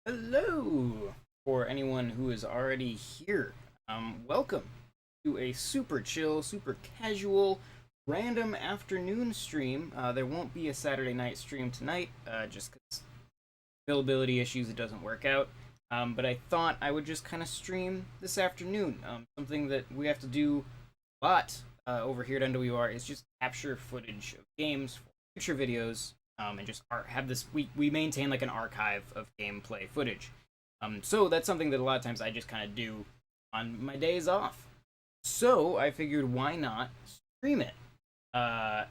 Hello! For anyone who is already here, welcome to a super chill, super casual, random afternoon stream. There won't be a Saturday night stream tonight, just because availability issues, it doesn't work out. But I thought I would just kind of stream this afternoon. Something that we have to do a lot over here at NWR is just capture footage of games for future videos, and just have this. We maintain like an archive of gameplay footage. So that's something that a lot of times I just kind of do on my days off. So I figured, why not stream it? Oh,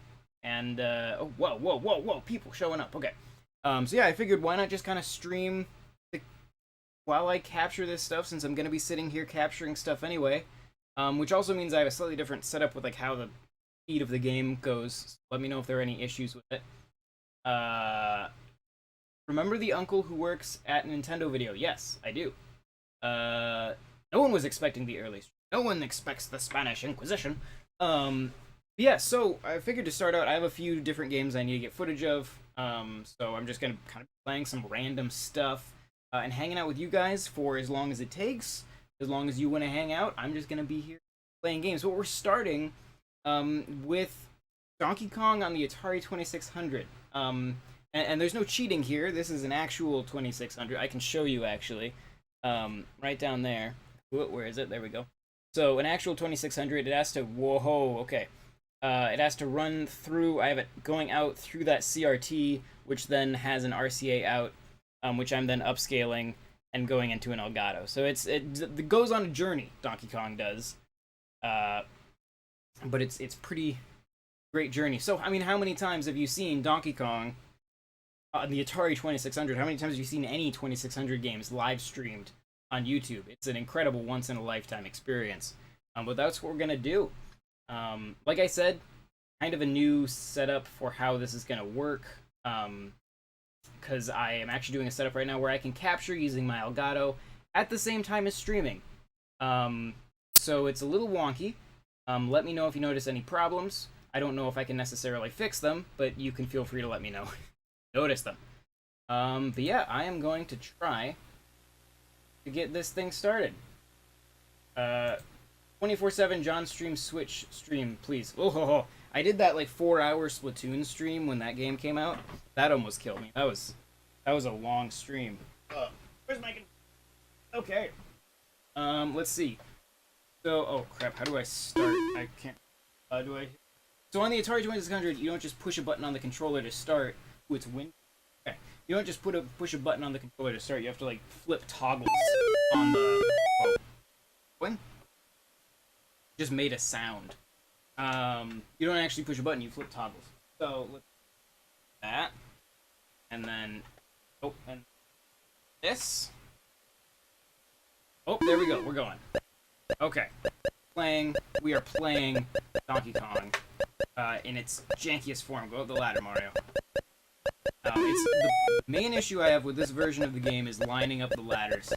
whoa, people showing up. Okay. So yeah, I figured, why not just kind of stream while I capture this stuff, since I'm gonna be sitting here capturing stuff anyway. Which also means I have a slightly different setup with like how the speed of the game goes. So let me know if there are any issues with it. Remember the uncle who works at Nintendo Video? Yes, I do. No one was expecting the early stream. No one expects the Spanish Inquisition. Yeah, so I figured to start out, I have a few different games I need to get footage of. So I'm just gonna kind of be playing some random stuff and hanging out with you guys for as long as it takes. As long as you want to hang out, I'm just gonna be here playing games. But we're starting with Donkey Kong on the Atari 2600. And there's no cheating here. This is an actual 2600. I can show you, actually. Right down there. Where is it? There we go. So, an actual 2600, it has to... Whoa, okay. It has to run through... I have it going out through that CRT, which then has an RCA out, which I'm then upscaling and going into an Elgato. So, it goes on a journey, Donkey Kong does. But it's pretty great journey. So, I mean, how many times have you seen Donkey Kong on the Atari 2600? How many times have you seen any 2600 games live streamed on YouTube? It's an incredible once-in-a-lifetime experience. But that's what we're going to do. Like I said, kind of a new setup for how this is going to work. Because I am actually doing a setup right now where I can capture using my Elgato at the same time as streaming. So it's a little wonky. Let me know if you notice any problems. I don't know if I can necessarily fix them, but you can feel free to let me know. Notice them. But yeah, I am going to try to get this thing started. 24/7 John stream Switch stream, please. Oh, I did that like 4-hour Splatoon stream when that game came out. That almost killed me. That was a long stream. Where's my... Okay. Let's see. So, oh crap, how do I start? I can't... do I... So on the Atari 2600, you don't just push a button on the controller to start. Ooh, it's Win. Okay. You don't just push a button on the controller to start. You have to like flip toggles on the... Whoa. When? Just made a sound. You don't actually push a button, you flip toggles. So, let's do that. And then... Oh, and this. Oh, there we go. We're going. Okay. We are playing Donkey Kong in its jankiest form. Go up the ladder, Mario. It's the main issue I have with this version of the game is lining up the ladders.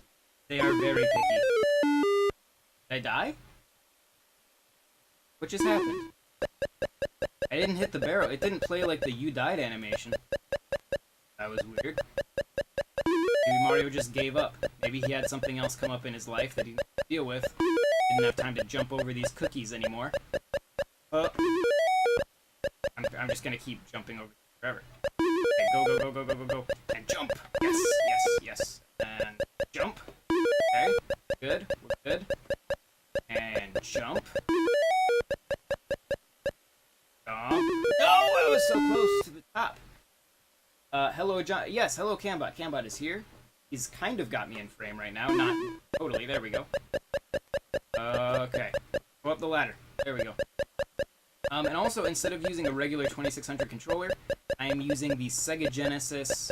They are very picky. Did I die? What just happened? I didn't hit the barrel. It didn't play like the "you died" animation. That was weird. Maybe Mario just gave up. Maybe he had something else come up in his life that he didn't deal with. Didn't have time to jump over these cookies anymore. I'm just gonna keep jumping over forever. Okay, go. And jump! Yes. And jump. Okay, good, we're good. And jump. Jump. No, I was so close to the top. Hello, John. Yes, hello, Cambot. Cambot is here. He's kind of got me in frame right now. Not totally. There we go. Okay. Go up the ladder. There we go. And also, instead of using a regular 2600 controller, I am using the Sega Genesis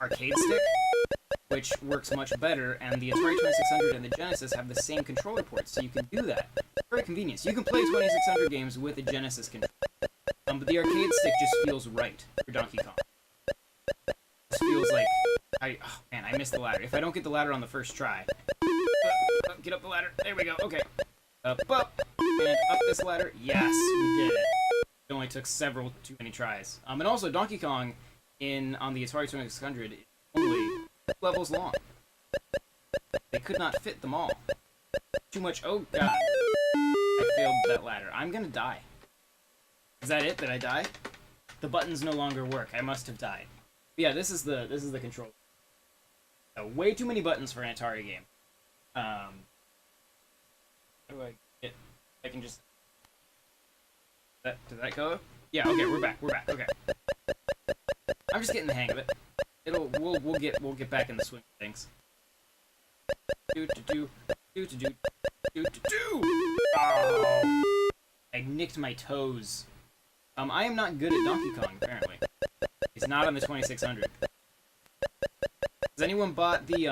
arcade stick, which works much better, and the Atari 2600 and the Genesis have the same controller ports, so you can do that. Very convenient. So you can play 2600 games with a Genesis controller. But the arcade stick just feels right for Donkey Kong. It feels like... Oh man, I missed the ladder. If I don't get the ladder on the first try... get up the ladder. There we go. Okay. Up, and up this ladder. Yes, we did it. It only took too many tries. And also, Donkey Kong on the Atari 2600 is only levels long. They could not fit them all. Too much. Oh god. I failed that ladder. I'm gonna die. Is that it? Did I die? The buttons no longer work. I must have died. But yeah, this is the control. Way too many buttons for an Atari game. How do I get? I can just. Did that go? Yeah. Okay, we're back. We're back. Okay. I'm just getting the hang of it. We'll get back in the swing of things. Do. Oh! I nicked my toes. I am not good at Donkey Kong, apparently. He's not on the 2600. Has anyone bought the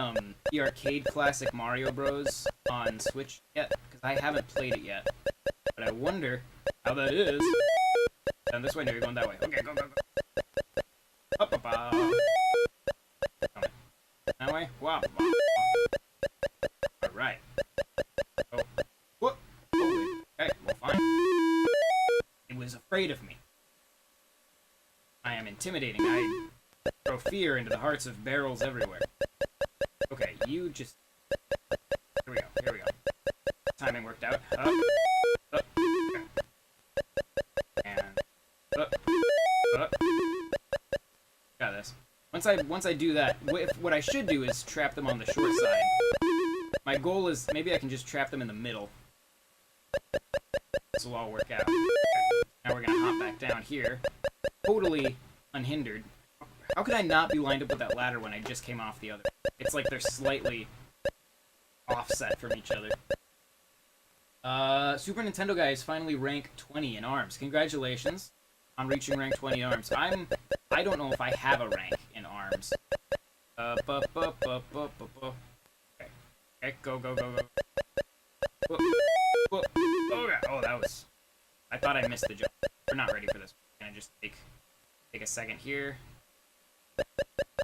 arcade classic Mario Bros. On Switch yet? Because I haven't played it yet. But I wonder how that is. Down this way? No, you're going that way. Okay, go. Up. That way? Wow. Alright. Oh. What? Oh, okay, well, fine. It was afraid of me. I am intimidating. I throw fear into the hearts of barrels everywhere. Okay, you just... Here we go. Timing worked out. Up. Okay. And... Up. Got this. Once I do that, what I should do is trap them on the short side. My goal is, maybe I can just trap them in the middle. This will all work out. Okay. Now we're gonna hop back down here. Totally unhindered. How could I not be lined up with that ladder when I just came off the other? It's like they're slightly offset from each other. Super Nintendo guy is finally rank 20 in ARMS. Congratulations on reaching rank 20 in ARMS. I don't know if I have a rank in ARMS. Okay, go. Oh, that was... I thought I missed the jump. We're not ready for this. We're gonna just take a second here.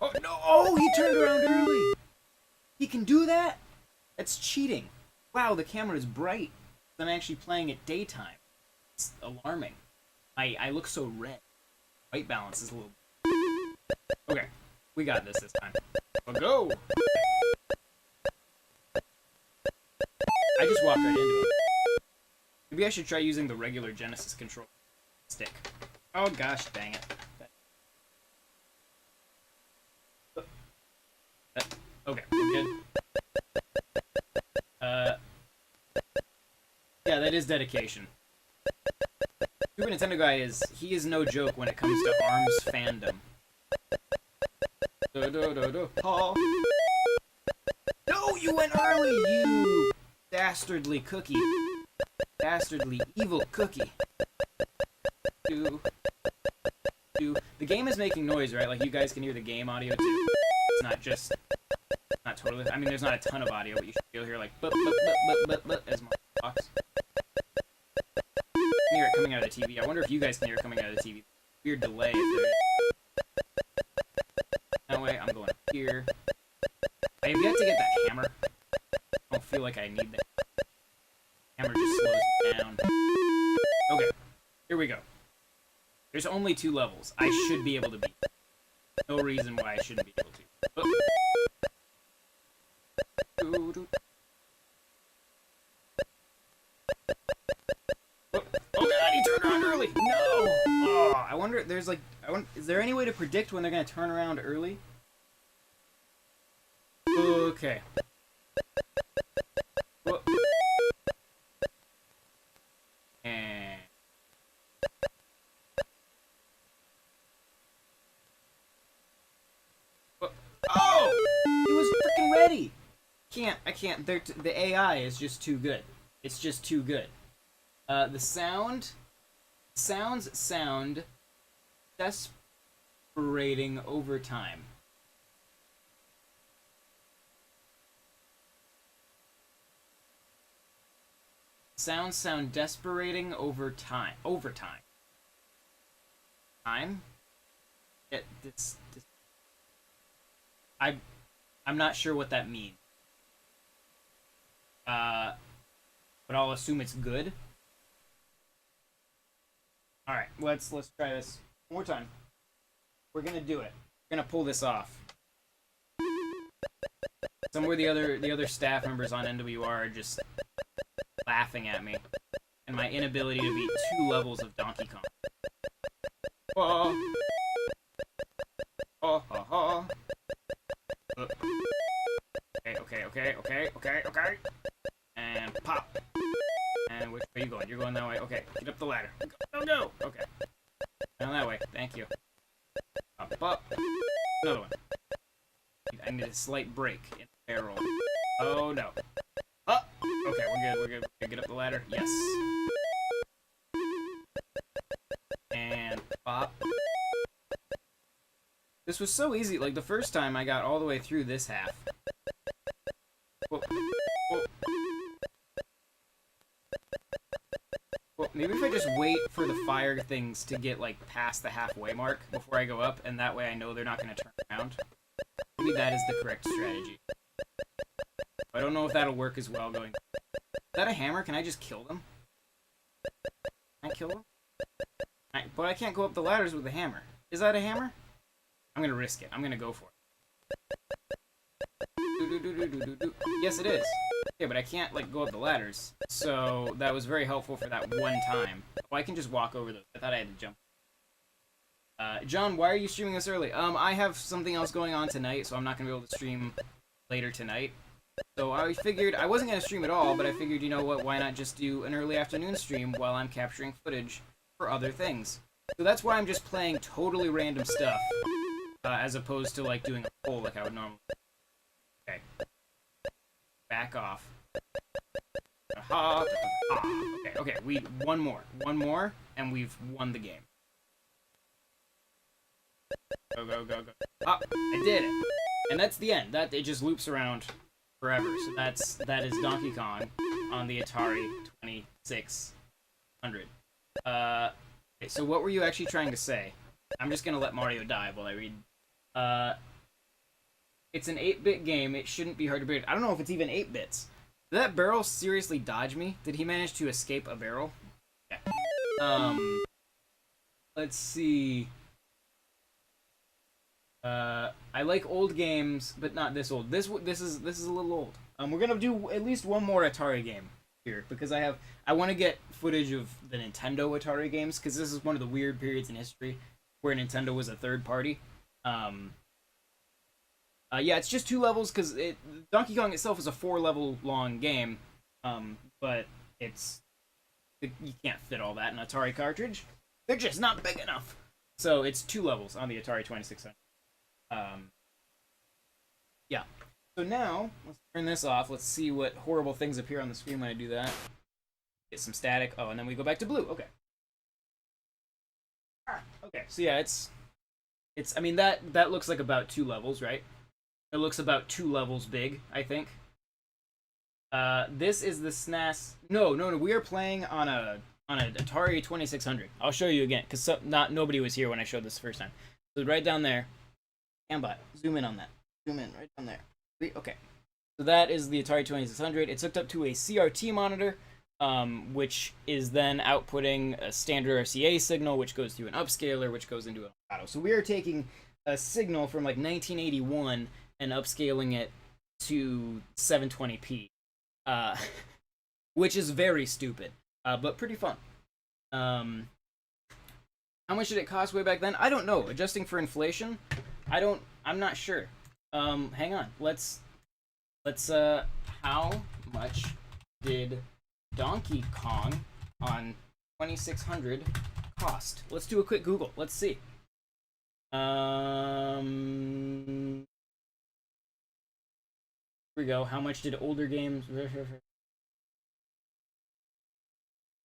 Oh, no! Oh, he turned around early! He can do that? That's cheating. Wow, the camera is bright. I'm actually playing at daytime. It's alarming. I look so red. White balance is a little... Okay, we got this time. Well, go! I just walked right into it. Maybe I should try using the regular Genesis control stick. Oh gosh, dang it. Okay, we're good. Yeah, that is dedication. Super Nintendo guy he is no joke when it comes to ARMS fandom. Paul. No, you went early, you dastardly cookie. Dastardly evil cookie. The game is making noise, right? Like, you guys can hear the game audio too. It's not just... Not totally... I mean, there's not a ton of audio, but you should be able to hear, like, as my talks. You can hear it coming out of the TV. I wonder if you guys can hear it coming out of the TV. Weird delay if there is. That way, I'm going here. I have yet to get the hammer. I don't feel like I need the hammer. Just slows me down. Okay, here we go. There's only 2 levels. I should be able to beat. No reason why I shouldn't be able to. Oh. Oh god, he turned around early! No! Oh, I wonder, is there any way to predict when they're gonna turn around early? Okay. Oh. And... Oh! He was freaking ready! I can't. The AI is just too good. It's just too good. The sounds sound desperating over time. Sounds sound desperating over time. Time? I'm not sure what that means. But I'll assume it's good. Alright, let's try this one more time. We're gonna do it. We're gonna pull this off. Somewhere the other staff members on NWR are just laughing at me and my inability to beat 2 levels of Donkey Kong. Oh, oh, oh, oh. Okay. And pop. And which way are you going? You're going that way. Okay, get up the ladder. Go. Okay. Down that way. Thank you. Up. Another one. I need a slight break in the barrel. Oh no. Oh! Okay, we're good. Get up the ladder. Yes. And pop. This was so easy. Like, the first time I got all the way through this half. Whoa. Well, maybe if I just wait for the fire things to get, like, past the halfway mark before I go up, and that way I know they're not going to turn around. Maybe that is the correct strategy. I don't know if that'll work as well going... Is that a hammer? Can I just kill them? Can I kill them? But I can't go up the ladders with a hammer. Is that a hammer? I'm gonna risk it. I'm gonna go for it. Yes, it is. Yeah, but I can't, like, go up the ladders. So that was very helpful for that one time. Oh, I can just walk over those. I thought I had to jump. John, why are you streaming this early? I have something else going on tonight, so I'm not gonna be able to stream later tonight. So I figured I wasn't gonna stream at all, but I figured, you know what, why not just do an early afternoon stream while I'm capturing footage for other things. So that's why I'm just playing totally random stuff, as opposed to, like, doing a poll like I would normally. Okay. Back off. Okay, one more, and we've won the game. Go. Ah, I did it. And that's the end. It just loops around forever. So that is Donkey Kong on the Atari 2600. Okay, so what were you actually trying to say? I'm just gonna let Mario die while I read. It's an 8-bit game. It shouldn't be hard to predict. I don't know if it's even 8 bits. Did that barrel seriously dodge me? Did he manage to escape a barrel? Okay. Let's see. I like old games, but not this old. This is a little old. We're gonna do at least one more Atari game here because I want to get footage of the Nintendo Atari games because this is one of the weird periods in history where Nintendo was a third party. Yeah, it's just 2 levels because Donkey Kong itself is a 4-level long game, but you can't fit all that in an Atari cartridge. They're just not big enough. So it's 2 levels on the Atari 2600. Yeah. So now, let's turn this off. Let's see what horrible things appear on the screen when I do that. Get some static. Oh, and then we go back to blue. Okay. Okay, so yeah, it's I mean, that looks like about 2 levels, right? It looks about 2 levels big, I think. This is the SNES. No, we are playing on an Atari 2600. I'll show you again, because nobody was here when I showed this the first time. So right down there. Stand by. Zoom in on that. Zoom in right down there. Okay. So that is the Atari 2600. It's hooked up to a CRT monitor, which is then outputting a standard RCA signal, which goes through an upscaler, which goes into an auto. So we are taking a signal from like 1981 and upscaling it to 720p, which is very stupid, but pretty fun. How much did it cost way back then? I don't know. Adjusting for inflation, I'm not sure. Hang on. Let's how much did Donkey Kong on 2600 cost? Let's do a quick Google. Let's see. Here we go. How much did older games?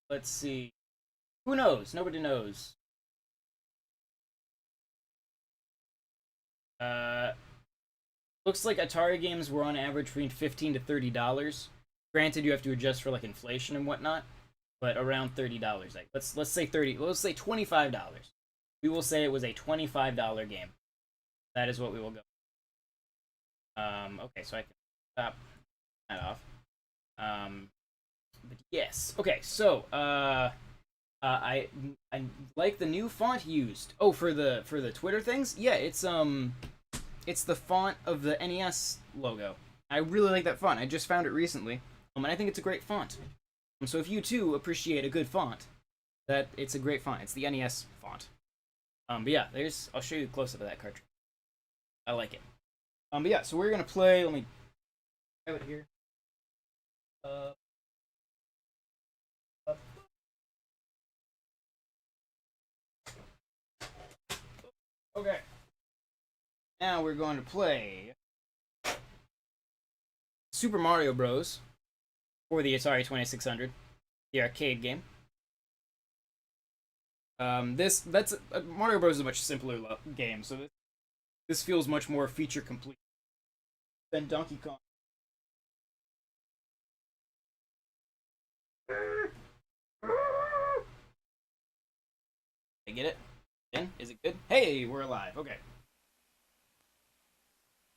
Let's see. Who knows? Nobody knows. Looks like Atari games were on average between $15 to $30. Granted, you have to adjust for like inflation and whatnot, but around $30. Like let's say 30. Let's say $25. We will say it was a $25 game. That is what we will go. Okay, so I can stop that off. But yes. Okay, so I like the new font used. Oh, for the Twitter things? Yeah, it's the font of the NES logo. I really like that font. I just found it recently, and I think it's a great font. So if you too appreciate a good font, that it's a great font. It's the NES font. But yeah, I'll show you a close up of that cartridge. I like it. But yeah, so we're gonna play. Let me have it here. Okay. Now we're going to play Super Mario Bros. For the Atari 2600, the arcade game. Mario Bros is a much simpler game, so this feels much more feature complete than Donkey Kong. I get it? In? Is it good? Hey, we're alive. Okay.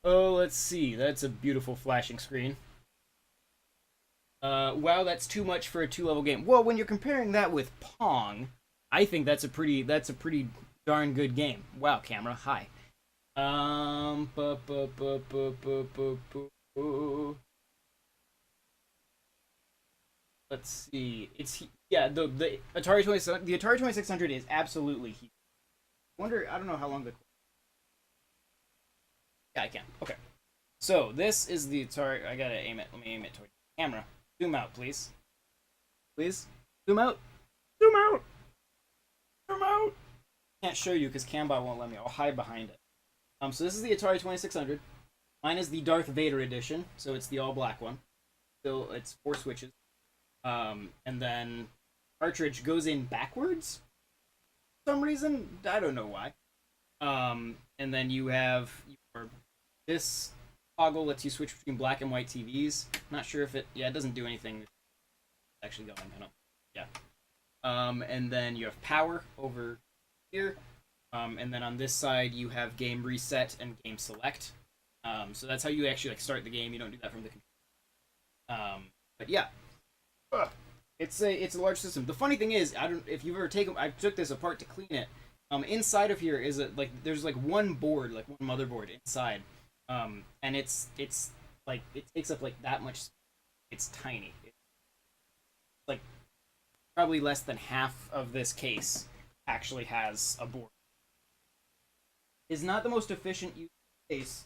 Oh, let's see. That's a beautiful flashing screen. Wow, that's too much for a 2-level game. Well, when you're comparing that with Pong, I think that's a pretty darn good game. Wow, camera, hi. Let's see. The Atari 2600 is absolutely huge. I don't know how long the. Yeah, I can. Okay. So this is the Atari. I gotta aim it. Let me aim it toward the camera. Zoom out, please. Please? Zoom out! Zoom out! Zoom out! Can't show you because Cambot won't let me. I'll hide behind it. So this is the Atari 2600. Mine is the Darth Vader edition, so it's the all-black one. Still, it's 4 switches. And then cartridge goes in backwards? For some reason. I don't know why. And then you have this toggle lets you switch between black and white TVs. Not sure if it doesn't do anything. It's actually going, I don't. Yeah. And then you have power over here. And then on this side you have game reset and game select. So that's how you actually start the game. You don't do that from the computer. But yeah. It's a large system. The funny thing is, if you've ever I took this apart to clean it. Inside of here is there's one board, one motherboard inside. And it's like it takes up that much space. It's tiny. It's probably less than half of this case actually has a board. Is not the most efficient use of space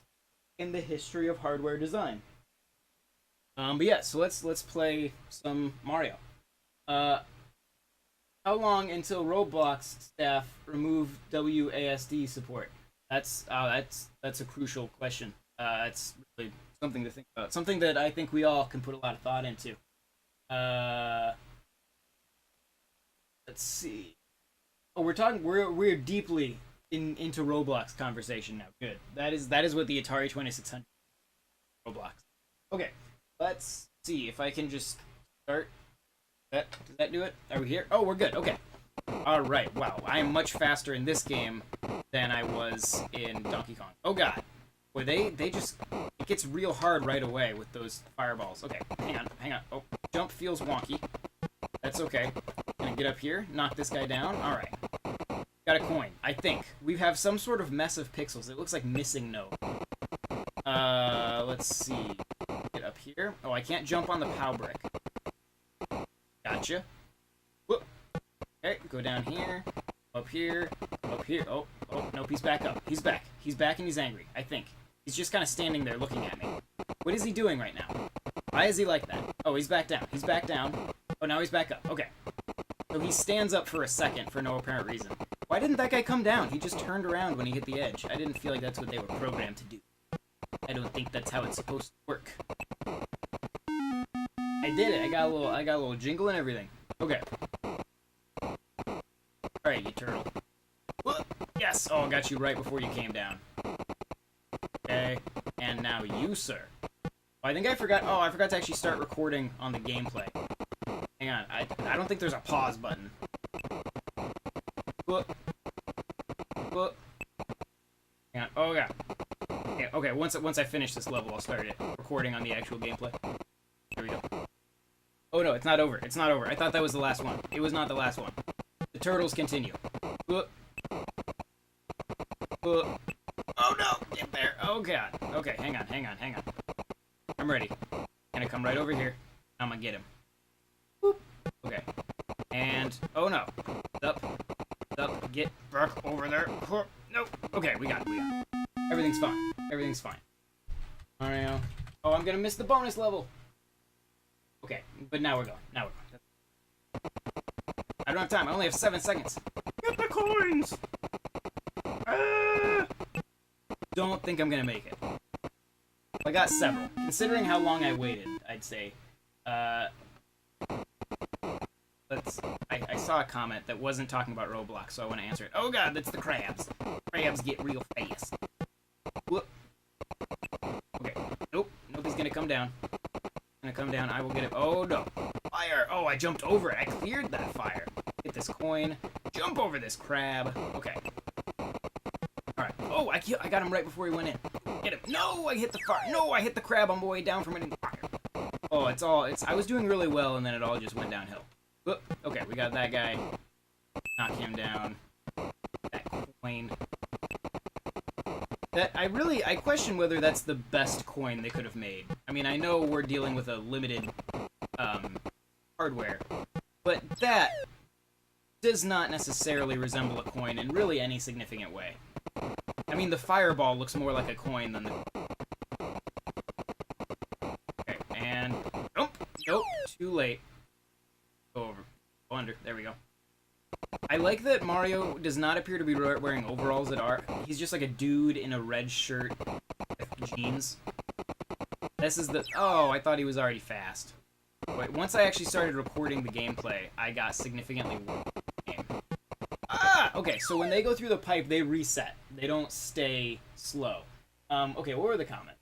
in the history of hardware design. But yeah, so let's play some Mario. How long until Roblox staff remove WASD support? That's a crucial question. It's really something to think about. Something that I think we all can put a lot of thought into. Let's see. Oh, we're deeply into Roblox conversation now. Good. That is what the Atari 2600 Roblox. Okay, let's see if I can just start. Does that do it? Are we here? Oh, we're good. Okay. All right. Wow, I am much faster in this game than I was in Donkey Kong. Oh God. Boy, they just it gets real hard right away with those fireballs. Okay, hang on. Oh, jump feels wonky. That's okay. Gonna get up here, knock this guy down. All right. Got a coin. I think we have some sort of mess of pixels. It looks like missing no. Let's see. Get up here. Oh, I can't jump on the POW brick. Gotcha. Whoop. Okay, go down here. Up here. Up here. Oh, nope, he's back up. He's back. He's back and he's angry, I think. He's just kind of standing there looking at me. What is he doing right now? Why is he like that? Oh, he's back down. He's back down. Oh, now he's back up. Okay. So he stands up for a second for no apparent reason. Why didn't that guy come down? He just turned around when he hit the edge. I didn't feel like that's what they were programmed to do. I don't think that's how it's supposed to work. I did it. I got a little jingle and everything. Okay. Alright, you turtle. Whoop. Yes! Oh, I got you right before you came down. Okay. And now you, sir. Oh, I think I forgot. Oh, I forgot to actually start recording on the gameplay. Hang on. I don't think there's a pause button. Whoop. Whoop. Hang on. Oh, God. Okay, once I finish this level, I'll start it. Recording on the actual gameplay. Here we go. Oh, no, it's not over. It's not over. I thought that was the last one. It was not the last one. The turtles continue. Whoop. Whoop. Oh, no! Get there! Oh, God. Okay, hang on. I'm ready. Gonna come right over here. I'm gonna get him. Boop. Okay. And, oh no. Up, get back over there. Nope. Okay, we got it. Everything's fine. Everything's fine. Mario. Oh, I'm gonna miss the bonus level. Okay, but now we're going. I don't have time. I only have 7 seconds. Get the coins! Don't think I'm gonna make it. I got several. Considering how long I waited, I'd say. I saw a comment that wasn't talking about Roblox, so I want to answer it. Oh god, that's the crabs. Crabs get real fast. Whoop. Okay. Nope. He's gonna come down. I will get it. Oh no. Fire! Oh, I jumped over it. I cleared that fire. Get this coin. Jump over this crab. Okay. Alright. Oh, I got him right before he went in. Get him. No, I hit the fire. No, I hit the crab on my way down from hitting the fire. Oh, I was doing really well, and then it all just went downhill. Whoop. Okay, we got that guy. Knock him down. That coin. I question whether that's the best coin they could have made. I mean, I know we're dealing with a limited, hardware, but that does not necessarily resemble a coin in really any significant way. I mean, the fireball looks more like a coin than the... Okay, and... Nope, too late. Go over. Go under. There we go. I like that Mario does not appear to be wearing overalls at art. He's just like a dude in a red shirt with jeans. This is the... Oh, I thought he was already fast. Wait, once I actually started recording the gameplay, I got significantly worse at the game. Ah! Okay, so when they go through the pipe, they reset. They don't stay slow. Okay, what were the comments?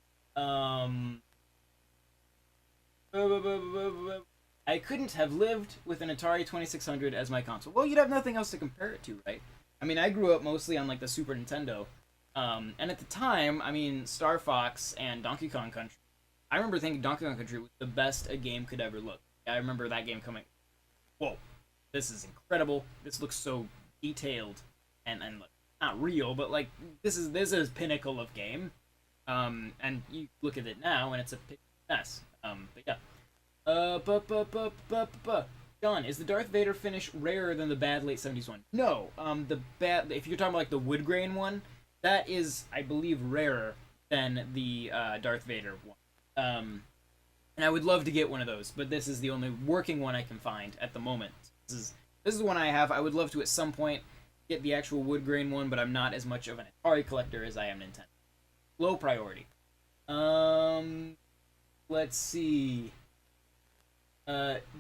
I couldn't have lived with an Atari 2600 as my console. Well, you'd have nothing else to compare it to, right? I mean, I grew up mostly on, like, the Super Nintendo. And at the time, I mean, Star Fox and Donkey Kong Country. I remember thinking Donkey Kong Country was the best a game could ever look. I remember that game coming, whoa, this is incredible. This looks so detailed and look, not real, but, like, this is pinnacle of game. And you look at it now, and it's a mess. But yeah. John, is the Darth Vader finish rarer than the bad late 70s one? No. If you're talking about like the wood grain one, that is, I believe, rarer than the Darth Vader one. And I would love to get one of those, but this is the only working one I can find at the moment. This is the one I have. I would love to at some point get the actual wood grain one, but I'm not as much of an Atari collector as I am Nintendo. Low priority. Let's see.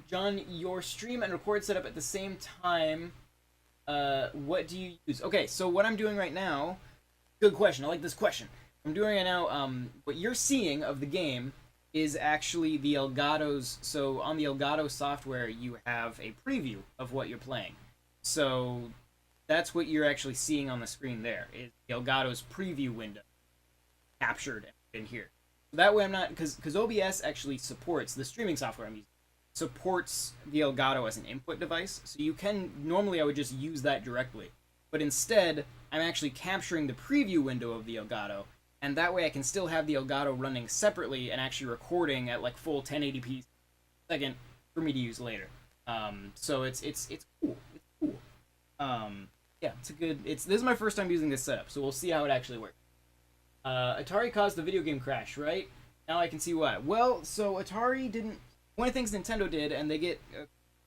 John, your stream and record setup at the same time, what do you use? Okay, so what I'm doing right now, good question, I like this question. I'm doing right now, what you're seeing of the game is actually the Elgato's, so on the Elgato software, you have a preview of what you're playing. So that's what you're actually seeing on the screen there, is the Elgato's preview window captured in here. So that way I'm not, because OBS actually supports, the streaming software I'm using, supports the Elgato as an input device, so you can, normally I would just use that directly, but instead, I'm actually capturing the preview window of the Elgato, and that way I can still have the Elgato running separately and actually recording at like full 1080p second for me to use later. So it's cool. It's cool. Yeah, it's a good, this is my first time using this setup, so we'll see how it actually works. Atari caused the video game crash, right? Now I can see why. Well, so Atari didn't. One of the things Nintendo did, and they get,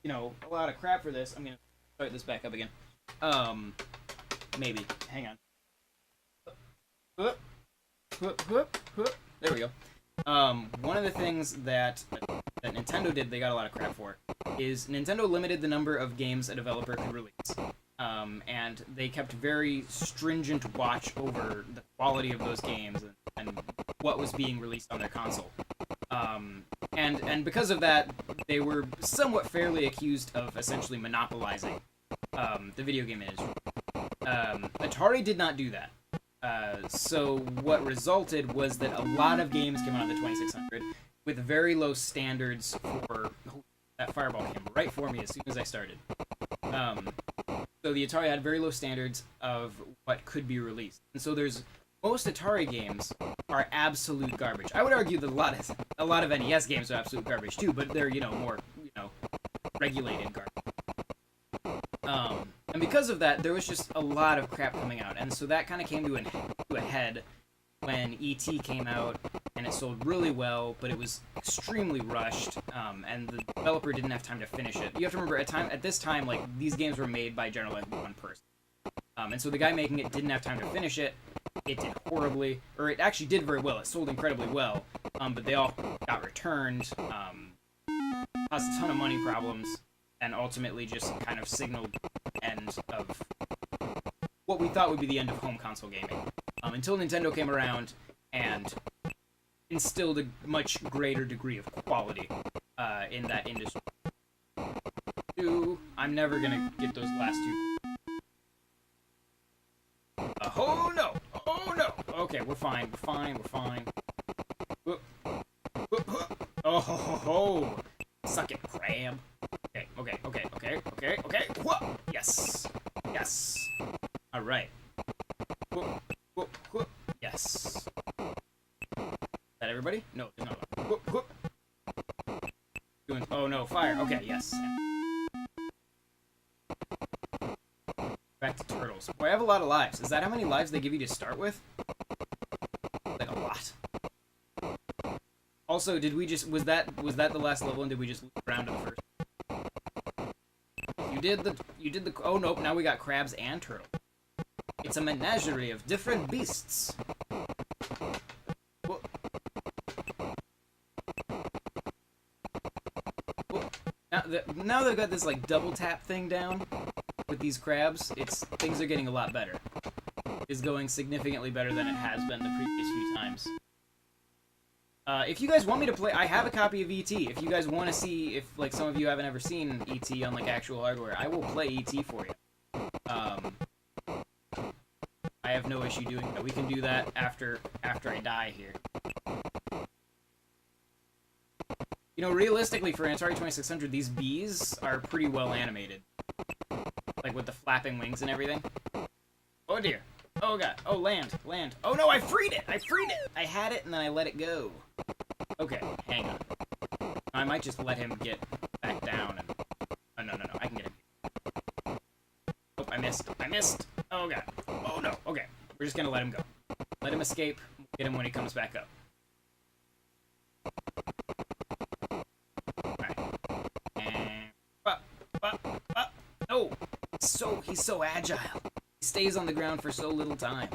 a lot of crap for this. I'm gonna start this back up again. Maybe. Hang on. There we go. One of the things that Nintendo did, they got a lot of crap for, is Nintendo limited the number of games a developer could release. And they kept very stringent watch over the quality of those games and what was being released on their console. And because of that, they were somewhat fairly accused of essentially monopolizing the video game industry. Atari did not do that. So what resulted was that a lot of games came out of the 2600 with very low standards for... Oh, that fireball came right for me as soon as I started. So the Atari had very low standards of what could be released. And so most Atari games are absolute garbage. I would argue that a lot of a lot of NES games are absolute garbage too, but they're, you know, more, you know, regulated garbage. And because of that, there was just a lot of crap coming out, and so that kind of came to a head when E.T. came out, and it sold really well, but it was extremely rushed, and the developer didn't have time to finish it. You have to remember, at this time, like, these games were made by generally one person. And so the guy making it didn't have time to finish it. It did horribly, or it actually did very well. It sold incredibly well, but they all got returned, caused a ton of money problems, and ultimately just kind of signaled the end of what we thought would be the end of home console gaming. Until Nintendo came around and instilled a much greater degree of quality in that industry. I'm never gonna get those last two. Oh no! Oh no! Okay, we're fine. We're fine. We're fine. Whoop. Whoop, whoop. Oh ho ho ho! Suck it, crab. Okay, okay, okay, okay, okay, okay. Whoop! Yes! Yes! Alright. Whoop, whoop, whoop. Yes. Is that everybody? No, there's not. Whoop, whoop. Oh no, fire. Okay, yes. Back to turtles. Boy, I have a lot of lives. Is that how many lives they give you to start with? Like a lot. Also, did we just was that the last level, and did we just loop around to the first? You did the oh nope, now we got crabs and turtles. It's a menagerie of different beasts. Whoa. Whoa. Now they've got this like double tap thing down with these crabs. Things are getting a lot better. It's going significantly better than it has been the previous few times. If you guys want me to play, I have a copy of E.T. If you guys want to see, if like some of you haven't ever seen E.T. on like actual hardware, I will play E.T. for you. I have no issue doing that. We can do that after I die here. You know, realistically, for an Atari 2600, these bees are pretty well animated. Like with the flapping wings and everything. Oh dear. Oh god. Oh, land. Land. Oh no, I freed it! I freed it! I had it and then I let it go. Okay, hang on. I might just let him get back down and... Oh, no, I can get him. Oh, I missed. I missed! Oh god. Oh no, okay. We're just gonna let him go. Let him escape. We'll get him when he comes back up. Alright. And... No! He's so agile. He stays on the ground for so little time.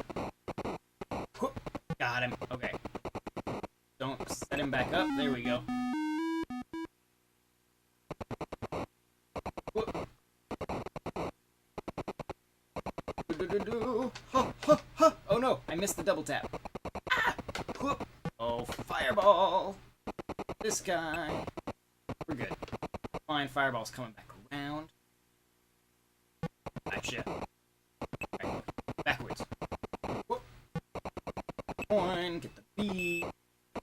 Got him. Okay. Don't set him back up. There we go. Oh no, I missed the double tap. Ah! Oh, fireball! This guy. We're good. Fine, fireball's coming back around. Gotcha. Right. Backwards. Whoop. One, get the bee. I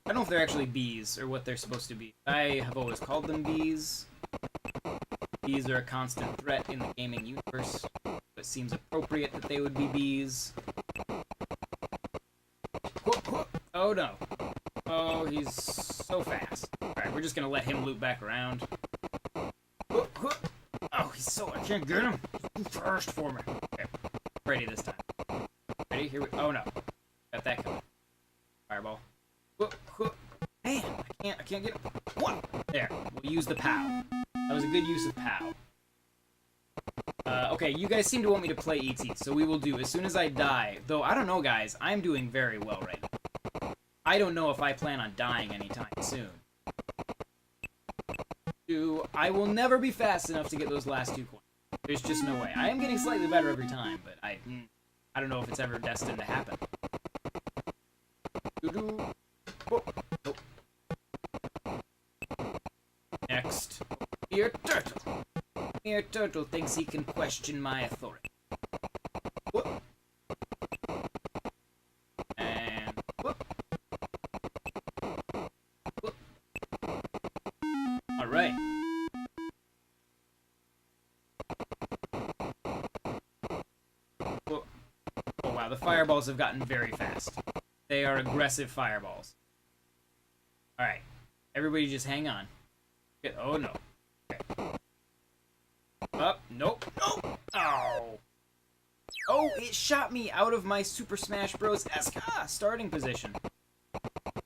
don't know if they're actually bees, or what they're supposed to be. I have always called them bees. Bees are a constant threat in the gaming universe. It seems appropriate that they would be bees. Oh no. Oh, he's so fast. Alright, we're just gonna let him loop back around. Oh, he's so... I can't get him! First for me. Okay, ready this time. Ready? Here we... Oh no. Got that coming. Fireball. Man, I can't get him. What? There. We'll use the POW. That was a good use of POW. Okay, you guys seem to want me to play E.T., so we will do as soon as I die. Though, I don't know, guys. I'm doing very well right now. I don't know if I plan on dying anytime soon. I will never be fast enough to get those last 2 coins. There's just no way. I am getting slightly better every time, but I don't know if it's ever destined to happen. Next. Mere turtle. Mere turtle thinks he can question my authority. Whoop. And whoop. Whoop. All right. Whoop. Oh wow, the fireballs have gotten very fast. They are aggressive fireballs. Everybody just hang on. Oh, no. Okay. Up. Nope. Nope. Oh. Oh, it shot me out of my Super Smash Bros. Starting position.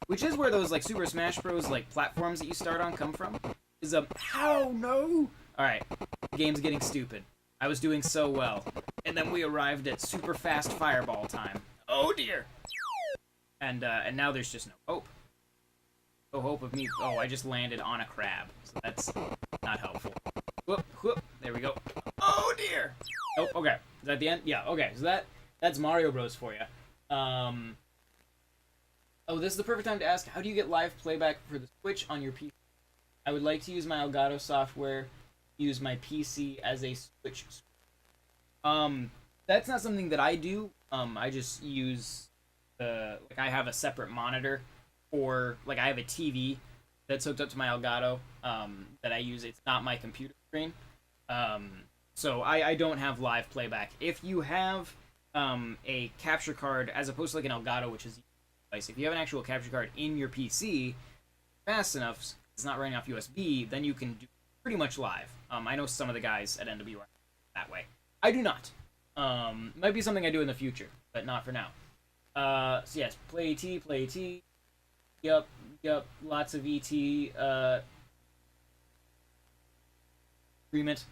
Which is where those, like, Super Smash Bros. Like, platforms that you start on come from. Is a... How? No! Alright. The game's getting stupid. I was doing so well. And then we arrived at super fast fireball time. Oh, dear! And now there's just no hope. No hope of me... Oh, I just landed on a crab. So that's not helpful. Whoop, whoop. There we go. Oh, dear! Oh, okay. Is that the end? Yeah, okay. So that's Mario Bros. For you. Oh, this is the perfect time to ask, how do you get live playback for the Switch on your PC? I would like to use my Elgato software, use my PC as a Switch. That's not something that I do. I just use like I have a separate monitor, or like I have a TV that's hooked up to my Elgato that I use. It's not my computer screen. So I don't have live playback. If you have a capture card, as opposed to like an Elgato, which is if you have an actual capture card in your PC fast enough, it's not running off USB, then you can do pretty much live. I know some of the guys at NWR that way. I do not. Might be something I do in the future, but not for now. So yes, play ET, play ET. Yup, lots of ET agreement.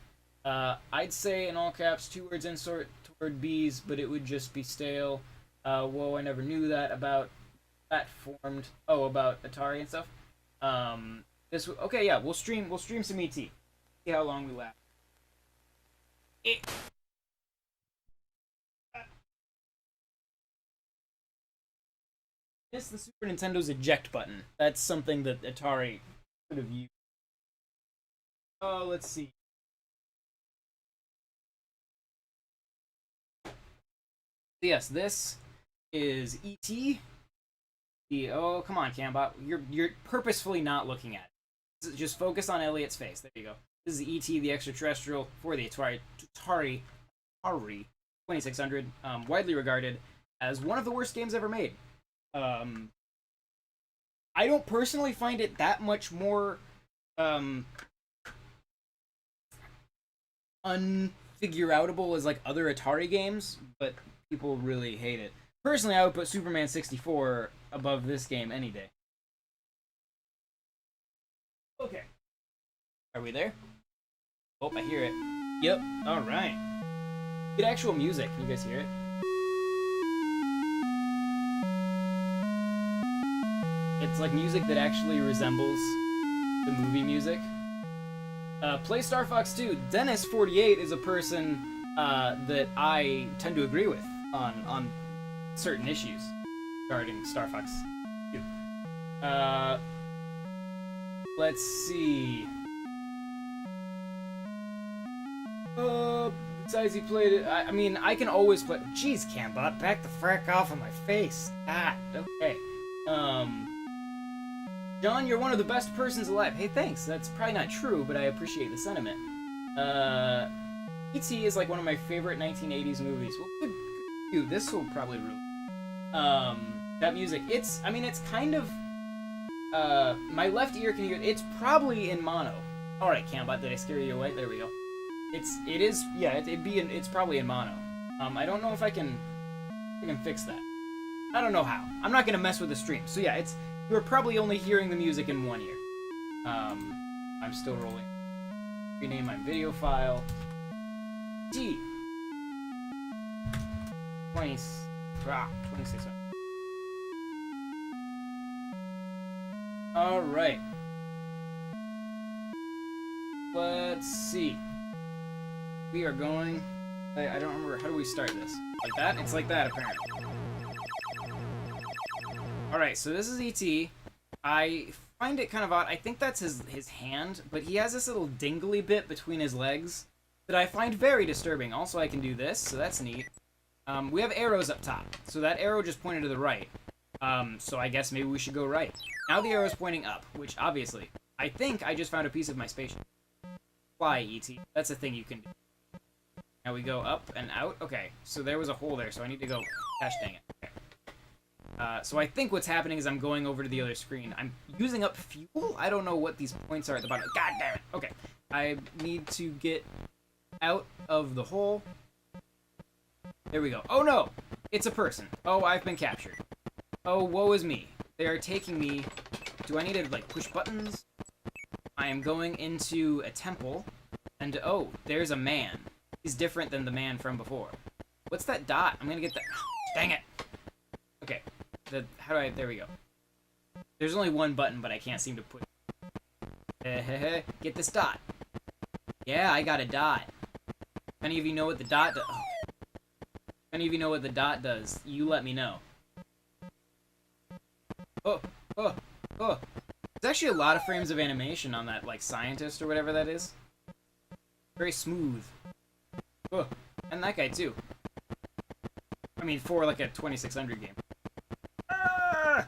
I'd say in all caps, 2 words insert toward bees, but it would just be stale. Whoa, I never knew that about formed. Oh, about Atari and stuff. Okay, yeah, we'll stream some ET. See how long we last. It's the Super Nintendo's eject button. That's something that Atari could have used. Oh, let's see. Yes, this is E.T. Oh, come on, Cambot. You're purposefully not looking at it. Just focus on Elliot's face. There you go. This is E.T. the extraterrestrial for the Atari 2600, widely regarded as one of the worst games ever made. I don't personally find it that much more unfigure-outable as like other Atari games, but people really hate it. Personally, I would put Superman 64 above this game any day. Okay. Are we there? Oh, I hear it. Yep. Alright. Good actual music. Can you guys hear it? It's like music that actually resembles the movie music. Play Star Fox 2. Dennis48 is a person that I tend to agree with on certain issues regarding Star Fox 2. Let's see. Besides he played it, I mean, I can always play. Jeez, Cambot, back the frack off of my face. Okay. John, you're one of the best persons alive. Hey, thanks. That's probably not true, but I appreciate the sentiment. E.T. is like one of my favorite 1980s movies. Well, good. Dude, this will probably ruin. That music. It's kind of. My left ear can hear it. It's probably in mono. All right, Cambot, did I scare you away? There we go. It is. Yeah, it's probably in mono. I don't know if I can fix that. I don't know how. I'm not gonna mess with the stream. So yeah, you're probably only hearing the music in one ear. I'm still rolling. Rename my video file. D. 26. All right. Let's see. We are going. I don't remember. How do we start this? Like that? It's like that, apparently. Alright, so this is E.T. I find it kind of odd. I think that's his hand, but he has this little dingly bit between his legs that I find very disturbing. Also, I can do this, so that's neat. We have arrows up top, so that arrow just pointed to the right. So I guess maybe we should go right. Now the arrow's pointing up, which obviously, I think I just found a piece of my spaceship. Fly, E.T. That's a thing you can do. Now we go up and out. Okay, so there was a hole there, so I need to go. Gosh dang it. Okay. So I think what's happening is I'm going over to the other screen. I'm using up fuel? I don't know what these points are at the bottom. God damn it. Okay. I need to get out of the hole. There we go. Oh no! It's a person. Oh, I've been captured. Oh, woe is me. They are taking me... Do I need to, like, push buttons? I am going into a temple. And, oh, there's a man. He's different than the man from before. What's that dot? I'm gonna get that... Dang it! Okay. How do I... There we go. There's only one button, but I can't seem to push. Get this dot. Yeah, I got a dot. If any of you know what the dot does... Oh. If any of you know what the dot does, you let me know. Oh, oh, oh. There's actually a lot of frames of animation on that, like, scientist or whatever that is. Very smooth. Oh, and that guy, too. I mean, for, like, a 2600 game. Ah!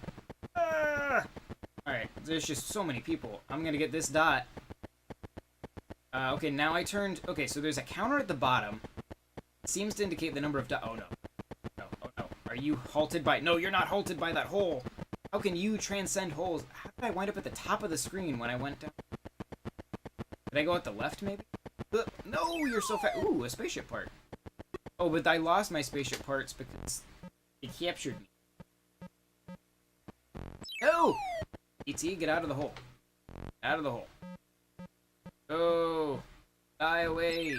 Ah! Alright, there's just so many people. I'm gonna get this dot. Okay, now I turned... Okay, so there's a counter at the bottom. It seems to indicate the number of dots. Oh, no. No, oh, no. Are you halted by... No, you're not halted by that hole. How can you transcend holes? How did I wind up at the top of the screen when I went down? Did I go at the left, maybe? No, you're so fast. Ooh, a spaceship part. Oh, but I lost my spaceship parts because it captured me. No! E.T., get out of the hole. Out of the hole. Oh, die away.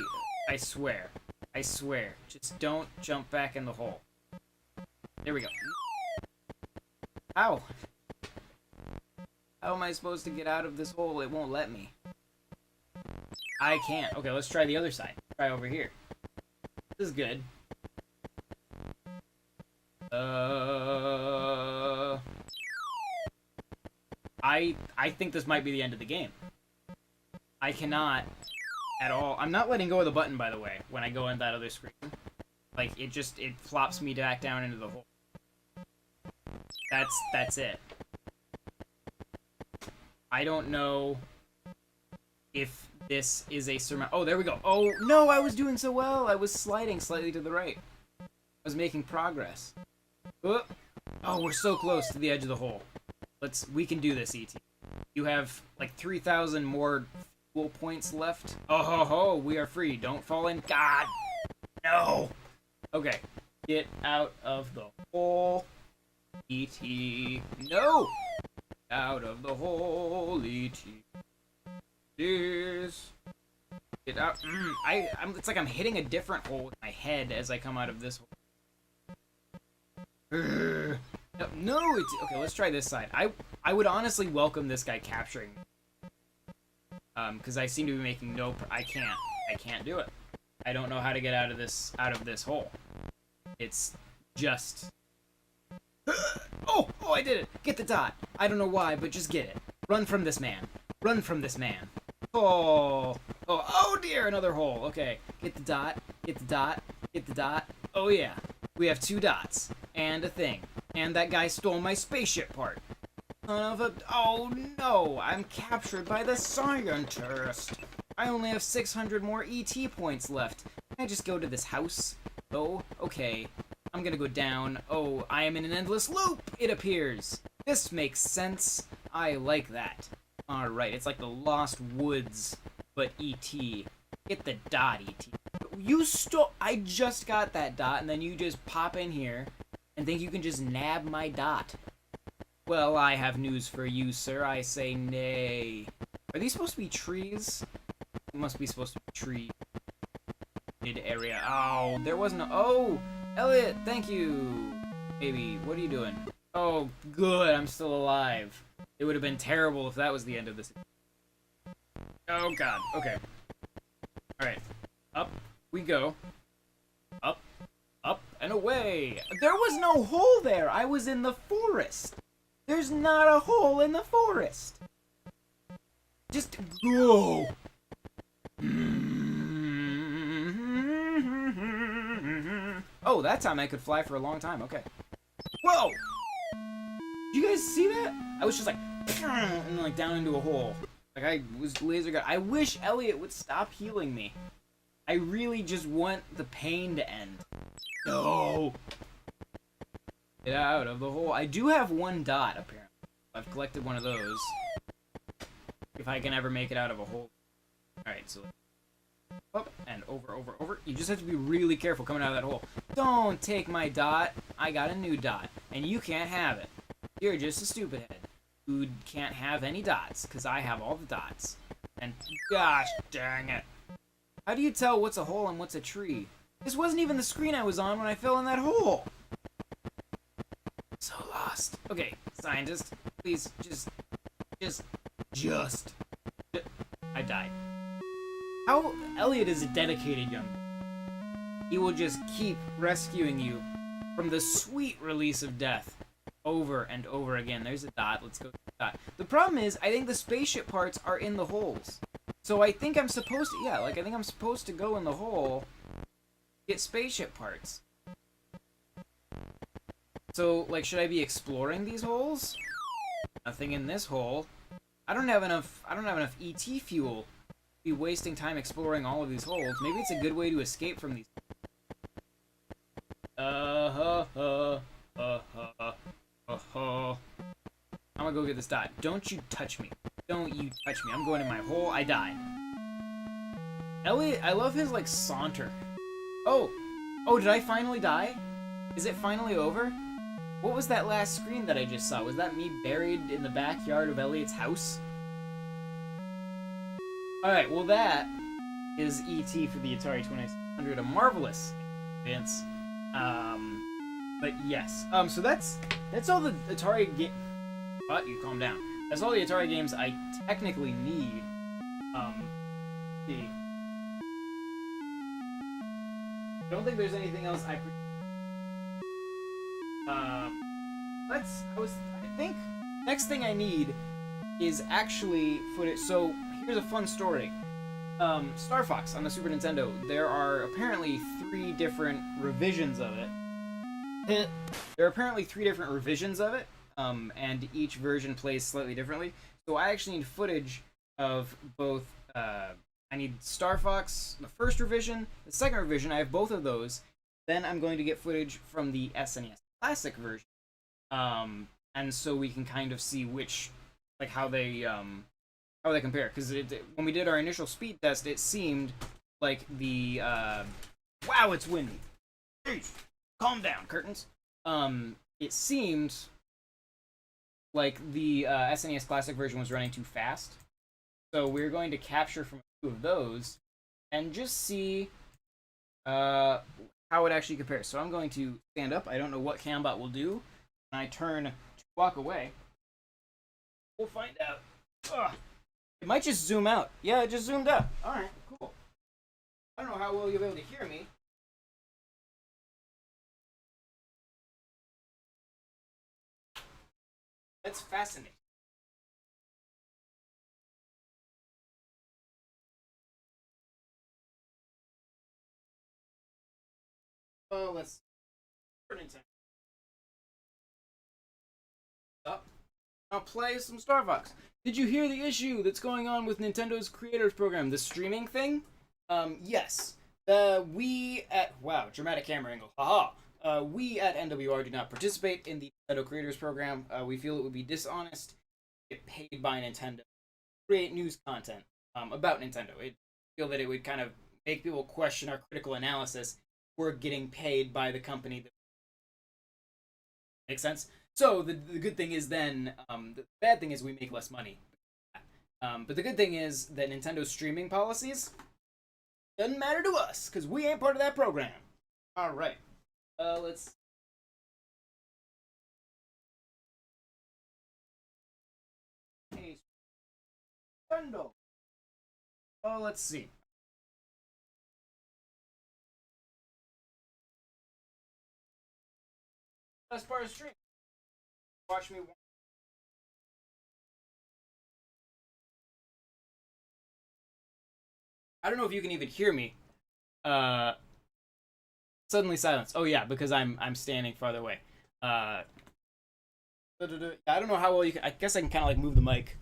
I swear. I swear. Just don't jump back in the hole. There we go. How? How am I supposed to get out of this hole? It won't let me. I can't. Okay, let's try the other side. Try over here. This is good. I think this might be the end of the game. I cannot at all. I'm not letting go of the button, by the way, when I go in that other screen. Like, it flops me back down into the hole. That's it. I don't know if this is a surmount. Oh, there we go. Oh, no, I was doing so well. I was sliding slightly to the right. I was making progress. Oh, we're so close to the edge of the hole. We can do this, E.T. You have, like, 3,000 more fuel points left. Oh, ho, ho, we are free. Don't fall in. God! No! Okay, get out of the hole. E.T. No! Out of the hole, E.T. Please. Get out. It's like I'm hitting a different hole with my head as I come out of this hole. No, it's... Okay, let's try this side. I would honestly welcome this guy capturing me. Because I seem to be making no... I can't do it. I don't know how to get out of this hole. It's just... Oh, I did it! Get the dot! I don't know why, but just get it. Run from this man. Run from this man. Oh dear, another hole. Okay, get the dot, get the dot, get the dot. Oh yeah, we have 2 dots, and a thing. And that guy stole my spaceship part. Son of a... Oh no, I'm captured by the scientist. I only have 600 more ET points left. Can I just go to this house? Oh, okay. I'm gonna go down. Oh, I am in an endless loop, it appears. This makes sense. I like that. Alright, it's like the Lost Woods, but E.T. Get the dot, E.T. You stole... I just got that dot, and then you just pop in here and think you can just nab my dot. Well, I have news for you, sir. I say nay. Are these supposed to be trees? It must be supposed to be tree. Mid-area. Oh, there wasn't a... Oh! Elliot, thank you! Baby, what are you doing? Oh, good, I'm still alive. It would have been terrible if that was the end of this. Oh, God. Okay. Alright. Up we go. Up, up, and away! There was no hole there! I was in the forest! There's not a hole in the forest! Just go! Oh, that time I could fly for a long time. Okay. Whoa! Did you guys see that? I was just like, and like down into a hole. Like I was laser gun. I wish Elliot would stop healing me. I really just want the pain to end. No. Get out of the hole. I do have one dot, apparently. I've collected one of those. If I can ever make it out of a hole. Alright, so up and over, over, over. You just have to be really careful coming out of that hole. Don't take my dot. I got a new dot. And you can't have it. You're just a stupid head who can't have any dots, because I have all the dots. And gosh dang it. How do you tell what's a hole and what's a tree? This wasn't even the screen I was on when I fell in that hole. So lost. Okay, scientist, please, just. I died. How Elliot is a dedicated young man. He will just keep rescuing you from the sweet release of death over and over again. There's a dot. Let's go to the dot. The problem is, I think the spaceship parts are in the holes. So I think I'm supposed to, I think I'm supposed to go in the hole, get spaceship parts. So, like, should I be exploring these holes? Nothing in this hole. I don't have enough ET fuel to be wasting time exploring all of these holes. Maybe it's a good way to escape from these. I'm gonna go get this dot. Don't you touch me. Don't you touch me. I'm going in my hole. I die. Elliot, I love his, like, saunter. Oh, did I finally die? Is it finally over? What was that last screen that I just saw? Was that me buried in the backyard of Elliot's house? Alright, well that is E.T. for the Atari 2600, a marvelous experience. But yes. So that's all the Atari game. But you calm down. That's all the Atari games I technically need. See. I don't think there's anything else I I think next thing I need is actually footage. So here's a fun story. Star Fox on the Super Nintendo. There are apparently 3 different revisions of it. And each version plays slightly differently. So I actually need footage of both. I need Star Fox, the first revision, the second revision. I have both of those. Then I'm going to get footage from the SNES Classic version. And so we can kind of see which, like, how they compare. Because when we did our initial speed test, it seemed like the wow, it's windy. Jeez. Calm down, curtains. It seemed like the SNES Classic version was running too fast. So we're going to capture from 2 of those and just see how it actually compares. So I'm going to stand up. I don't know what Cambot will do. When I turn to walk away, we'll find out. Ugh. It might just zoom out. Yeah, it just zoomed out. Alright, cool. I don't know how well you'll be able to hear me. That's fascinating. Well, let's turn into up. I'll play some Star Fox. Did you hear the issue that's going on with Nintendo's Creators Program, the streaming thing? Yes. We at dramatic camera angle. Haha. We at NWR do not participate in the Nintendo Creators Program. We feel it would be dishonest to get paid by Nintendo to create news content about Nintendo. I feel that it would kind of make people question our critical analysis. We're getting paid by the company. That makes sense. So the good thing is then, the bad thing is we make less money. But the good thing is that Nintendo's streaming policies doesn't matter to us because we ain't part of that program. All right. Let's. Hey, Nintendo. Oh, let's see. Best part of stream. Watch me. I don't know if you can even hear me. Suddenly silence. Oh yeah, because I'm standing farther away. I don't know how well you can. I guess I can kind of like move the mic.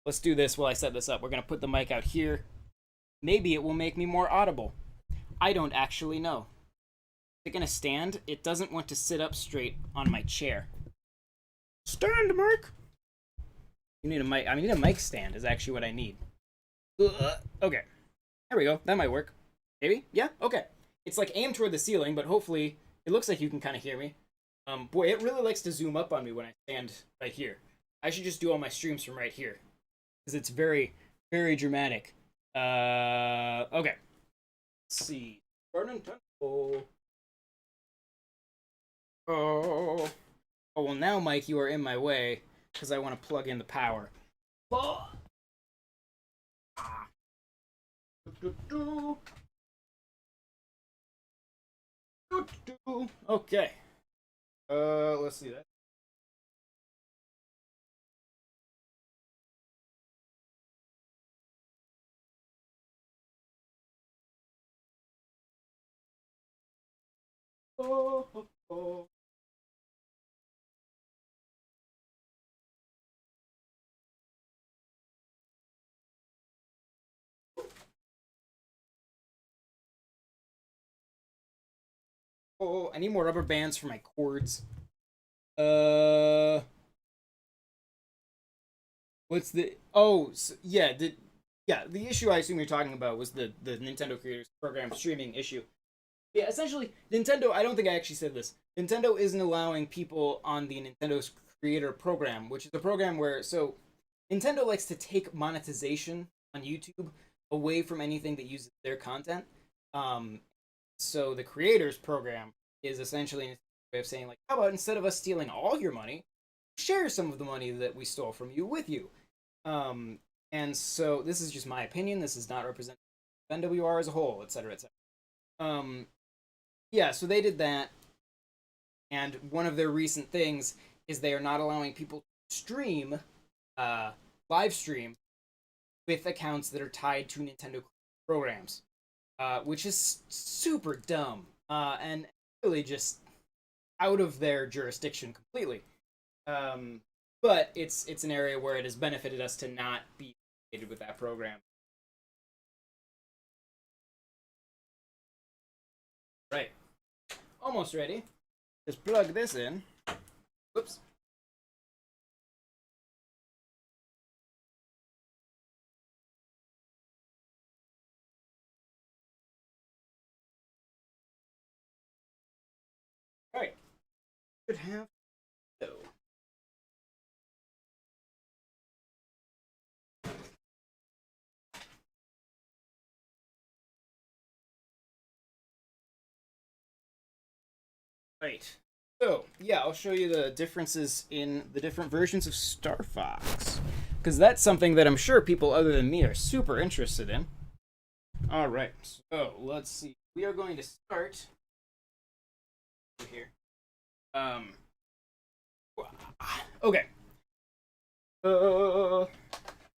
Let's do this while I set this up. We're gonna put the mic out here. Maybe it will make me more audible. I don't actually know. Picking a stand, it doesn't want to sit up straight on my chair. Stand, Mike! You need a mic. I need a mic stand is actually what I need. Okay. There we go. That might work. Maybe? Yeah? Okay. It's like aimed toward the ceiling, but hopefully it looks like you can kind of hear me. Boy, it really likes to zoom up on me when I stand right here. I should just do all my streams from right here. Because it's very, very dramatic. Okay. Let's see. Oh. Oh, well now, Mike, you are in my way, because I want to plug in the power. Oh. Okay. Let's see that. Oh. Oh, I need more rubber bands for my cords. What's the? Oh, so, yeah. The issue I assume you're talking about was the Nintendo Creators Program streaming issue. Yeah, essentially, Nintendo. I don't think I actually said this. Nintendo isn't allowing people on the Nintendo's Creator Program, which is a program where Nintendo likes to take monetization on YouTube away from anything that uses their content. So the Creators Program is essentially a way of saying, like, how about instead of us stealing all your money, share some of the money that we stole from you with you. And so this is just my opinion. This is not representing NWR as a whole, etc., etc. Yeah, so they did that, and one of their recent things is they are not allowing people to stream, live stream, with accounts that are tied to Nintendo programs, which is super dumb, and really just out of their jurisdiction completely. But it's an area where it has benefited us to not be affiliated with that program. Right. Almost ready. Just plug this in. Whoops. All right. Should have. So. Right. So, yeah, I'll show you the differences in the different versions of Star Fox. Because that's something that I'm sure people other than me are super interested in. Alright, so let's see. We are going to start here. Okay.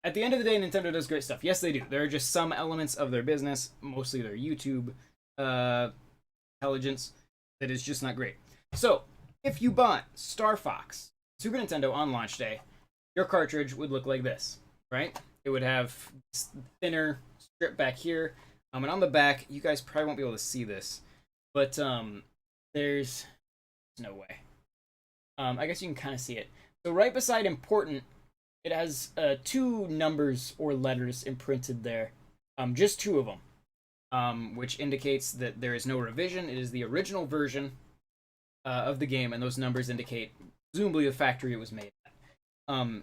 At the end of the day, Nintendo does great stuff. Yes, they do. There are just some elements of their business, mostly their YouTube intelligence, that is just not great. So, if you bought Star Fox Super Nintendo on launch day, your cartridge would look like this, right? It would have this thinner strip back here, and on the back, you guys probably won't be able to see this, but there's no way. I guess you can kind of see it. So right beside important, it has 2 numbers or letters imprinted there, just 2 of them, which indicates that there is no revision. It is the original version of the game, and those numbers indicate presumably the factory it was made at.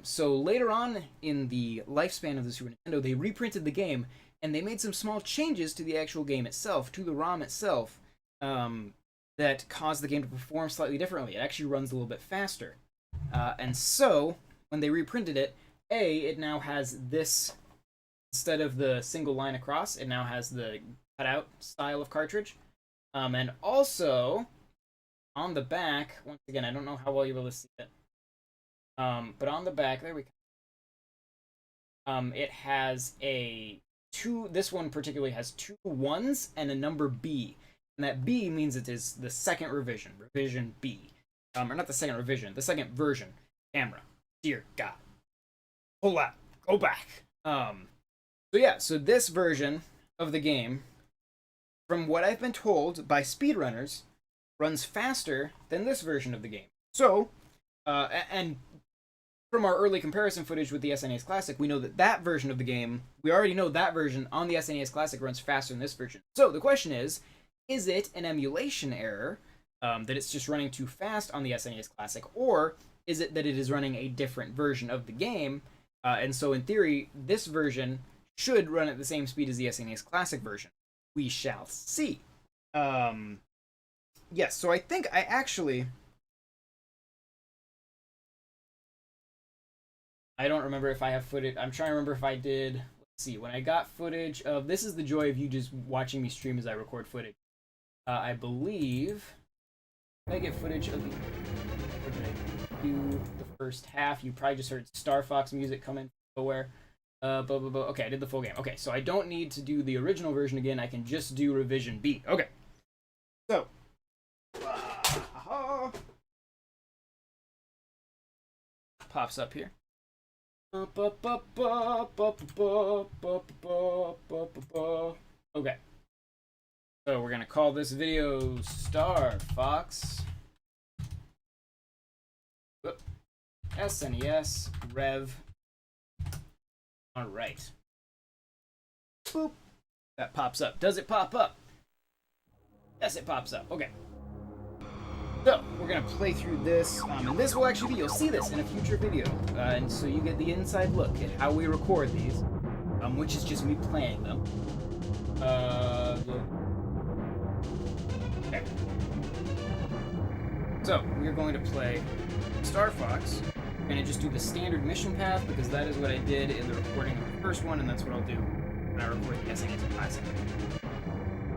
So later on in the lifespan of the Super Nintendo, they reprinted the game, and they made some small changes to the actual game itself, to the ROM itself, that caused the game to perform slightly differently. It actually runs a little bit faster. And so, when they reprinted it, it now has this, instead of the single line across, it now has the cutout style of cartridge. And also, on the back, once again, I don't know how well you're able to see it, but on the back, there we go. It has this one particularly has 2 1s and a number B. And that B means it is the second revision, revision B. Or not the second revision, the second version. Camera. Dear God. Pull out. Go back. So yeah, so this version of the game, from what I've been told by speedrunners, runs faster than this version of the game. So, and from our early comparison footage with the SNES Classic, we know that that version of the game, we already know that version on the SNES Classic runs faster than this version. So the question is it an emulation error, that it's just running too fast on the SNES Classic, or is it that it is running a different version of the game, and so in theory, this version should run at the same speed as the SNES Classic version? We shall see. Yes, so I think I actually... I don't remember if I have footage. I'm trying to remember if I did. Let's see. When I got footage of... This is the joy of you just watching me stream as I record footage. I believe... Did I get footage of the... Or did I do the first half? You probably just heard Star Fox music come in from nowhere. Okay, I did the full game. Okay, so I don't need to do the original version again. I can just do revision B. Okay. So... Pops up here. Okay. So we're gonna call this video Star Fox SNES Rev. Alright. Boop. That pops up. Does it pop up? Yes, it pops up. Okay. So, we're going to play through this, and this will actually be, you'll see this in a future video, and so you get the inside look at how we record these, which is just me playing them. Okay. So, we're going to play Star Fox. We're going to just do the standard mission path, because that is what I did in the recording of the first one, and that's what I'll do when I record the SNES Classic.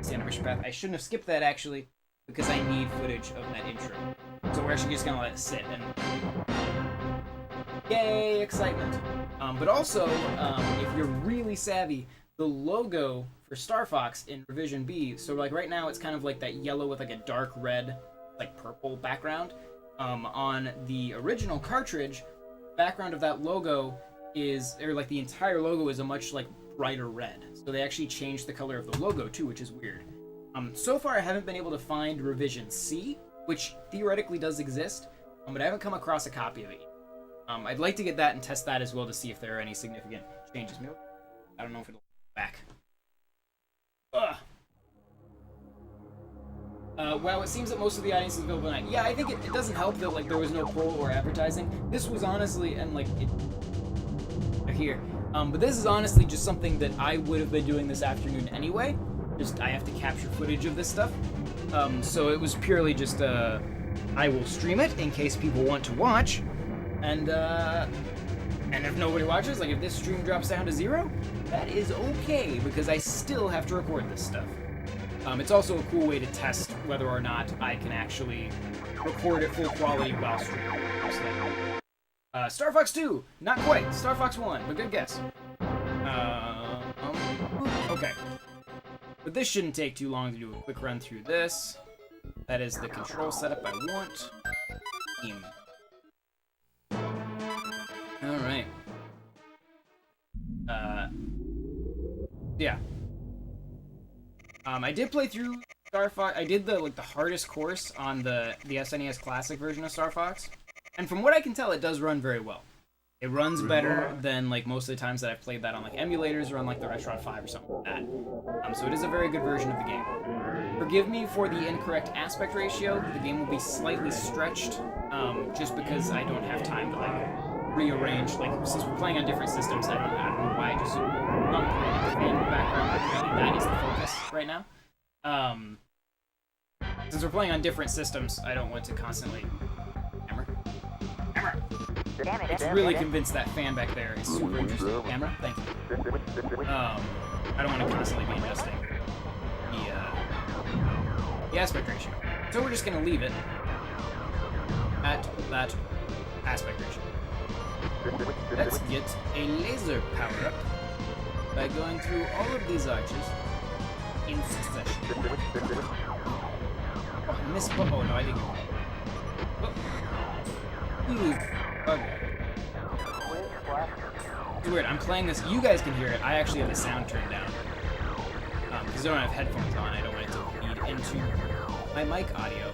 Standard mission path. I shouldn't have skipped that, actually, because I need footage of that intro. So we're actually just gonna let it sit and... Yay, excitement! But also, if you're really savvy, the logo for Star Fox in Revision B, so like right now it's kind of like that yellow with like a dark red, like purple background. On the original cartridge, background of that logo is, or like the entire logo is a much like brighter red. So they actually changed the color of the logo too, which is weird. So far, I haven't been able to find Revision C, which theoretically does exist, but I haven't come across a copy of it yet. I'd like to get that and test that as well to see if there are any significant changes. I don't know if it'll go back. Well, it seems that most of the audience is available tonight. Yeah, I think it doesn't help that like there was no poll or advertising. This was honestly, and like it here, but this is honestly just something that I would have been doing this afternoon anyway. Just I have to capture footage of this stuff, so it was purely just I will stream it in case people want to watch, and if nobody watches, like if this stream drops down to 0, that is okay because I still have to record this stuff. It's also a cool way to test whether or not I can actually record at full quality while streaming. Star Fox 2, not quite. Star Fox 1, but good guess. Okay. But this shouldn't take too long to do a quick run through this. That is the control setup I want. Alright. Yeah. I did play through Star Fox. I did the hardest course on the SNES Classic version of Star Fox. And from what I can tell, it does run very well. It runs better than like most of the times that I've played that on like emulators or on like the Restaurant 5 or something like that. So it is a very good version of the game. Forgive me for the incorrect aspect ratio. The game will be slightly stretched, just because I don't have time to like rearrange. Like since we're playing on different systems, I don't know why I just playing in the background. Apparently that is the focus right now. Since we're playing on different systems, I don't want to constantly hammer. It's really convinced that fan back there is super interesting. Camera, thank you. I don't want to constantly be adjusting the aspect ratio. So we're just going to leave it at that aspect ratio. Let's get a laser power-up by going through all of these arches in succession. Oh, I missed... Oh, no, I didn't. Oh. Ooh. Okay. It's weird, I'm playing this, you guys can hear it, I actually have the sound turned down. Because I don't have headphones on, I don't want it to bleed into my mic audio.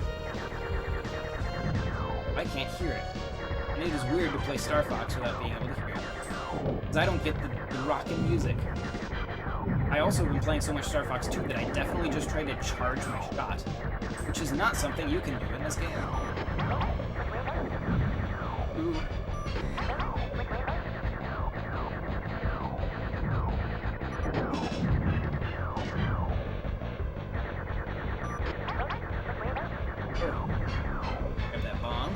I can't hear it. And it is weird to play Star Fox without being able to hear it. Because I don't get the rockin' music. I also have been playing so much Star Fox 2 that I definitely just tried to charge my shot, which is not something you can do in this game. Ooh. Grab that bomb.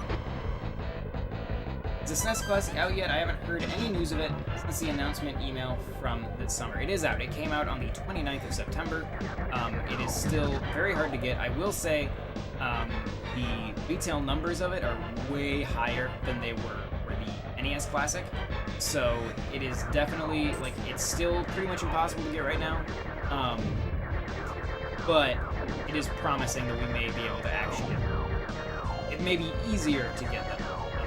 Is the SNES Classic out yet? I haven't heard any news of it since the announcement email from this summer. It is out. It came out on the 29th of September. It is still very hard to get. I will say the retail numbers of it are way higher than they were for the NES Classic. So it is definitely, like, it's still pretty much impossible to get right now. But it is promising that we may be able to actually, it may be easier to get them.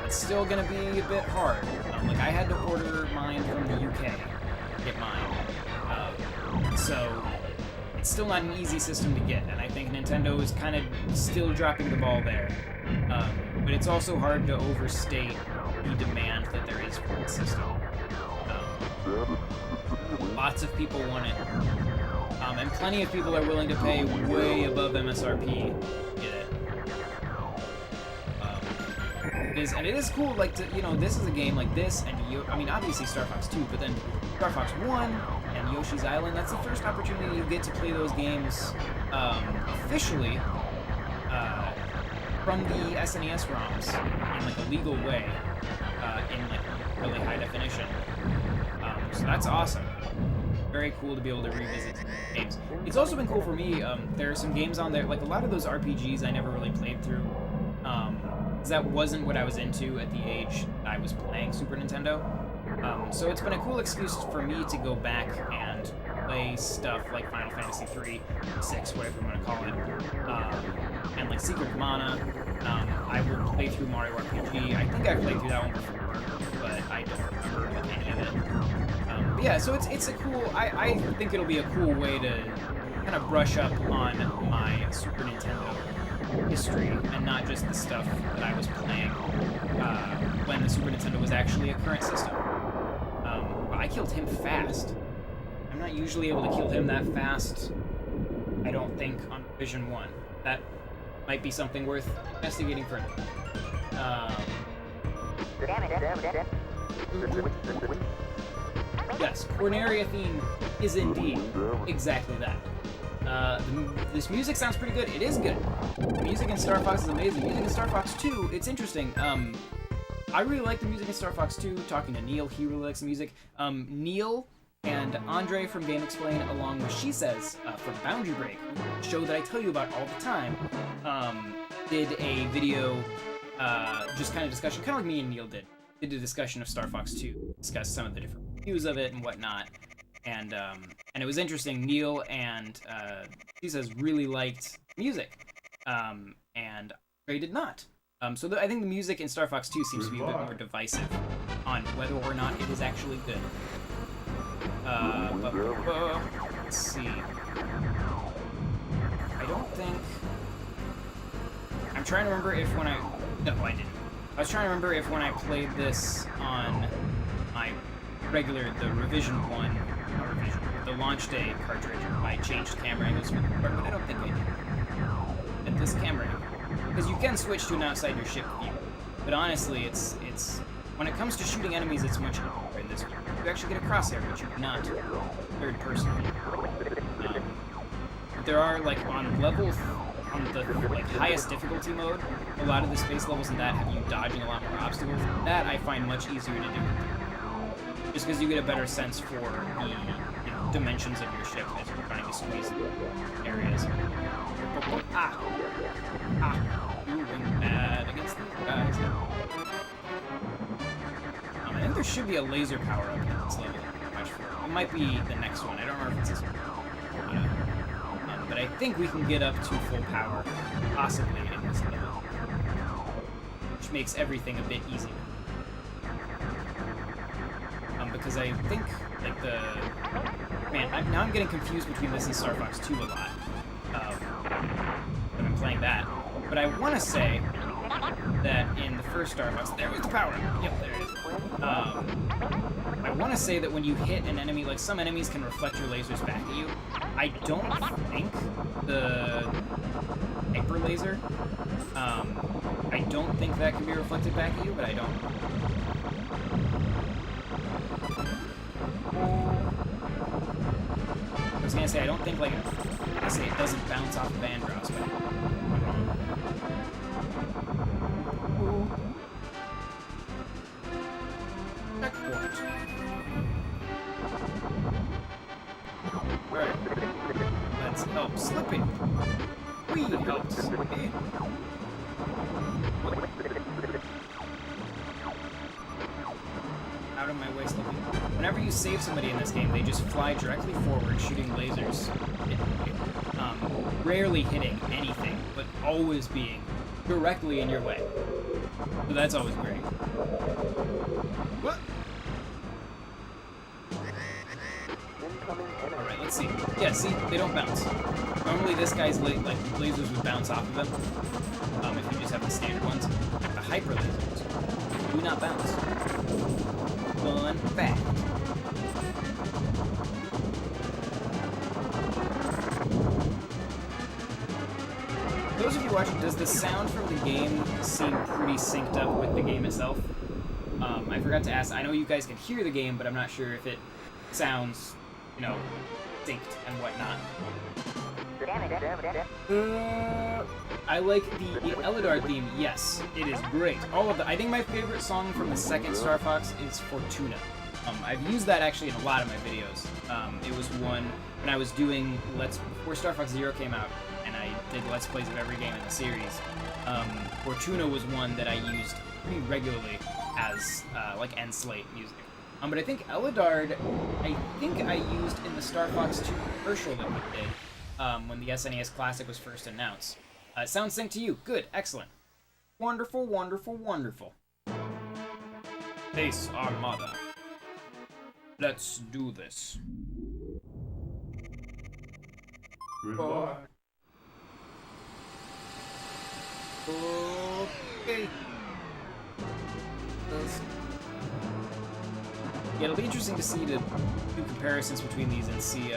It's still gonna be a bit hard. Like, I had to order mine from the UK to get mine. So it's still not an easy system to get, and I think Nintendo is kind of still dropping the ball there. But it's also hard to overstate the demand that there is for the system. Lots of people want it. And plenty of people are willing to pay way above MSRP to get it. And it is cool, like, to, you know, this is a game like this, and I mean, obviously Star Fox 2, but then Star Fox 1 and Yoshi's Island, that's the first opportunity you get to play those games officially from the SNES ROMs in, like, a legal way, in, like, really high definition. So that's awesome. Very cool to be able to revisit games. It's also been cool for me, there are some games on there, like a lot of those RPGs I never really played through, because that wasn't what I was into at the age I was playing Super Nintendo. So it's been a cool excuse for me to go back and play stuff like Final Fantasy 3, 6, whatever you want to call it, and like Secret of Mana. I will play through Mario RPG. I think I played through that one before, but I don't remember like any of it. But yeah, so it's a cool. I think it'll be a cool way to kind of brush up on my Super Nintendo history and not just the stuff that I was playing when the Super Nintendo was actually a current system. I killed him fast. I'm not usually able to kill him that fast, I don't think, on Vision 1. That might be something worth investigating further. Yes, Corneria theme is indeed exactly that. This music sounds pretty good. It is good. The music in Star Fox is amazing. Music in Star Fox 2, it's interesting. I really like the music in Star Fox 2. Talking to Neil, he really likes the music. Neil and Andre from Game Explain, along with She Says from Boundary Break, a show that I tell you about all the time, did a video, just kind of discussion, kind of like me and Neil did a discussion of Star Fox 2, discussed some of the different reviews of it and whatnot. And it was interesting. Neil and She Says really liked music, and Ray did not. So I think the music in Star Fox 2 seems to be a bit more divisive on whether or not it is actually good. Let's see. I don't think... I'm trying to remember if when I... No, I didn't. I was trying to remember if when I played this on my regular, the Revision 1, not Revision, the launch day cartridge, I changed camera angles for the part, but I don't think I did. At this camera angle. Because you can switch to an outside your ship view. But honestly, it's when it comes to shooting enemies, it's much easier in this view. You actually get a crosshair, but you do not third person. There are, like, on levels, on the like highest difficulty mode, a lot of the space levels in that have you dodging a lot more obstacles. That I find much easier to do. Just because you get a better sense for the dimensions of your ship as you're trying to squeeze areas. Doing bad against these guys. I think there should be a laser power up in this level. It might be the next one. I don't remember if it's this one. But I think we can get up to full power, possibly, in this level. Which makes everything a bit easier. Because I think, like, now I'm getting confused between this and Star Fox 2 a lot. But I'm playing that. But I want to say that in the first Star Fox, there was the power. Yep, there it is. I want to say that when you hit an enemy, like some enemies can reflect your lasers back at you. I don't think the hyper laser. I don't think that can be reflected back at you, but I don't. I was gonna say I don't think like I say it doesn't bounce off of Andros, but I'm wrong. Checkpoint. Right. Let's help Slippy. We help Slippy. Out of my way, Slippy. Whenever you save somebody in this game, they just fly directly forward, shooting lasers. Rarely hitting anything, but always being directly in your way. So that's always great. What? Alright, let's see. Yeah, see? They don't bounce. Normally this guy's lasers would bounce off of him. If you just have the standard ones. The hyper lasers do not bounce. Fun fact. Those of you watching, does the sound from the game seem pretty synced up with the game itself? I forgot to ask. I know you guys can hear the game, but I'm not sure if it sounds, you know, synced and whatnot. I like the Eldar theme. Yes, it is great. All of the. I think my favorite song from the second Star Fox is Fortuna. I've used that actually in a lot of my videos. It was one when I was doing before Star Fox Zero came out, and I did Let's Plays of every game in the series. Fortuna was one that I used pretty regularly as like end slate music. But I think Eldard, I used in the Star Fox 2 commercial that we did when the SNES Classic was first announced. Sound synced to you. Good. Excellent. Wonderful, wonderful, wonderful. Base Armada. Let's do this. Oh. Okay. Yeah, it'll be interesting to see the do comparisons between these and see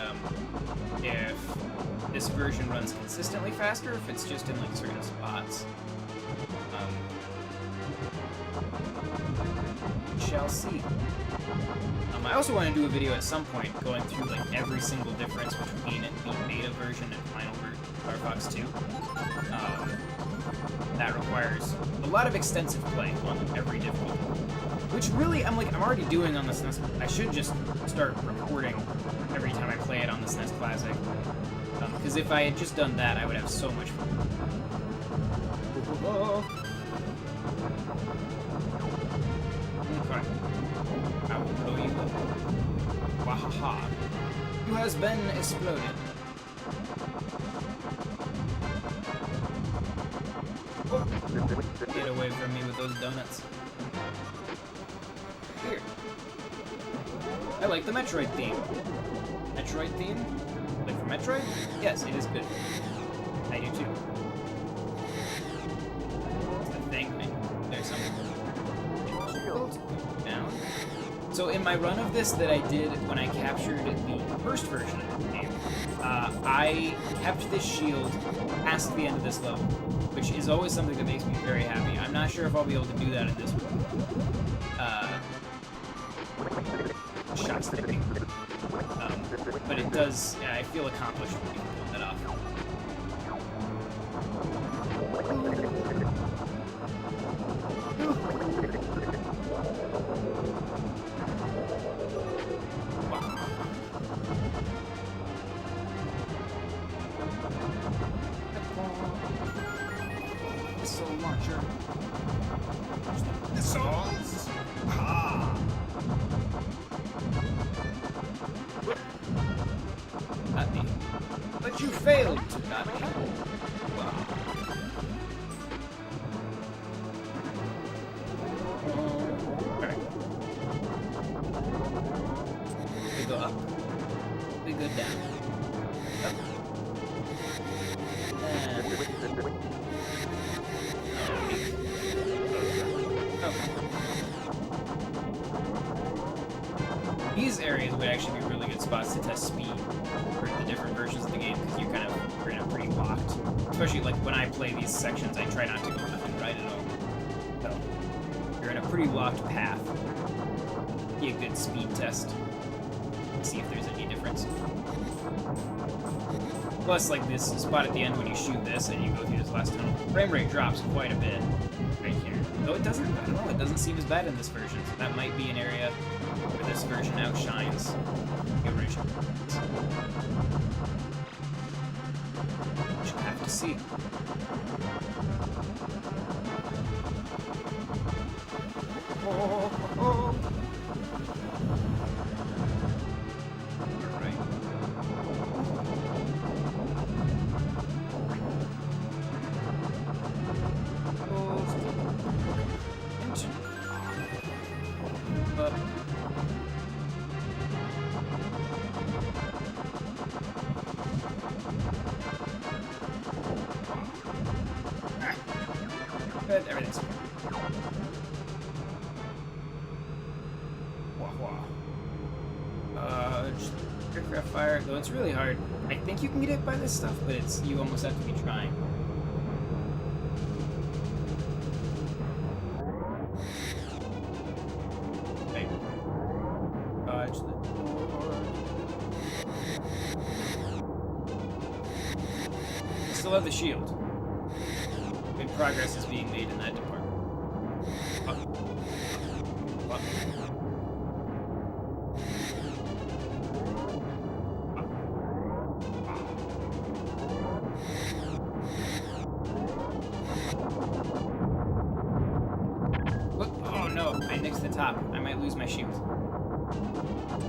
if this version runs consistently faster, or if it's just in like certain spots. Shall see. I also want to do a video at some point going through like every single difference between the beta version and final version of Star Fox 2. That requires a lot of extensive play on every difficulty. Which really, I'm already doing on the SNES. I should just start recording every time I play it on the SNES Classic. Because if I had just done that, I would have so much fun. Okay. I will blow you up. Wahaha. You has been exploded. Oh. Get away from me with those donuts. Here. I like the Metroid theme. Metroid theme? Like for Metroid? Yes, it is good. I do too. It's the thing. There's something. Down. So in my run of this that I did when I captured the first version of the game, I kept this shield past the end of this level, which is always something that makes me very happy. I'm not sure if I'll be able to do that in this one. Shot sticking. But it does, I feel accomplished when you pull that off. Missile launcher. Missiles! Ah! Got me. But you failed to got me. Wow. Alright. We go up. We go down. Up. And These areas would actually be really good spots to test speed for the different versions of the game, because you're in a pretty locked. Especially like when I play these sections, I try not to go left and right at all. So you're in a pretty locked path. Be a good speed test. See if there's any difference. Plus, like this spot at the end when you shoot this and you go through this last tunnel, frame rate drops quite a bit right here. Though it doesn't, I don't know, it doesn't seem as bad in this version. So that might be an area where this version outshines the original. We'll have to see. Oh. Good, everything's fine. Just aircraft fire, though it's really hard. I think you can get hit by this stuff, but you almost have to be trying. Okay. Dodge the door. Still have the shield. Good progress is being made in that department. Oh no, I nixed the top. I might lose my shield.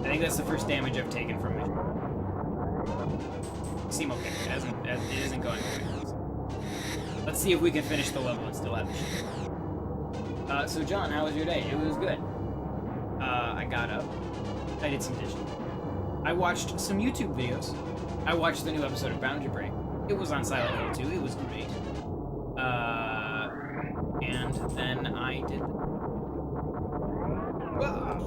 I think that's the first damage I've taken from it. Seem okay. It isn't going away. Let's see if we can finish the level and still have the shield. So John, how was your day? It was good. I got up. I did some dishes. I watched some YouTube videos. I watched the new episode of Boundary Break. It was on Silent Hill 2. It was great. And then I did... Whoa!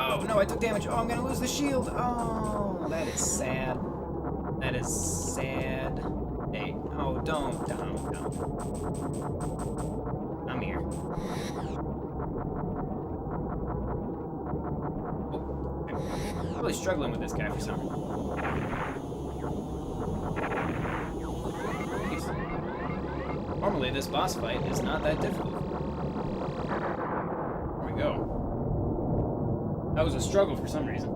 Oh no, I took damage. Oh, I'm gonna lose the shield. Oh, that is sad. That is sad. Hey, oh, don't. I'm here. Oh, I'm really struggling with this guy for some reason. Normally, this boss fight is not that difficult. There we go. That was a struggle for some reason.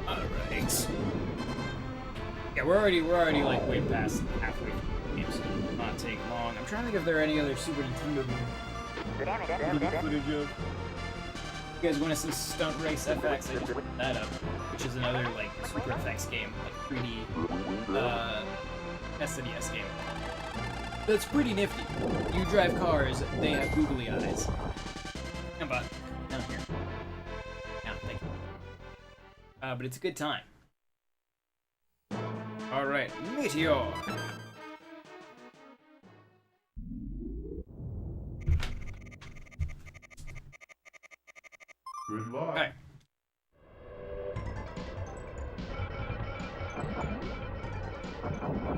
Alright. Yeah, we're already like way past halfway through the game, so it will not take long. I'm trying to think if there are any other Super Nintendo footage of. You guys want to see Stunt Race FX? I just put that up, which is another like Super FX game, like 3D SNES game. That's pretty nifty. You drive cars, they have googly eyes. Come on, down here. Yeah, thank you. But it's a good time. Alright, Meteor! Good luck. Okay.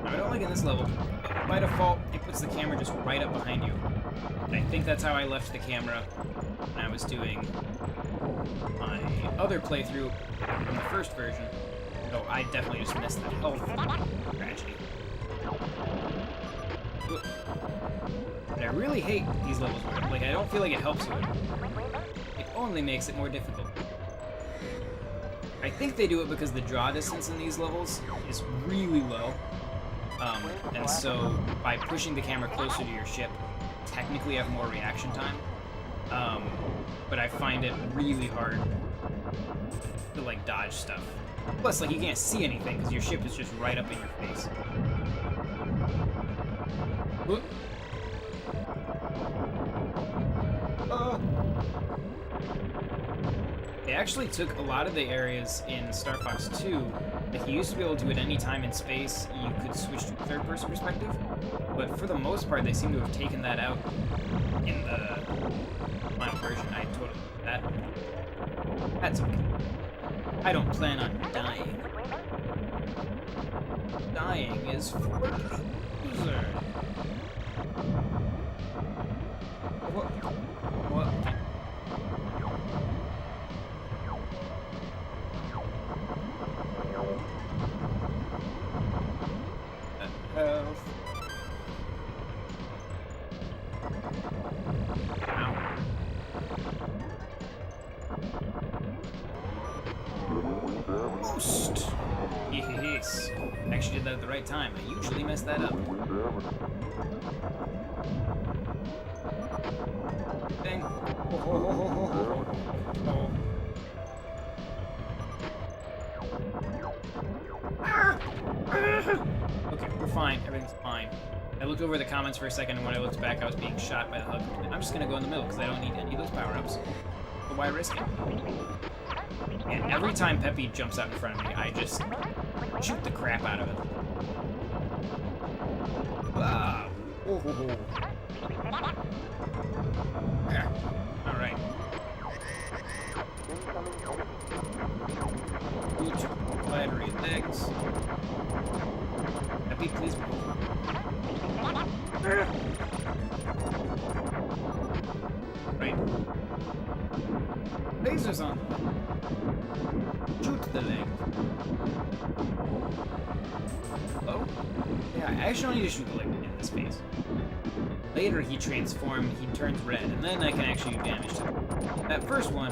I don't like in this level. By default, it puts the camera just right up behind you. And I think that's how I left the camera when I was doing my other playthrough from the first version. So I definitely just missed the health tragedy. But I really hate these levels where, like, I don't feel like it helps you. It only makes it more difficult. I think they do it because the draw distance in these levels is really low. And so by pushing the camera closer to your ship, technically have more reaction time. But I find it really hard to like dodge stuff. Plus, like, you can't see anything because your ship is just right up in your face. Whoop. They actually took a lot of the areas in Star Fox 2 Like, you used to be able to, at any time in space, you could switch to third-person perspective, but for the most part, they seem to have taken that out in the final version. I totally did that. That's okay. I don't plan on dying. Dying is for loser. What? Health. Ow. Boost. Yes. Actually did that at the right time. I usually mess that up. Dang. Oh. Okay, we're fine. Everything's fine. I looked over the comments for a second, and when I looked back, I was being shot by the hug. I'm just gonna go in the middle, because I don't need any of those power-ups. So why risk it? And every time Peppy jumps out in front of me, I just shoot the crap out of it. Ah. Yeah. Alright. Battery legs. Peppy, please move. Right. Lasers on. Shoot the leg. Oh? Yeah, I actually don't need to shoot the leg in this phase. Later he turns red, and then I can actually do damage to him. That first one,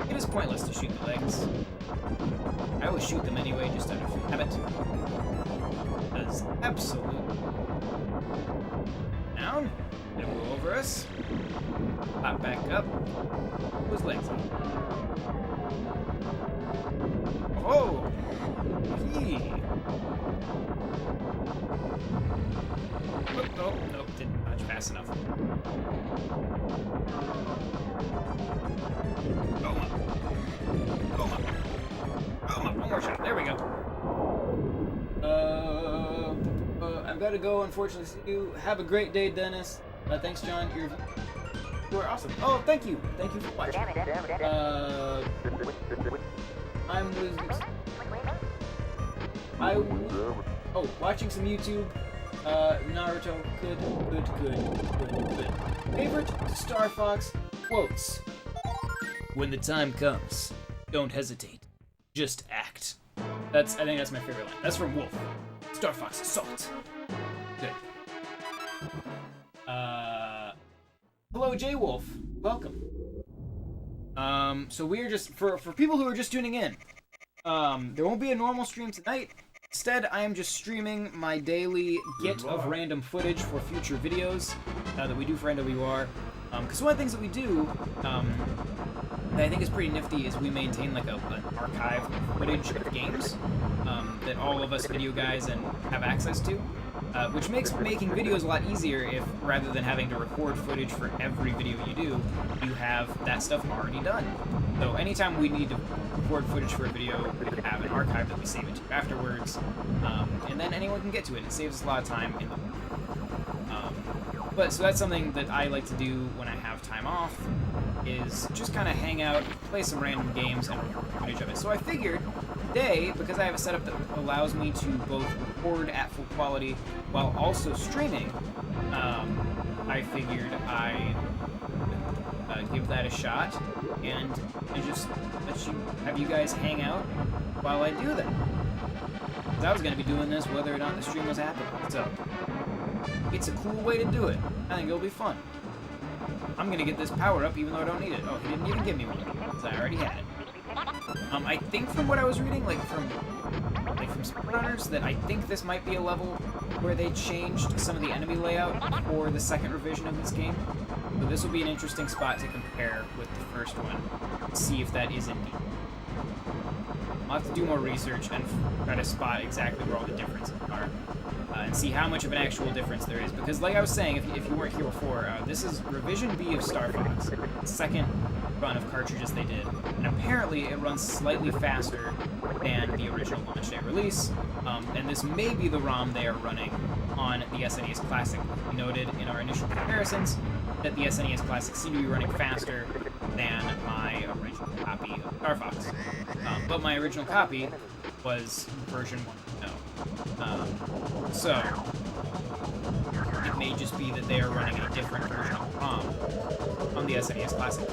it is pointless to shoot the legs. I always shoot them anyway, just out of habit. Does absolutely. Down. It'll go over us. Pop back up. Whose legs up? Oh! Yee! Oh, nope, didn't dodge fast enough. Go up. Go up. Go up. One more shot. There we go. I've got to go, unfortunately. See you. Have a great day, Dennis. Thanks, John. You are awesome. Oh, thank you. Thank you for watching. Watching some YouTube. Naruto. Good. Favorite Star Fox quotes. When the time comes, don't hesitate. Just act. I think that's my favorite line. That's from Wolf. Star Fox Assault. Good. Hello, J Wolf. Welcome. So we're just for people who are just tuning in. There won't be a normal stream tonight. Instead, I am just streaming my daily get of random footage for future videos that we do for NWR. Because one of the things that we do that I think is pretty nifty is we maintain like an archive of footage of games that all of us video guys have access to, which makes making videos a lot easier if, rather than having to record footage for every video you do, you have that stuff already done. So anytime we need to record footage for a video, we have an archive that we save it to afterwards, and then anyone can get to it. It saves us a lot of time in the so that's something that I like to do when I have time off, is just kind of hang out, play some random games, and record footage of it. So I figured today, because I have a setup that allows me to both record at full quality while also streaming, I figured I'd give that a shot and just have you guys hang out while I do that. Because I was going to be doing this whether or not the stream was happening. So it's a cool way to do it. I think it'll be fun. I'm going to get this power up even though I don't need it. Oh, he didn't even give me one because I already had it. I think from what I was reading, from speedrunners, that I think this might be a level where they changed some of the enemy layout for the second revision of this game. So this will be an interesting spot to compare with the first one, see if that is indeed I'll have to do more research and try to spot exactly where all the differences are. And see how much of an actual difference there is. Because like I was saying, if you weren't here before, this is Revision B of Star Fox. Second run of cartridges they did. And apparently it runs slightly faster than the original launch day release. And this may be the ROM they are running on the SNES Classic. We noted in our initial comparisons that the SNES Classic seemed to be running faster than my original copy of Star Fox. But my original copy was version 1.0. So, it may just be that they are running a different version of ROM on the SNES Classic.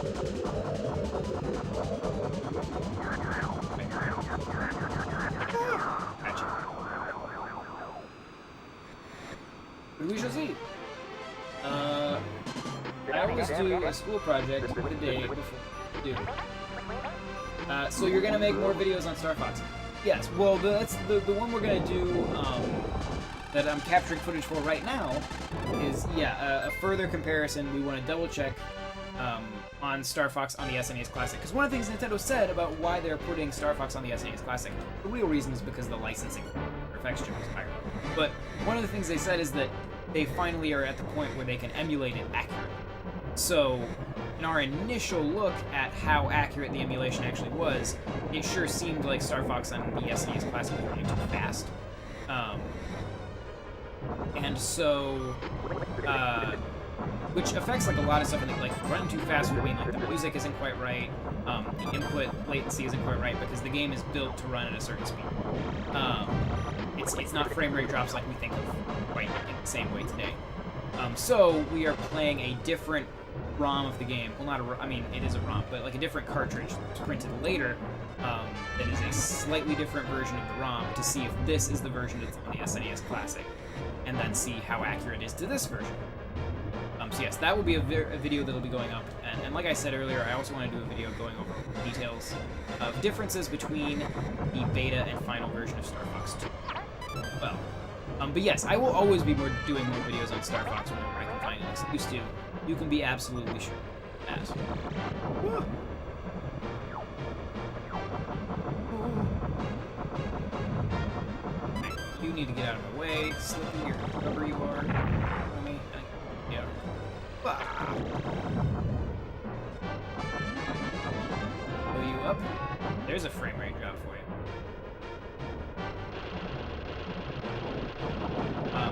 Gotcha. But we shall see. I always do a school project a day before I do. So you're gonna make more videos on Star Fox? Yes. Well, that's the one we're gonna do. That I'm capturing footage for right now is a further comparison. We want to double check on Star Fox on the SNES Classic, because one of the things Nintendo said about why they're putting Star Fox on the SNES Classic, the real reason is because the licensing perfection was higher. But one of the things they said is that they finally are at the point where they can emulate it accurately. So, in our initial look at how accurate the emulation actually was, it sure seemed like Star Fox on the SNES Classic was running too fast. And so, which affects like a lot of stuff. I think like running too fast would mean like the music isn't quite right, the input latency isn't quite right because the game is built to run at a certain speed. It's not frame rate drops like we think of quite in the same way today. So we are playing a different ROM of the game. Well, not a, I mean, it is a ROM, but like a different cartridge that's printed later that is a slightly different version of the ROM to see if this is the version that's on the SNES Classic, and then see how accurate it is to this version. So yes, that will be a video that'll be going up, and like I said earlier, I also want to do a video going over details of differences between the beta and final version of Star Fox 2. Well, but yes, I will always be doing more videos on Star Fox whenever I can find an excuse to. You can be absolutely sure of that. Woo. You need to get out of my way. Slippy, or whoever you are. Yeah. Pull you up. There's a frame rate drop for you.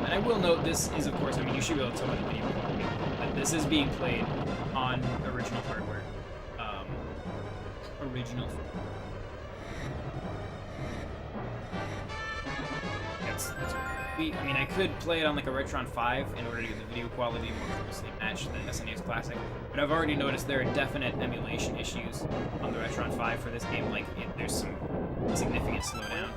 And I will note this is, of course, I mean, you should be able to tell by the video quality, but this is being played on original hardware. Original. I mean, I could play it on like a Retron 5 in order to get the video quality more closely match the SNES Classic, but I've already noticed there are definite emulation issues on the Retron 5 for this game. Like, there's some significant slowdown.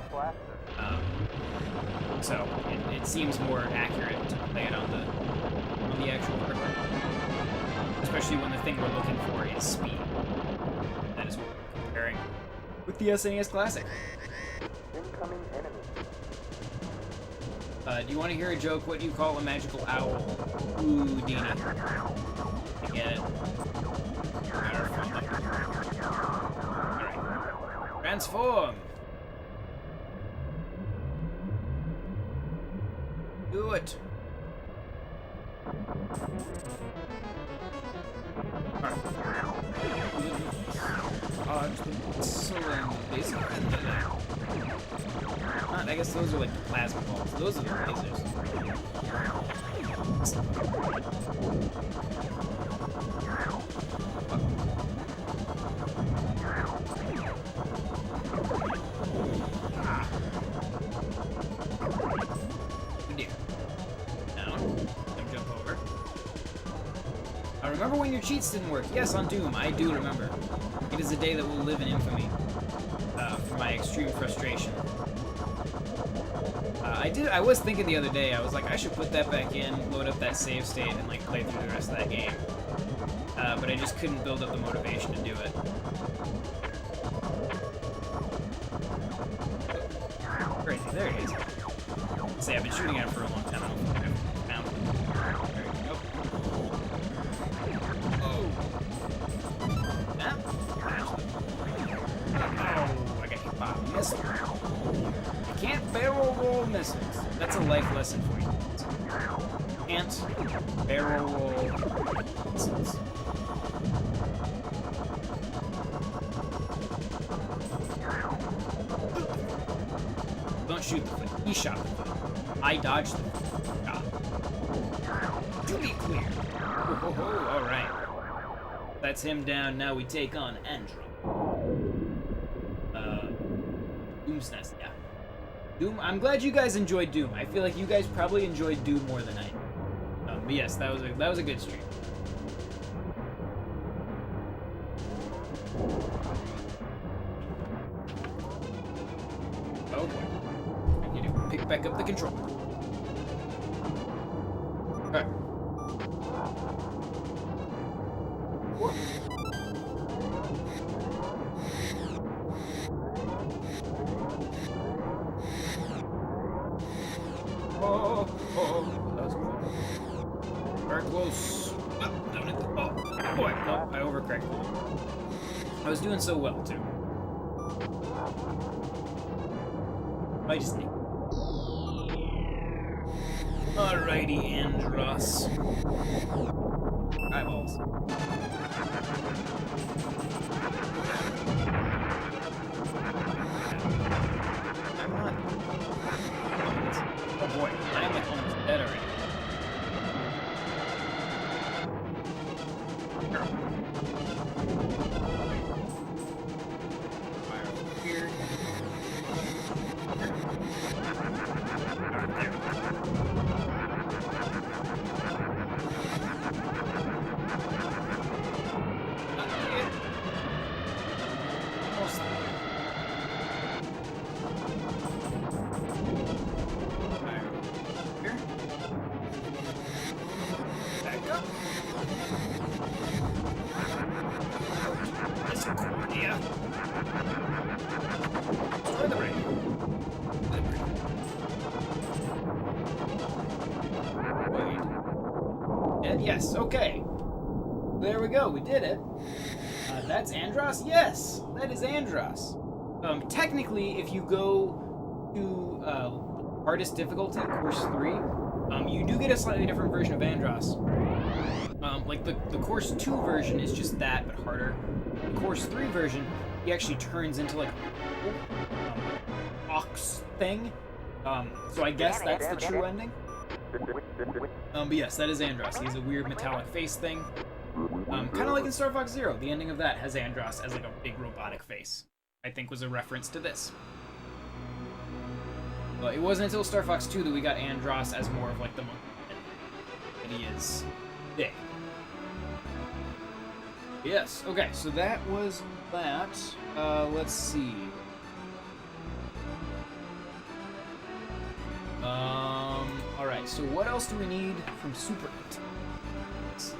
So it seems more accurate to play it on the actual hardware, especially when the thing we're looking for is speed. That is what we're comparing with the SNES Classic. Incoming enemy. Do you want to hear a joke? What do you call a magical owl? Ooh, Dini. I get it. Alright. Transform! Do it! Alright. So I guess those are like the plasma balls. Those are the lasers. Good deal. Now, jump over. I remember when your cheats didn't work. Yes, on Doom. I do remember. It is a day that will live in infamy for my extreme frustration. I was thinking the other day, I was like, I should put that back in, load up that save state, and like play through the rest of that game. But I just couldn't build up the motivation to do it. Crazy, there it is. Say, I've been shooting at it for a long time. I don't think I've found it. There we go. Oh. Ah. Oh. life lesson for you. Can't barrel roll missiles. Don't shoot the foot. He shot the foot. I dodged the foot. God. To be clear. Alright. That's him down. Now we take on Andrew. Doom's Nest, yeah. Doom. I'm glad you guys enjoyed Doom. I feel like you guys probably enjoyed Doom more than I did. But yes, that was a good stream. Oh boy. I need to pick back up the controller. Alright. Oh, that was cool. Very close. Oh, don't hit the ball. Oh boy, no, I overcorrected. I was doing so well too. I just think. Alrighty, Andros. Eyeballs. I'm not. Oh boy, I'm like almost dead already. Fire over here. Alright, there. Almost there. Here. Back up. This is cool idea. Destroy the ring. Wait. And yes, okay. There we go, we did it. That's Andros? Yes, that is Andros. Technically, if you go to hardest difficulty, course 3, you do get a slightly different version of Andros. Like the course 2 version is just that, but harder. The course 3 version, he actually turns into like ox thing. So I guess that's the true ending. But yes, that is Andros. He has a weird metallic face thing. Kind of like in Star Fox Zero. The ending of that has Andros as like a big robotic face. I think was a reference to this. But it wasn't until Star Fox 2 that we got Andros as more of like the monkey that he is today. Yes, okay, so that was that. Let's see. Alright, so what else do we need from Super 8? Let's see.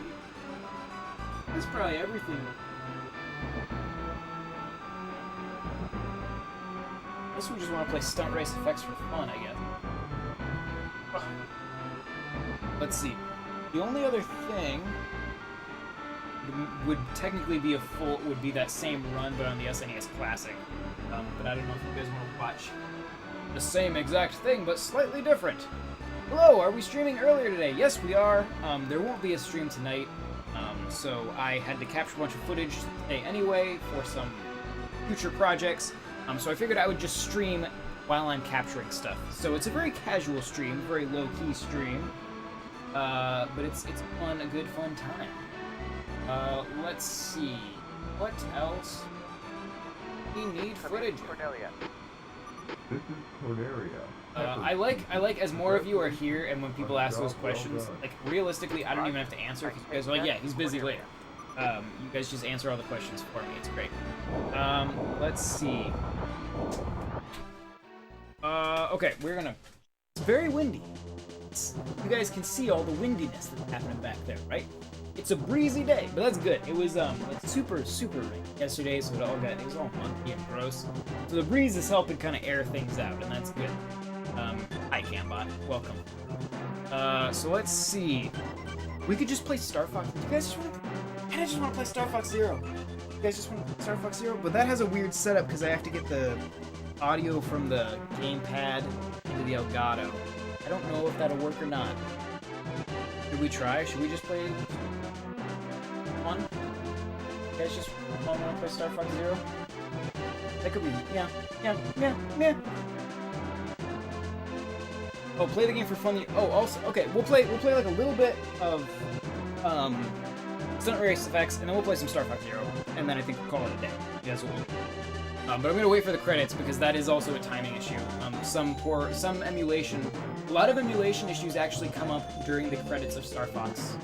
That's probably everything. I guess we just want to play Stunt Race Effects for fun, I guess. Ugh. Let's see. The only other thing would technically be would be that same run, but on the SNES Classic. But I don't know if you guys want to watch the same exact thing, but slightly different. Hello, are we streaming earlier today? Yes, we are. There won't be a stream tonight, so I had to capture a bunch of footage today anyway for some future projects. So I figured I would just stream while I'm capturing stuff. So it's a very casual stream, very low-key stream, but it's fun, a good fun time. Let's see, what else? We need footage. This is Cornelia. I like as more of you are here, and when people ask those questions, like realistically, I don't even have to answer because you guys are like, yeah, he's busy later. You guys just answer all the questions for me. It's great. Let's see. Okay, we're gonna. It's very windy. You guys can see all the windiness that's happening back there, right? It's a breezy day, but that's good. It was like super rainy yesterday, so it was all funky and gross. So the breeze is helping kind of air things out, and that's good. Hi Cambot, welcome. So let's see. We could just play Star Fox. Do you guys just want to? I just want to play Star Fox Zero. You guys just want to play Star Fox Zero? But that has a weird setup because I have to get the audio from the gamepad into the Elgato, don't know if that'll work or not. Should we try? Should we just play one? You guys just want to play Star Fox Zero? That could be, yeah. Oh, play the game for fun. Oh, also, okay, we'll play like a little bit of Stunt Race effects, and then we'll play some Star Fox Zero, and then I think we'll call it a day. That's what we'll do. But I'm gonna wait for the credits because that is also a timing issue. Some emulation, a lot of emulation issues actually come up during the credits of Star Fox.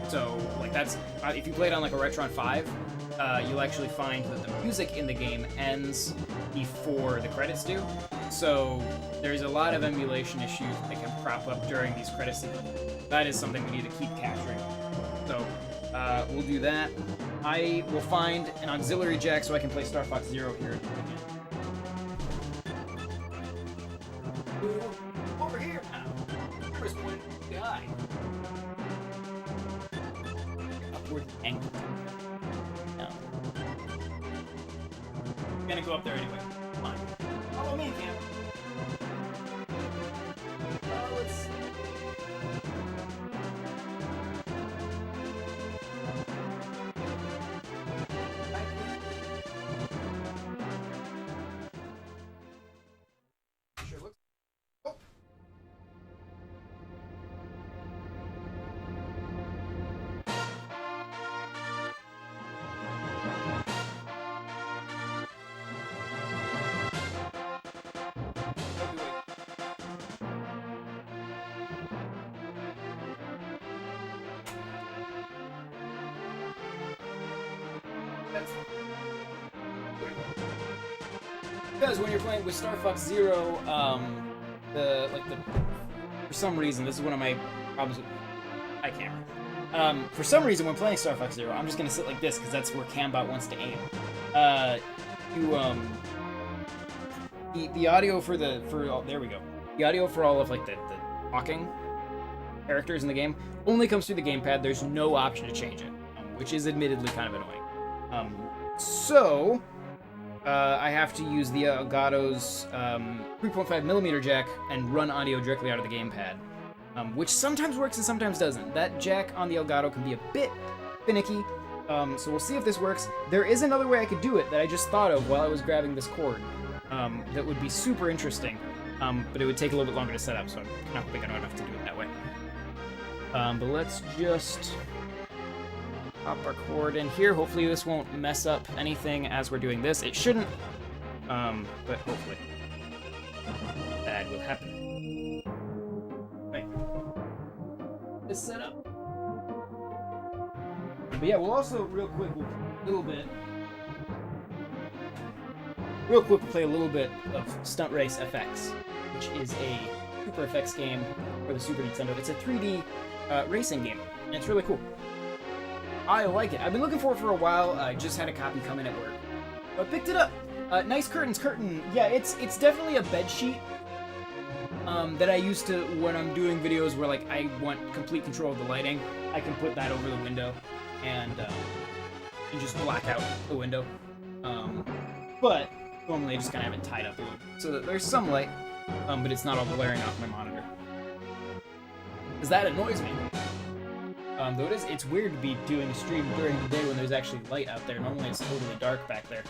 So, like that's if you play it on like a Retron 5, you'll actually find that the music in the game ends before the credits do. So there's a lot of emulation issues that can crop up during these credits. That is something we need to keep capturing. So we'll do that. I will find an auxiliary jack so I can play Star Fox Zero here. Over here now. First point guy. Upward angle. No. I'm gonna go up there anyway. Fine. Follow me, Cam. Let's. Sure looks. Oh. Because when you're playing with Star Fox Zero, for some reason, this is one of my problems with my camera. For some reason, when playing Star Fox Zero, I'm just gonna sit like this because that's where Cambot wants to aim. The audio there we go. The audio for all of like the talking characters in the game only comes through the gamepad. There's no option to change it, which is admittedly kind of annoying. So I have to use the Elgato's 3.5mm jack and run audio directly out of the gamepad, which sometimes works and sometimes doesn't. That jack on the Elgato can be a bit finicky, so we'll see if this works. There is another way I could do it that I just thought of while I was grabbing this cord that would be super interesting, but it would take a little bit longer to set up, so I'm not hoping I know enough to do it that way. But let's just pop our cord in here. Hopefully this won't mess up anything as we're doing this. It shouldn't, but hopefully that will happen. Right. This setup. But yeah, we'll also real quick play a little bit of Stunt Race FX, which is a Super effects game for the Super Nintendo. It's a 3D racing game, and it's really cool. I like it. I've been looking for it for a while. I just had a copy come in at work. I picked it up. Nice curtain. Yeah, it's definitely a bed sheet that I use to when I'm doing videos where like I want complete control of the lighting. I can put that over the window and just black out the window. But normally I just kind of have it tied up a little bit so that there's some light, but it's not all glaring off my monitor. Because that annoys me. Though it's weird to be doing a stream during the day when there's actually light out there. Normally it's totally dark back there.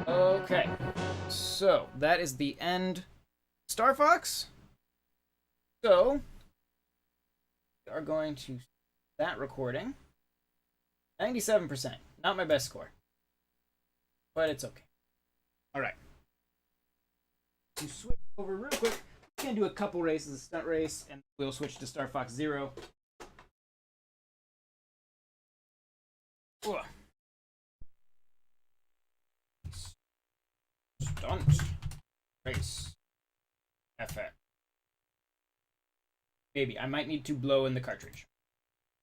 Okay, so that is the end. Star Fox. So we are going to that recording. 97%. Not my best score, but it's okay. All right. To switch over real quick, we can do a couple races, a stunt race, and we'll switch to Star Fox Zero. Ugh. Stunt race FX. Maybe I might need to blow in the cartridge.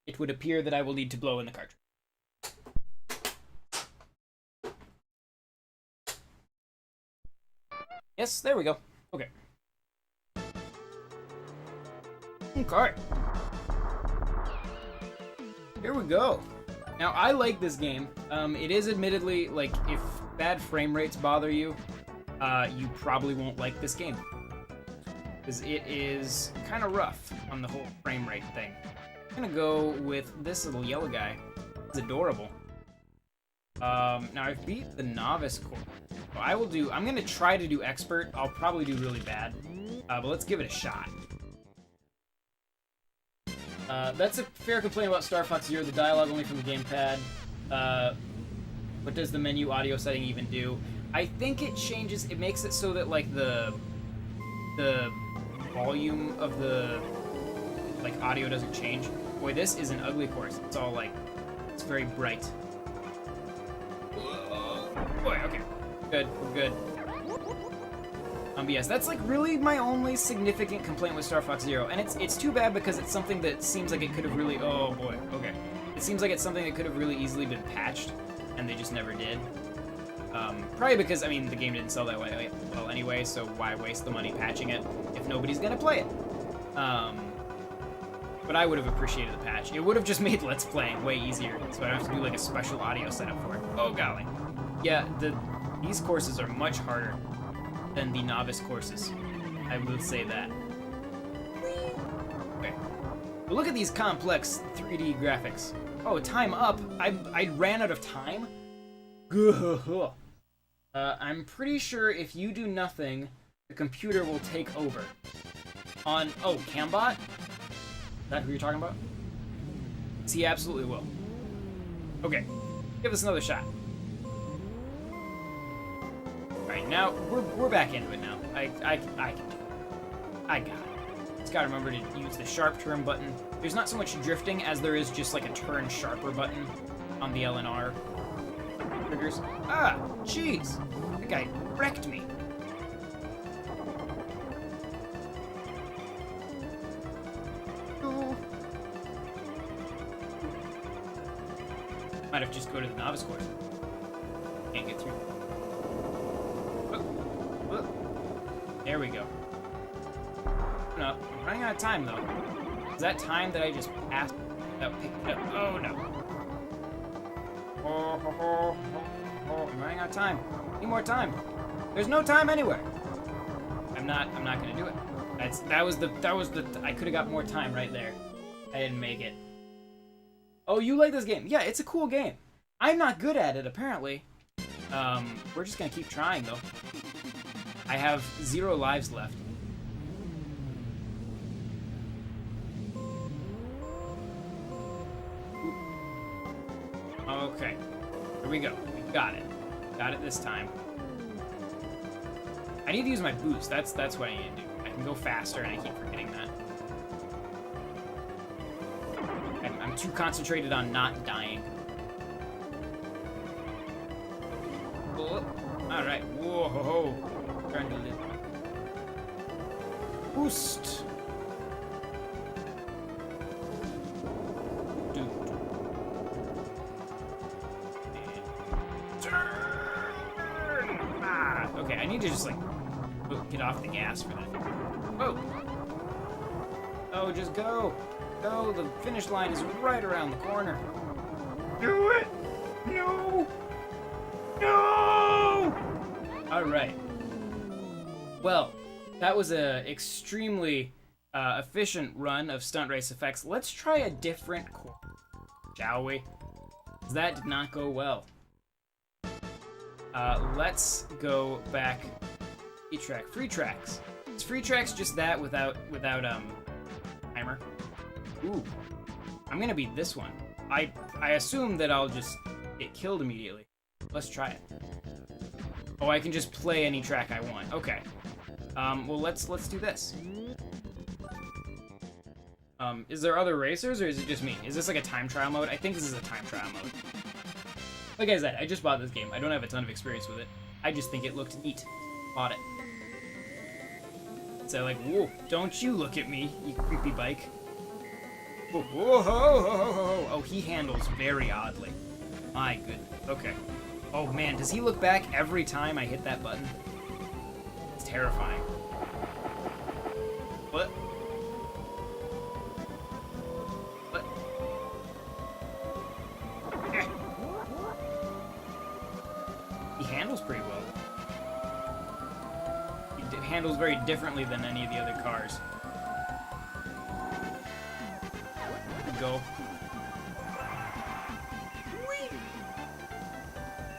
It would appear that I will need to blow in the cartridge. Yes, there we go. Okay. Okay. Here we go. Now, I like this game. It is admittedly, like, if bad frame rates bother you, you probably won't like this game. because it is kind of rough on the whole frame rate thing. I'm gonna go with this little yellow guy. It's adorable. Now I've beat the novice course. So I'm gonna try to do expert. I'll probably do really bad, but let's give it a shot. That's a fair complaint about Star Fox Zero. The dialogue only from the gamepad. What does the menu audio setting even do? I think it changes. It makes it so that like the volume of the like audio doesn't change. Boy, this is an ugly course. It's all like it's very bright. Boy, okay, good, we're good. But yes, that's like really my only significant complaint with Star Fox Zero, and it's too bad because it's something that seems like it could have really. Oh boy, okay. It seems like it's something that could have really easily been patched, and they just never did. Probably because, I mean, the game didn't sell that way well anyway, so why waste the money patching it if nobody's gonna play it? But I would have appreciated the patch. It would have just made Let's Playing way easier, so I don't have to do like a special audio setup for it. Oh golly. Yeah, these courses are much harder than the novice courses. I will say that. Okay. But look at these complex 3D graphics. Oh, time up. I ran out of time? I'm pretty sure if you do nothing, the computer will take over. Oh, Cambot? Is that who you're talking about? He absolutely will. Okay, give us another shot. Alright, now, we're back into it now. I can do it. I got it. Just gotta remember to use the sharp turn button. There's not so much drifting as there is just like a turn sharper button on the L and R triggers. Ah, jeez. That guy wrecked me. Might have just go to the novice course. Can't get through. There we go. No, I'm running out of time though. Is that time that I just passed without picking it up? Oh no. I'm running out of time. Need more time. There's no time anywhere. I'm not gonna do it. That was the I could have got more time right there. I didn't make it. Oh, you like this game? Yeah, it's a cool game. I'm not good at it apparently. We're just gonna keep trying though. I have 0 lives left. Okay, here we go. We got it. Got it this time. I need to use my boost. That's what I need to do. I can go faster, and I keep forgetting that. I'm too concentrated on not dying. Oh, all right. Whoa, ho, ho. Trying to live. Boost. Okay, I need to just like get off the gas for that. Whoa! Oh, just go! Go! The finish line is right around the corner. Do it! No! No! Alright. Well, that was a extremely efficient run of Stunt Race Effects. Let's try a different course, shall we? 'Cause that did not go well. Let's go back. Free tracks. Is free tracks just that without timer? Ooh, I'm gonna beat this one. I assume that I'll just get killed immediately. Let's try it. Oh, I can just play any track I want. Okay. Well, let's do this. Is there other racers or is it just me? Is this like a time trial mode? I think this is a time trial mode. Like I said, I just bought this game. I don't have a ton of experience with it. I just think it looked neat. Bought it. So like, whoa, don't you look at me, you creepy bike. Whoa, whoa, ho, ho, ho, ho. Oh, he handles very oddly. My goodness. Okay. Oh man, does he look back every time I hit that button? It's terrifying. What? What? He handles pretty well. handles very differently than any of the other cars. There we go. Whee!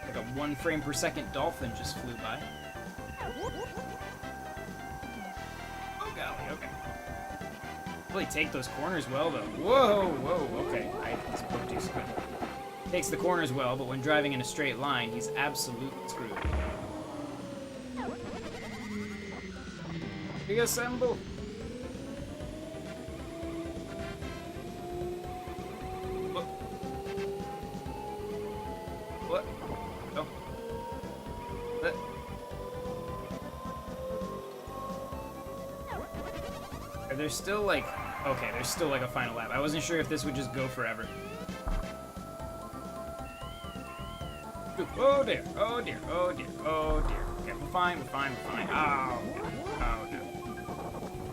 Like a 1 frame per second dolphin just flew by. Oh golly, okay. Really take those corners well though. Whoa, whoa, okay. This boat too good. Takes the corners well, but when driving in a straight line, he's absolutely screwed. Reassemble. What? What? Oh. What? Are there still like... Okay, there's still like a final lap. I wasn't sure if this would just go forever. Oh dear, oh dear, oh dear, oh dear. Okay, we're fine, we're fine, we're fine. Oh, oh no.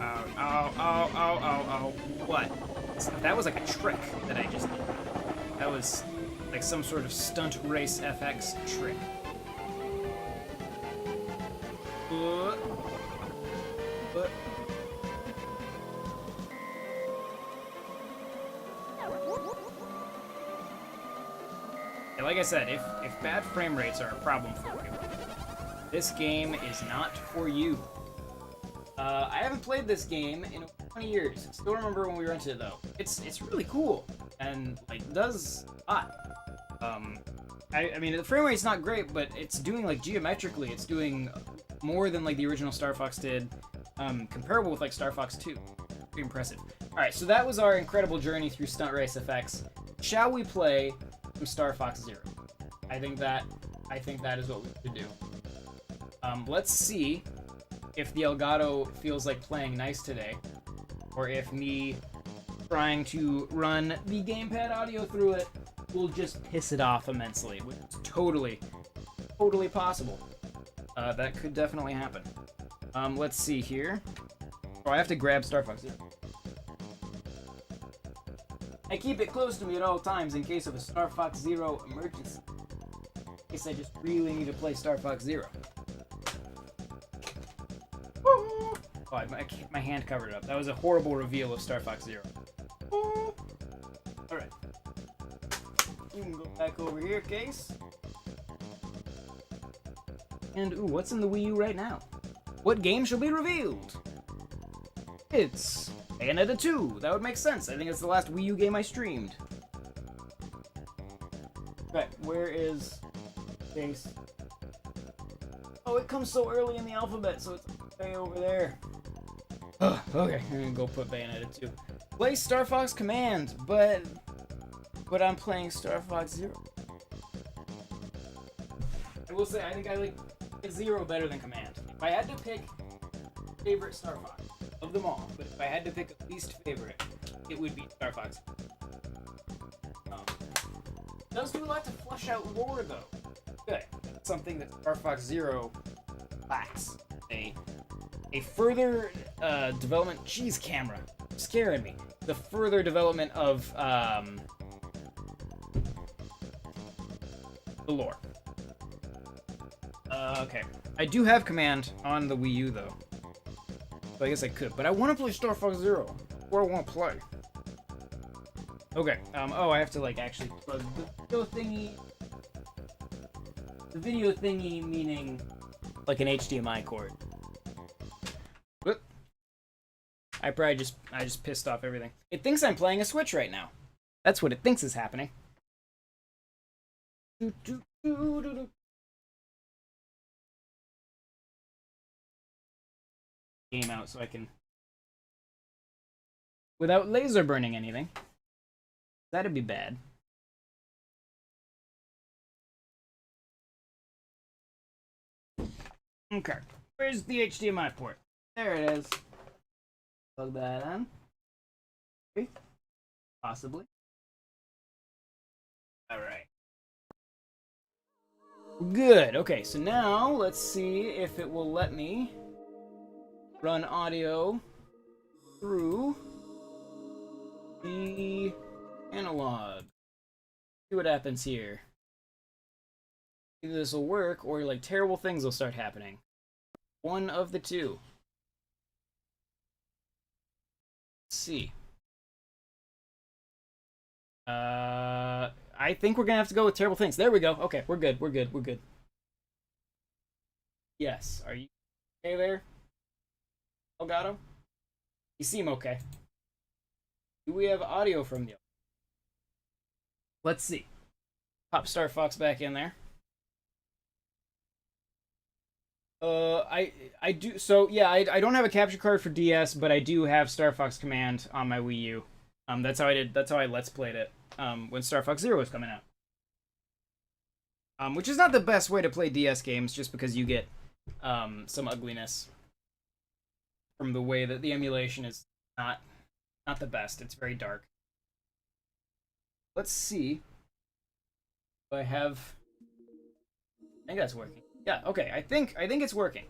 Oh, oh, oh, oh, oh, oh. What? That was like a trick that I just did. That was like some sort of Stunt Race FX trick. Like I said, if bad frame rates are a problem for you, this game is not for you. I haven't played this game in over 20 years. Still remember when we rented it though. It's really cool and like does a lot. I mean the frame rate's not great, but it's doing like geometrically, it's doing more than like the original Star Fox did, comparable with like Star Fox 2. Pretty impressive. All right, so that was our incredible journey through Stunt Race FX. Shall we play some Star Fox Zero? I think that is what we should do. Let's see if the Elgato feels like playing nice today, or if me trying to run the gamepad audio through it will just piss it off immensely, which is totally possible. That could definitely happen. Let's see here. Oh, I have to grab Star Fox Zero. I keep it close to me at all times in case of a Star Fox Zero emergency. In case I just really need to play Star Fox Zero. Oh, my hand covered it up. That was a horrible reveal of Star Fox Zero. Alright. You can go back over here, Case. And, ooh, what's in the Wii U right now? What game shall be revealed? It's Bayonetta 2. That would make sense. I think it's the last Wii U game I streamed. Okay, where is Case? Oh, it comes so early in the alphabet, so it's way over there. Oh, okay, I'm gonna go put Bayonetta 2. Play Star Fox Command, but I'm playing Star Fox Zero. I will say, I think I like Zero better than Command. If I had to pick favorite Star Fox of them all, but if I had to pick a least favorite, it would be Star Fox. It does do a lot to flesh out lore, though. Good. That's something that Star Fox Zero lacks. A further development. Jeez, camera, scaring me. The further development of the lore. Okay. I do have Command on the Wii U though, so I guess I could. But I want to play Star Fox Zero. Or I want to play. Okay. Oh, I have to like actually plug the video thingy. The video thingy meaning like an HDMI cord. Whoop. I just pissed off everything. It thinks I'm playing a Switch right now. That's what it thinks is happening. Game out so I can, without laser burning anything. That'd be bad. Okay, where's the HDMI port? There it is. Plug that in. Okay. Possibly. Alright. Good. Okay, so now let's see if it will let me run audio through the analog. See what happens here. Either this will work or like terrible things will start happening. One of the two. see. I think we're gonna have to go with Terrible Things. There we go. Okay, we're good. We're good. We're good. Yes. Are you okay there, Elgato? You seem okay. Do we have audio from you? Let's see. Pop Star Fox back in there. I do. So yeah, I don't have a capture card for DS, but I do have Star Fox Command on my Wii U. That's how I did. That's how I Let's Played it. When Star Fox Zero was coming out. Which is not the best way to play DS games, just because you get some ugliness from the way that the emulation is not the best. It's very dark. Let's see if I have. I think that's working. Yeah. Okay. I think it's working.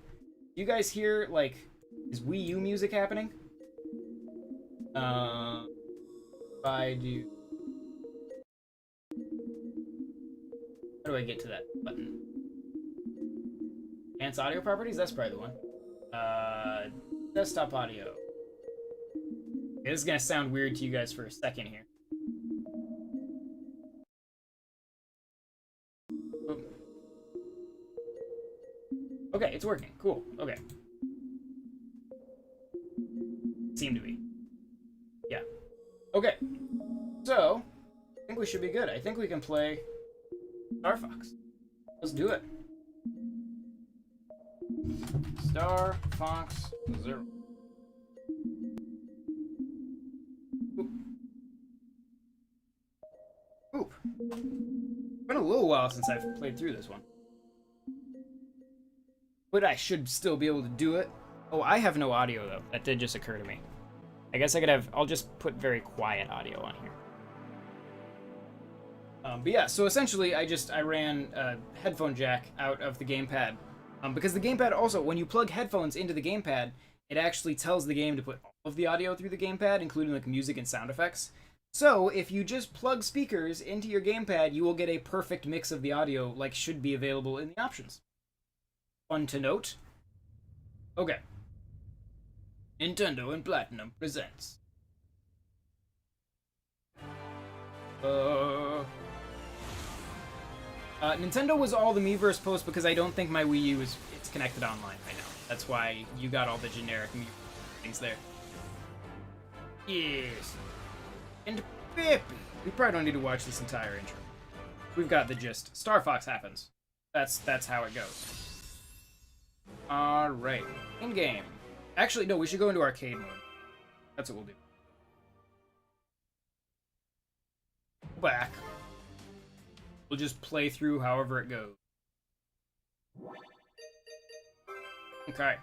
You guys hear like is Wii U music happening? If I do. How do I get to that button? Enhance audio properties? That's probably the one. Desktop audio. Okay, this is gonna sound weird to you guys for a second here. Oh. Okay, it's working. Cool. Okay. Seem to be. Yeah. Okay. So, I think we should be good. I think we can play Star Fox. Let's do it. Star Fox 0. Oop. Oop. It's been a little while since I've played through this one. But I should still be able to do it. Oh, I have no audio though. That did just occur to me. I guess I could have. I'll just put very quiet audio on here. But yeah, so essentially I ran a headphone jack out of the gamepad. Because the gamepad also, when you plug headphones into the gamepad, it actually tells the game to put all of the audio through the gamepad, including like music and sound effects. So if you just plug speakers into your gamepad, you will get a perfect mix of the audio like should be available in the options. Fun to note. Okay. Nintendo and Platinum presents. Nintendo was all the Miiverse posts because I don't think my Wii U it's connected online right now. That's why you got all the generic Miiverse things there. Yes. And Peppy. We probably don't need to watch this entire intro. We've got the gist. Star Fox happens. That's how it goes. Alright. In-game. Actually, no, we should go into arcade mode. That's what we'll do. Back. We'll just play through however it goes. Okay.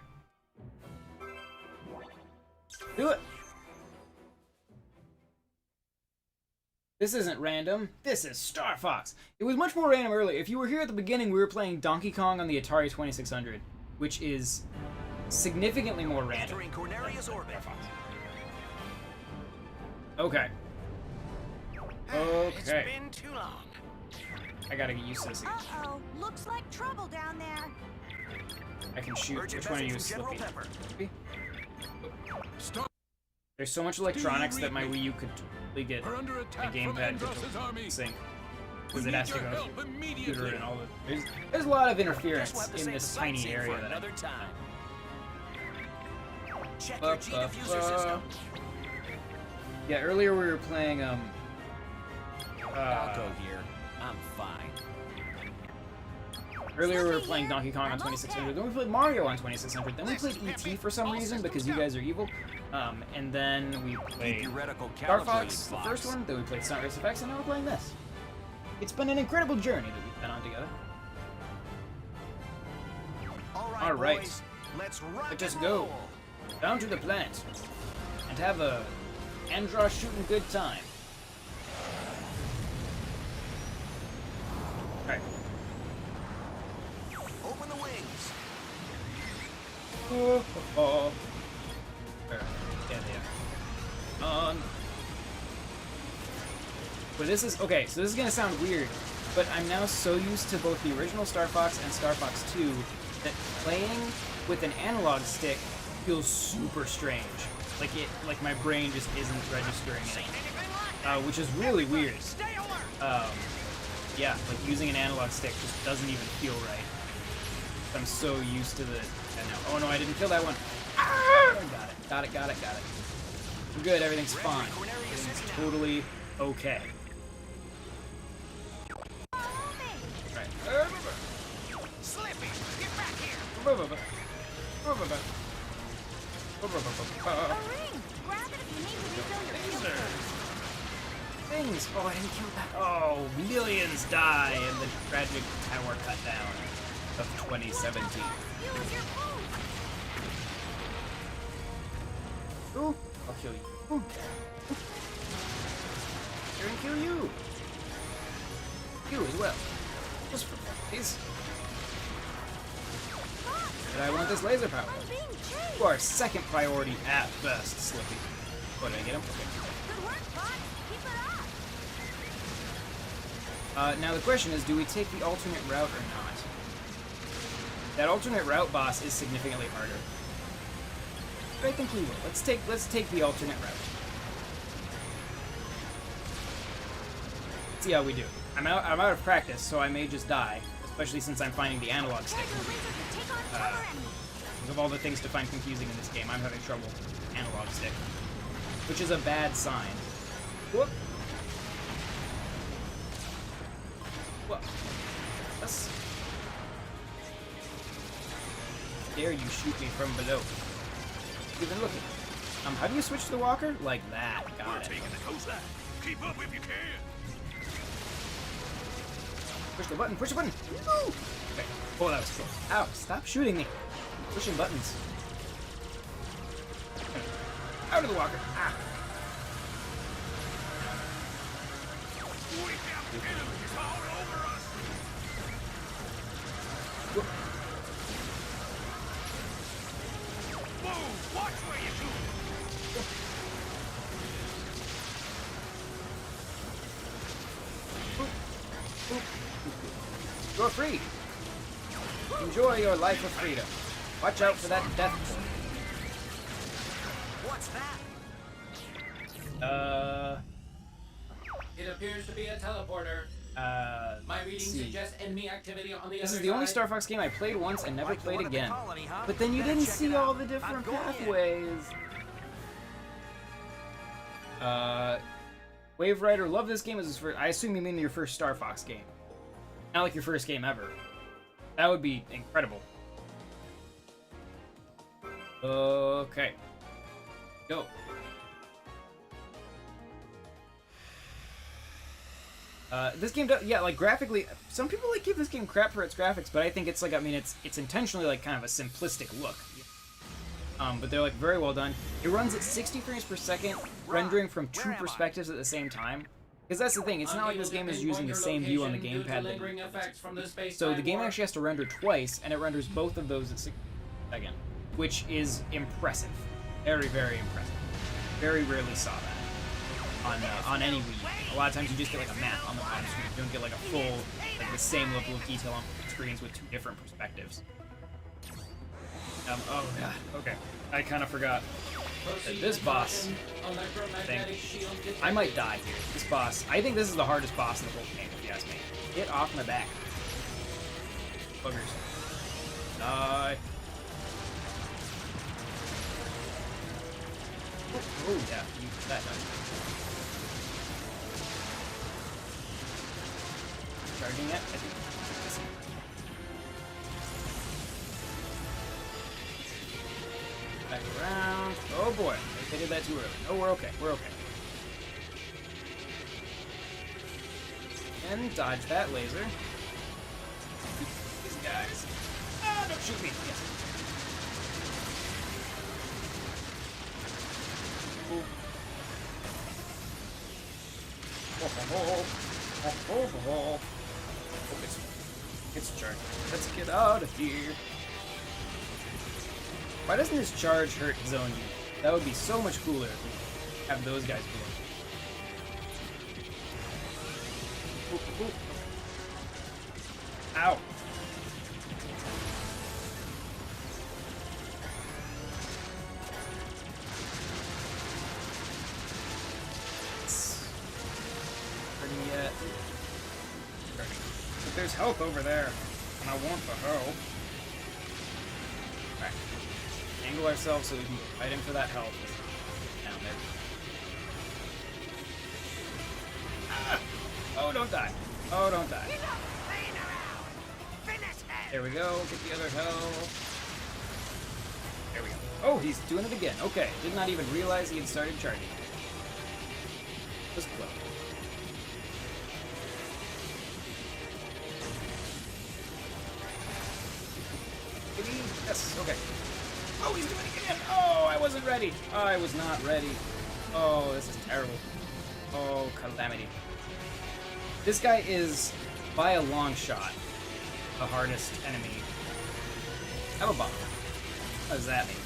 Do it! This isn't random. This is Star Fox. It was much more random earlier. If you were here at the beginning, we were playing Donkey Kong on the Atari 2600, which is significantly more random. Okay. Okay. It's been too long. I gotta get used to this again. Uh-oh, looks like trouble down there. I can shoot. Which one of you is Slippy? There's so much electronics that my Wii U could totally get the gamepad to sync. Because it has to go through the computer and all the... There's a lot of interference in this tiny area that I'm... Check your G diffuser system. Yeah, earlier we were playing, I'll go here. I'm fine. Earlier we were playing Donkey Kong on 2600, then we played Mario on 2600, then we played E.T. for some reason because you guys are evil, and then we played Star Fox, the first one, then we played Stunt Race FX, and now we're playing this. It's been an incredible journey that we've been on together. Alright, let's just go down to the plant and have a Andra shooting good time. Alright. Open the wings. But this is okay, so this is gonna sound weird, but I'm now so used to both the original Star Fox and Star Fox 2 that playing with an analog stick feels super strange. Like my brain just isn't registering it, which is really weird. Yeah, like using an analog stick just doesn't even feel right. I'm so used to the. Oh no, I didn't kill that one. Ah! Got it. I'm good. Everything's fine. Everything's totally okay. Right. Slippy, get back here. A ring! Grab it if you need to refill your fuel. Things. Oh, I didn't kill that. Oh, millions die in the tragic tower cut down of 2017. Use your food. Ooh, I'll kill you. Ooh. Here and kill you. You as well. Just for please. But I want this laser power. I'm being chased. You are second priority at best, Slippy. Oh, did I get him? Okay. Good work, Fox. Keep it up. Now the question is, do we take the alternate route or not? That alternate route boss is significantly harder. But I think we will. Let's take the alternate route. Let's see how we do. I'm out of practice, so I may just die, especially since I'm finding the analog stick. Laser can take on tower enemies. Of all the things to find confusing in this game, I'm having trouble with analog stick, which is a bad sign. Whoop. What? That's... Dare you shoot me from below? Even looking. How do you switch to the walker? Like that. Got it. Taking the coast line. Keep up if you can. Push the button. Push the button. Woo! Okay. Oh, that was cool. Ow! Stop shooting me. Pushing buttons. Out of the walker. Ah. We got enemies all over us. Whoop. Move! Watch where you shoot. You're free. Enjoy your life of freedom. Watch out for that death port. What's that? It appears to be a teleporter. My readings see. suggest enemy activity on the This other is the only side. Star Fox game I played once and never Like the played one at the again. colony, huh? But then you Better didn't check see it all out. the different I'm going in. pathways. Wave Rider, love this game as his first. I assume you mean your first Star Fox game. Not like your first game ever. That would be incredible. Okay. Go. This game does, yeah, like graphically, some people like give this game crap for its graphics, but I think it's like, I mean, it's intentionally like kind of a simplistic look. But they're like very well done. It runs at 60 frames per second, rendering from two Where am I? perspectives at the same time. Because that's the thing, it's not like this game is using the same view on the gamepad. So the game actually has to render twice, and it renders both of those at 60 frames, which is impressive. Very, very impressive. Very rarely saw that on any Wii. A lot of times you just get like a map on the bottom screen. You don't get like a full, like the same level of detail on screens with two different perspectives. Oh god, okay. I kind of forgot that this boss thing, I might die here. This boss, I think this is the hardest boss in the whole game, if you ask me. Get off my back. Buggers. Die. Oh, yeah, you that nice. Charging it? I think. Back around. Oh boy, they did that too early. Oh, we're okay. We're okay. And dodge that laser. These guys. Ah, don't shoot me. Yes. Ooh. Oh, it's charged. Let's get out of here. Why doesn't this charge hurt his own unit? That would be so much cooler if we have those guys blow. Ooh, ooh. Ow. There's health over there, and I want the health. Alright. Angle ourselves so we can go right in for that health. Down there. Ah! Oh, don't die. Oh, don't die. There we go. Get the other health. There we go. Oh, he's doing it again. Okay. Did not even realize he had started charging. Just close. Yes, okay. Oh, he's doing it again! Oh, I wasn't ready! I was not ready. Oh, this is terrible. Oh, calamity. This guy is, by a long shot, the hardest enemy. Have a bomb. What does that mean?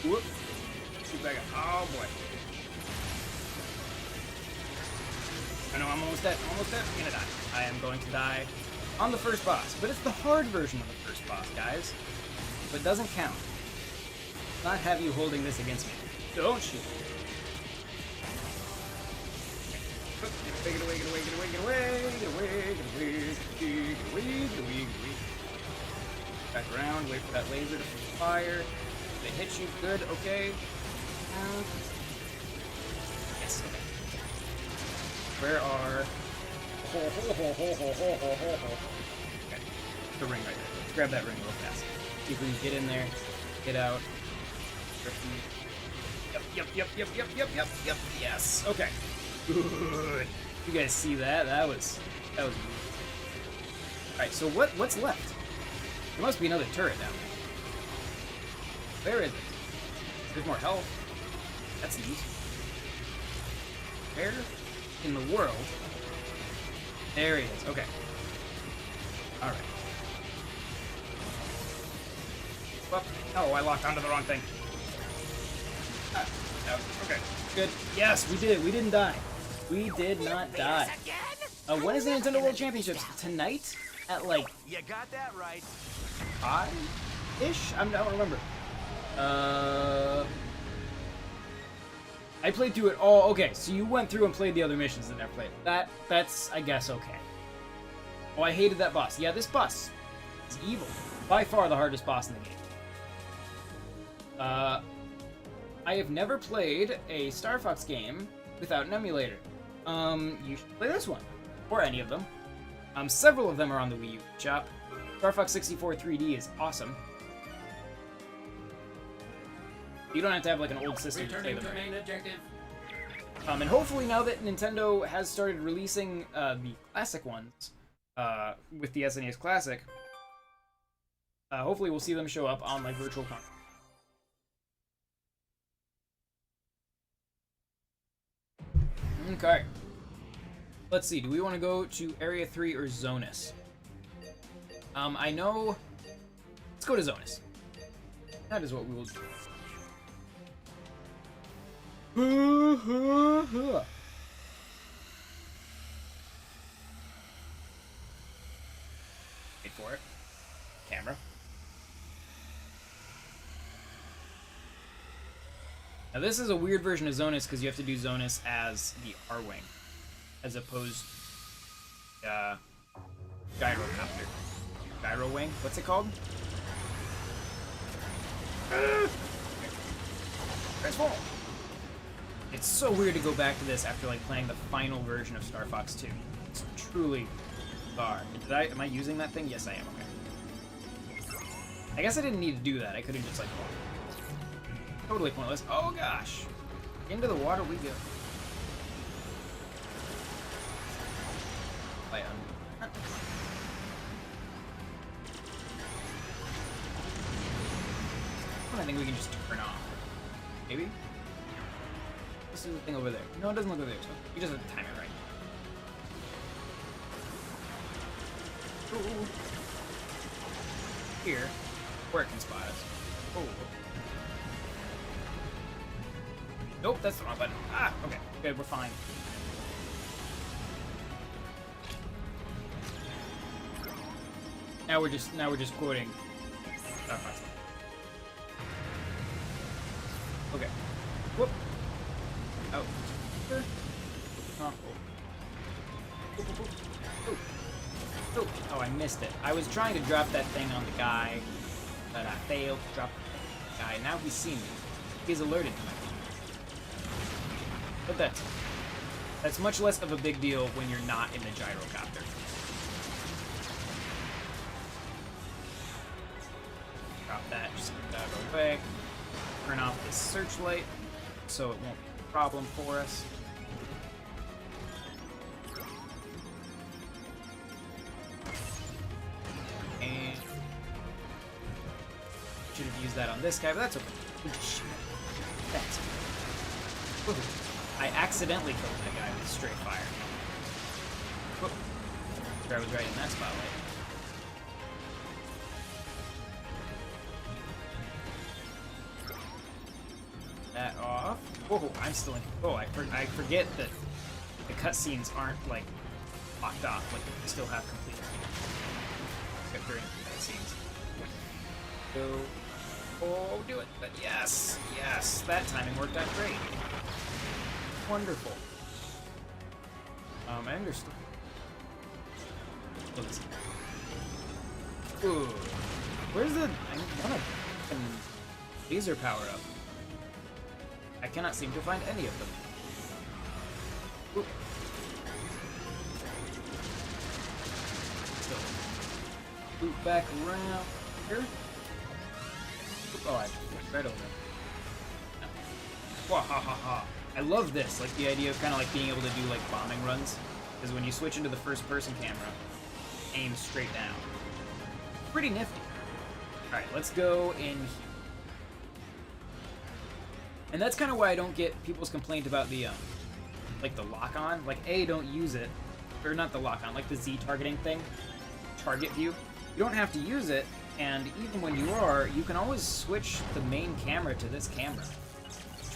Whoop. Shoot back up. Oh, boy. I know, I'm almost dead. I'm almost dead. I'm gonna die. I am going to die on the first boss. But it's the hard version of the first boss, guys. But it doesn't count. Not have you holding this against me. Don't shoot. Get away, get away, get away, get away, get away, get away, get away, get away, get away, get away. Back around, wait for that laser to fire. They hit you, good, okay. Yes, okay. Where are... Okay, the ring right there. Let's grab that ring real fast. See if we can get in there, get out. Yep, yes, okay. Good. You guys see that? That was good. Alright, so what's left? There must be another turret down there. Where is it? There's more health. That's neat. Where in the world? There he is. Okay. Alright. Well, oh, I locked onto the wrong thing. Ah, no. Okay. Good. Yes, we did. We didn't die. We did not die. When is the Nintendo World Championships? Tonight? At like... You got that right. 5-ish? I don't remember. I played through it all. Okay, so you went through and played the other missions and never played. That's, I guess, okay. Oh, I hated that boss. Yeah, this boss is evil. By far the hardest boss in the game. I have never played a Star Fox game without an emulator. You should play this one. Or any of them. Several of them are on the Wii U shop. Star Fox 64 3D is awesome. You don't have to have like an old system to play Returning them. to main objective. And hopefully now that Nintendo has started releasing the classic ones with the SNES Classic, hopefully we'll see them show up on like Virtual Console. Okay. Let's see, do we want to go to Area 3 or Zonus? I know... Let's go to Zonus. That is what we will do. Wait for it. Camera. Now this is a weird version of Zonus because you have to do Zonus as the R-Wing, as opposed to Gyrocopter. Gyro Wing? What's it called? Transform! It's so weird to go back to this after like playing the final version of Star Fox 2. It's truly bizarre. Am I using that thing? Yes, I am. Okay. I guess I didn't need to do that. I could have just like... Totally pointless. Oh gosh! Into the water we go. Play on. I think we can just turn off. Maybe? This is the thing over there. No, it doesn't look over there, so you just have to time it right. Ooh. Here, where it can spot us. Oh. Nope, that's the wrong button. Ah, okay. Good, we're fine. Now we're just quoting. Okay. Whoop. Oh. Oh. Oh, oh, I missed it. I was trying to drop that thing on the guy, but I failed to drop the guy. Now he's seen me. He's alerted to my phone. But that's much less of a big deal when you're not in the gyrocopter. Drop that, just get that real quick. Turn off this searchlight so it won't be a problem for us. And should have used that on this guy, but that's okay. Shit. That's okay. I accidentally killed that guy with straight fire. Whoop. Sure, I was right in that spotlight. That off. Whoa, I'm still in. Oh, I forget that the cutscenes aren't like locked off. Like you still have complete during cutscenes. Go. Oh, do it. But yes, yes, that timing worked out great. Wonderful. I understood. Look at this. Ooh. Where's the... I want a laser power up. I cannot seem to find any of them. Ooh. So, loop back around here. Oh, I right over there. No. Wahahaha. I love this, like the idea of kind of like being able to do like bombing runs, because when you switch into the first-person camera, aim straight down. Pretty nifty. All right, let's go in here. And that's kind of why I don't get people's complaint about the like the lock-on. Like, A, don't use it, or not the lock-on, like the Z targeting thing, target view. You don't have to use it, and even when you are, you can always switch the main camera to this camera.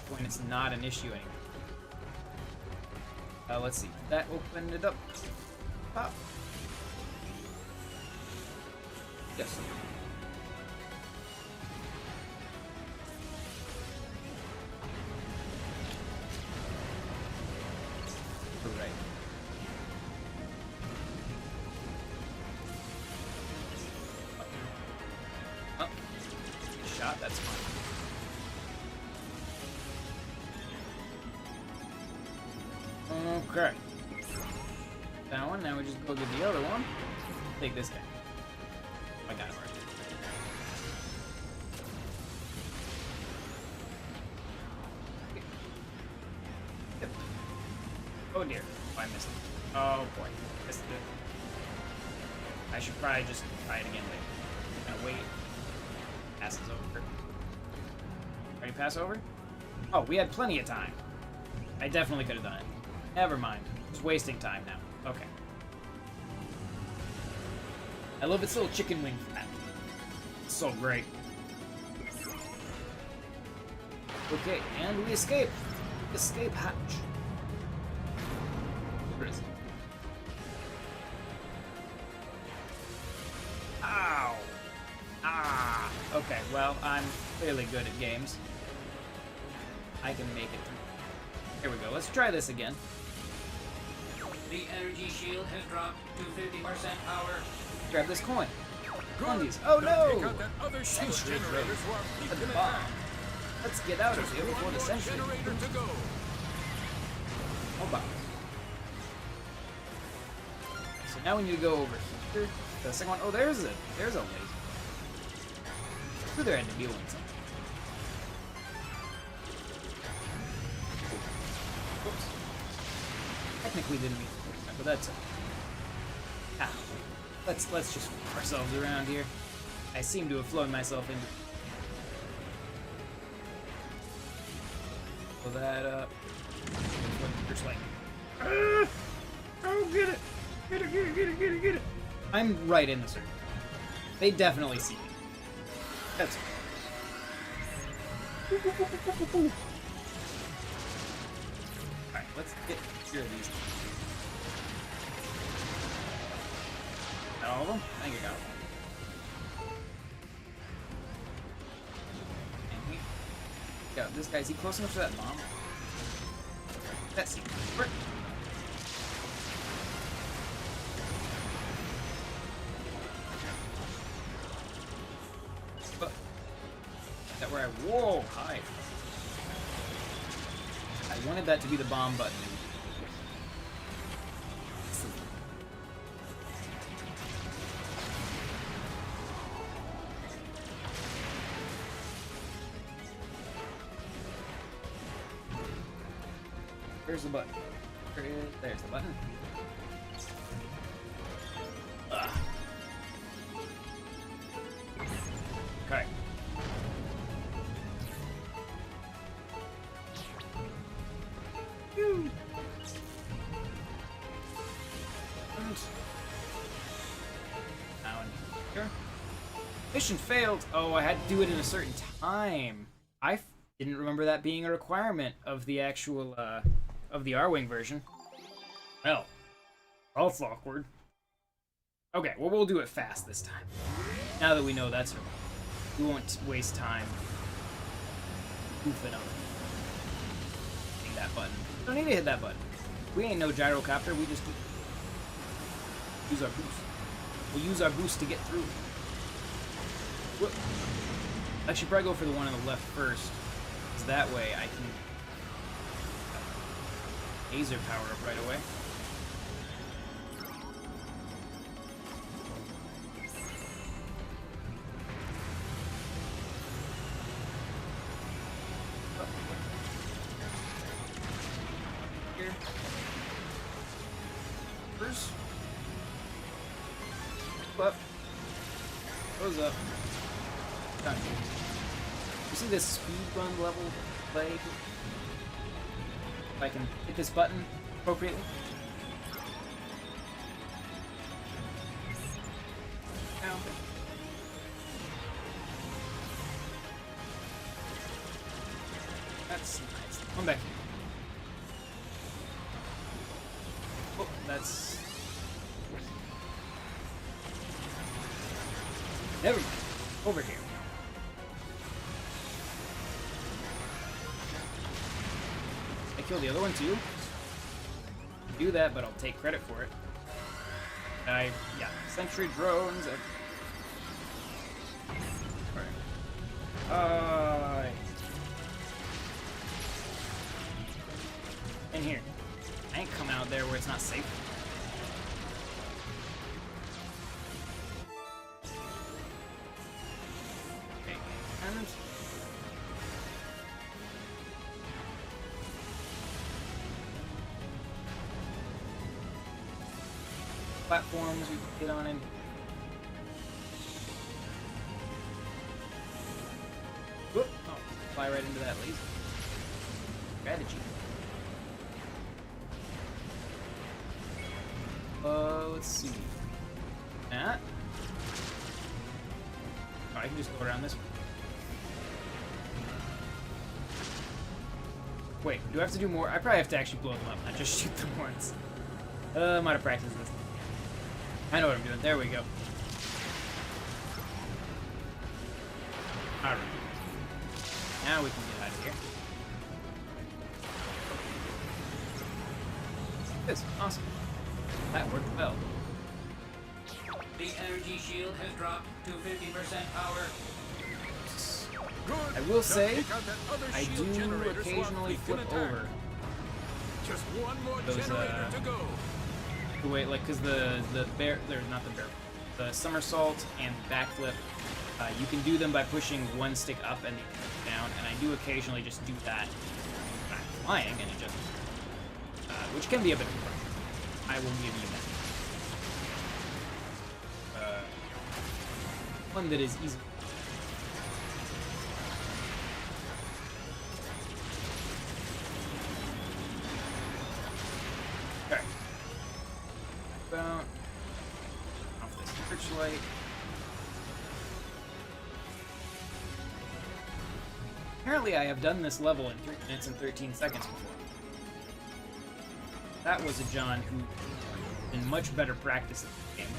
When it's not an issue anymore. Let's see. That opened it up. Pop. Yes. Right. Oh. Shot. That's fine. Okay. That one, now we just go get the other one. Take this guy. I got it right. Yep. Oh dear. Oh, I missed it. Oh boy. Missed it. I should probably just try it again later. Gonna wait. Passes over. Ready to pass over? Oh, we had plenty of time. I definitely could have done it. Never mind. Just wasting time now. Okay. I love its little chicken wing flap. It's so great. Okay, and we escape. Escape hatch. Where is it? Ow! Ah! Okay, well, I'm clearly good at games. I can make it through. Here we go. Let's try this again. The energy shield has dropped to 50% power. Grab this coin. On these. Oh no! Take out that other shield Sentry generator drone. so our A fleet can bomb. attack. Let's get out of Just here before one the more sentry. generator to go. Oh, bomb. So now we need to go over here. The second one. Oh, there's a laser. Who there had to deal with something. Whoops. Technically didn't mean to push that, but that's okay. Ah. Let's just move ourselves around here. I seem to have flown myself into. Pull that up. Just like. Oh, get it! Get it! Get it! Get it! Get it! Get it! I'm right in the circle. They definitely see me. That's. Alright, let's get rid of these. Got all of them? I think I got all of them. And we got this guy. Is he close enough to that bomb? That seems to work. Whoa, hi. I wanted that to be the bomb button. There's the button. There's the button. Ugh. Okay. Phew. And now in here. Mission failed. Oh, I had to do it in a certain time. I didn't remember that being a requirement of the actual of the R-Wing version. Well, that's awkward. Okay, well, we'll do it fast this time. Now that we know that's her, we won't waste time goofing up. Hitting that button. Don't need to hit that button. We ain't no gyrocopter, we just use our boost. We'll use our boost to get through. Whoop. I should probably go for the one on the left first, because that way I can laser power up right away. Here. First. Up. Goes up. Done. You see this speed run level play? If I can hit this button appropriately. Now. That's nice. Come back here. Oh, that's... Never mind. Over here. I killed the other one too. Do that, but I'll take credit for it. Yeah, sentry drones. Alright. In here. I ain't coming out there where it's not safe. Okay, and platforms we can get on in. Whoop. Oh, fly right into that laser. Strategy. Let's see. That. Oh, I can just go around this way. Wait, do I have to do more? I probably have to actually blow them up, not just shoot them once. I might have practiced this. I know what I'm doing. There we go. Alright. Now we can get out of here. This. Awesome. That worked well. The energy shield has dropped to 50% power. Good. I will Now say, take out that other I shield do generator so our occasionally fleet can flip attack. over. Just one more Those, generator to go. The way, like, because the bear, they're not the bear, the somersault and backflip, you can do them by pushing one stick up and the other down, and I do occasionally just do that when I'm flying, and it just, which can be a bit of a problem. I will give you that. One that is easy. Okay. About off this searchlight. Apparently I have done this level in 3 minutes and 13 seconds before. That was a John who in much better practice at the game.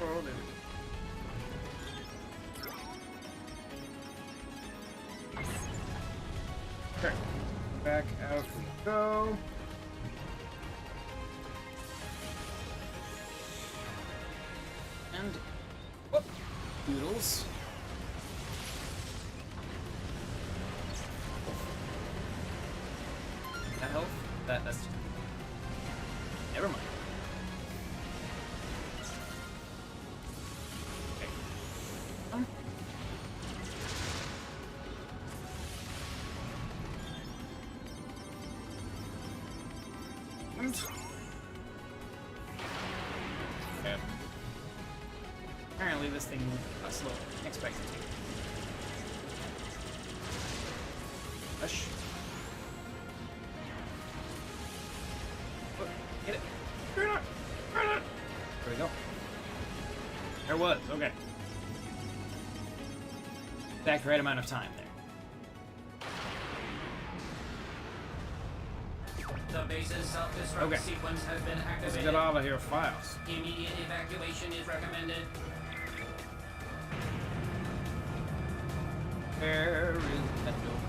Oh, there we go. Okay. Back out we go. And Doodles. That health? That's... Never mind. Okay. Okay. Apparently this thing moved slower than expected to. Rush. Get it. There we go. There was, okay. Exact right amount of time there. The base's self-destruct Okay. sequence has been Let's activated. get out of here fast. Immediate evacuation is recommended. Where is that door?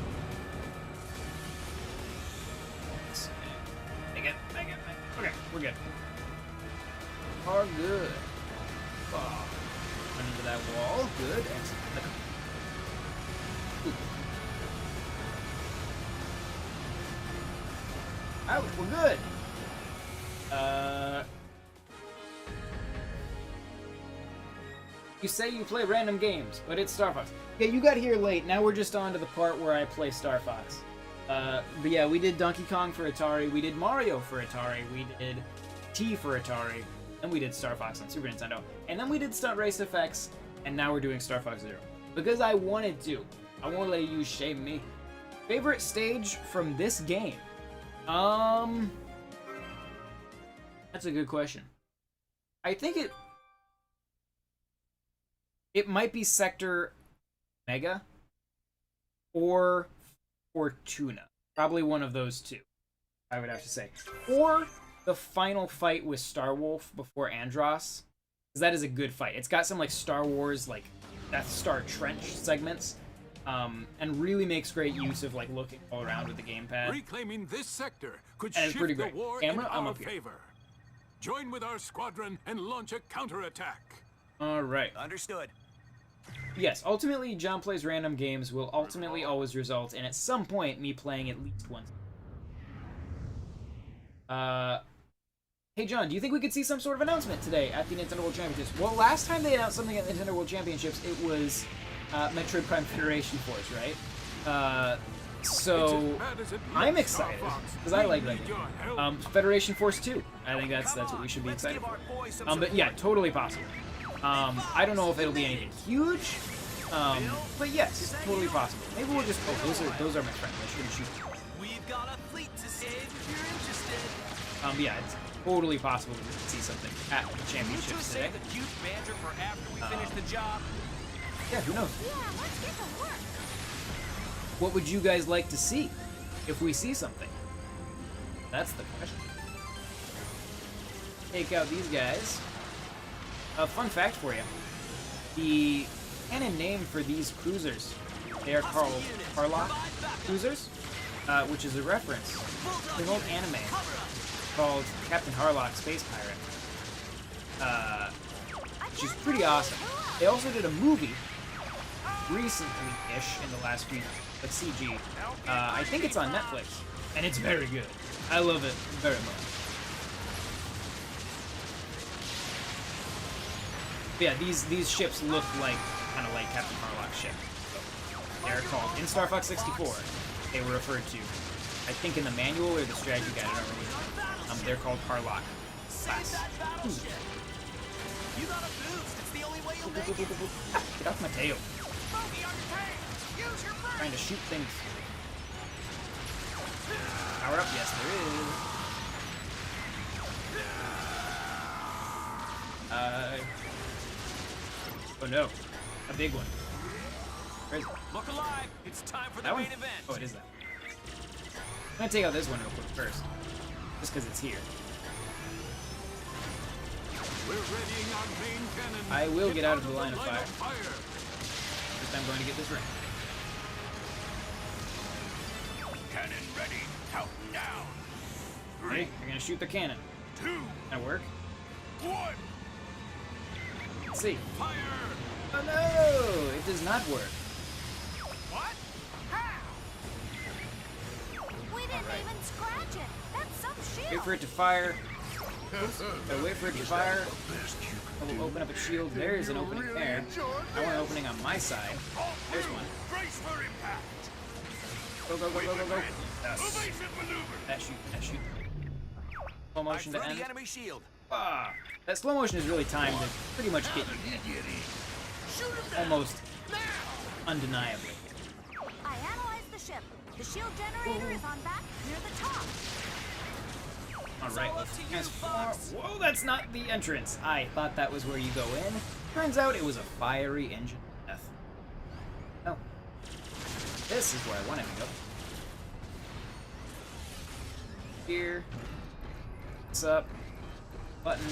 Make it. Okay, we're good. Are good. Oh. Run into that wall. Good. Excellent. Ooh. Ouch, we're good. You say you play random games, but it's Star Fox. Yeah, you got here late. Now we're just on to the part where I play Star Fox. But yeah, we did Donkey Kong for Atari, we did Mario for Atari, we did T for Atari, and we did Star Fox on Super Nintendo. And then we did Stunt Race FX, and now we're doing Star Fox Zero. Because I wanted to. I won't let you shame me. Favorite stage from this game? That's a good question. I think it might be Sector Mega or Fortuna. Probably one of those two, I would have to say. Or the final fight with Starwolf before Andross. Because that is a good fight. It's got some like Star Wars, like Death Star Trench segments. And really makes great use of like looking all around with the gamepad. Reclaiming this sector could And it's shift pretty the great. war Camera, in I'm our up here. favor. Join with our squadron and launch a counterattack. Alright. Understood. Yes, ultimately, John Plays Random Games will ultimately always result in, at some point, me playing at least once. Hey John, do you think we could see some sort of announcement today at the Nintendo World Championships? Well, last time they announced something at the Nintendo World Championships, it was Metroid Prime Federation Force, right? So I'm excited because I like that game. Federation Force 2. I think that's what we should be excited for. But yeah, totally possible. I don't know if it'll be anything huge, but yes, totally possible. Maybe we'll just. Oh, those are my friends. I shouldn't shoot them. We've got a fleet to save if you're interested. But yeah, it's totally possible we could see something at the championships today. Save the cute banter for after we finish the job. Yeah, who knows? Yeah, let's get to work. What would you guys like to see if we see something? That's the question. Take out these guys. A fun fact for you. The canon name for these cruisers, they are called Harlock cruisers, which is a reference to an old anime called Captain Harlock Space Pirate, which is pretty awesome. They also did a movie recently-ish in the last few years, but CG. I think it's on Netflix, and it's very good. I love it very much. But yeah, these ships look like kind of like Captain Harlock's ship. They're called in Star Fox 64. They were referred to, I think, in the manual or the strategy guide. I don't remember. They're called Harlock class. You got a boost. It's the only way you'll make it. Get off my tail! Bogey on your tank. Use your brain. Trying to shoot things. Power up, yes, there is. Oh no, a big one. Where is it? Look alive. It's time for the That one? main event. Oh, it is that. I'm gonna take out this one real quick first, just because it's here. We're readying our main cannon. I will get out of the line of fire. fire. First, I'm going to get this ring. Cannon ready. Count down. Ready? You're gonna shoot the cannon. 2, That work? 1. Let's see. Fire. Oh no! It does not work. What? How? We didn't even scratch it. That's some shield. Wait for it to fire. Gotta wait for it to fire. I will open up a shield. There is an opening there. I want an opening on my side. There's one. Brace for impact. Go, go, go, go, go, go. Yes. Evasive maneuver. That shoot, that shoot. Slow I motion threw to end. the enemy shield. Ah, that slow motion is really timed to pretty much get you almost undeniably. I analyzed the ship. The shield generator is on back near the top. Alright, all up let's to you, transform. Fox. Whoa, that's not the entrance. I thought that was where you go in. Turns out it was a fiery engine of death. Oh. This is where I wanted to go. Here. What's up? Button.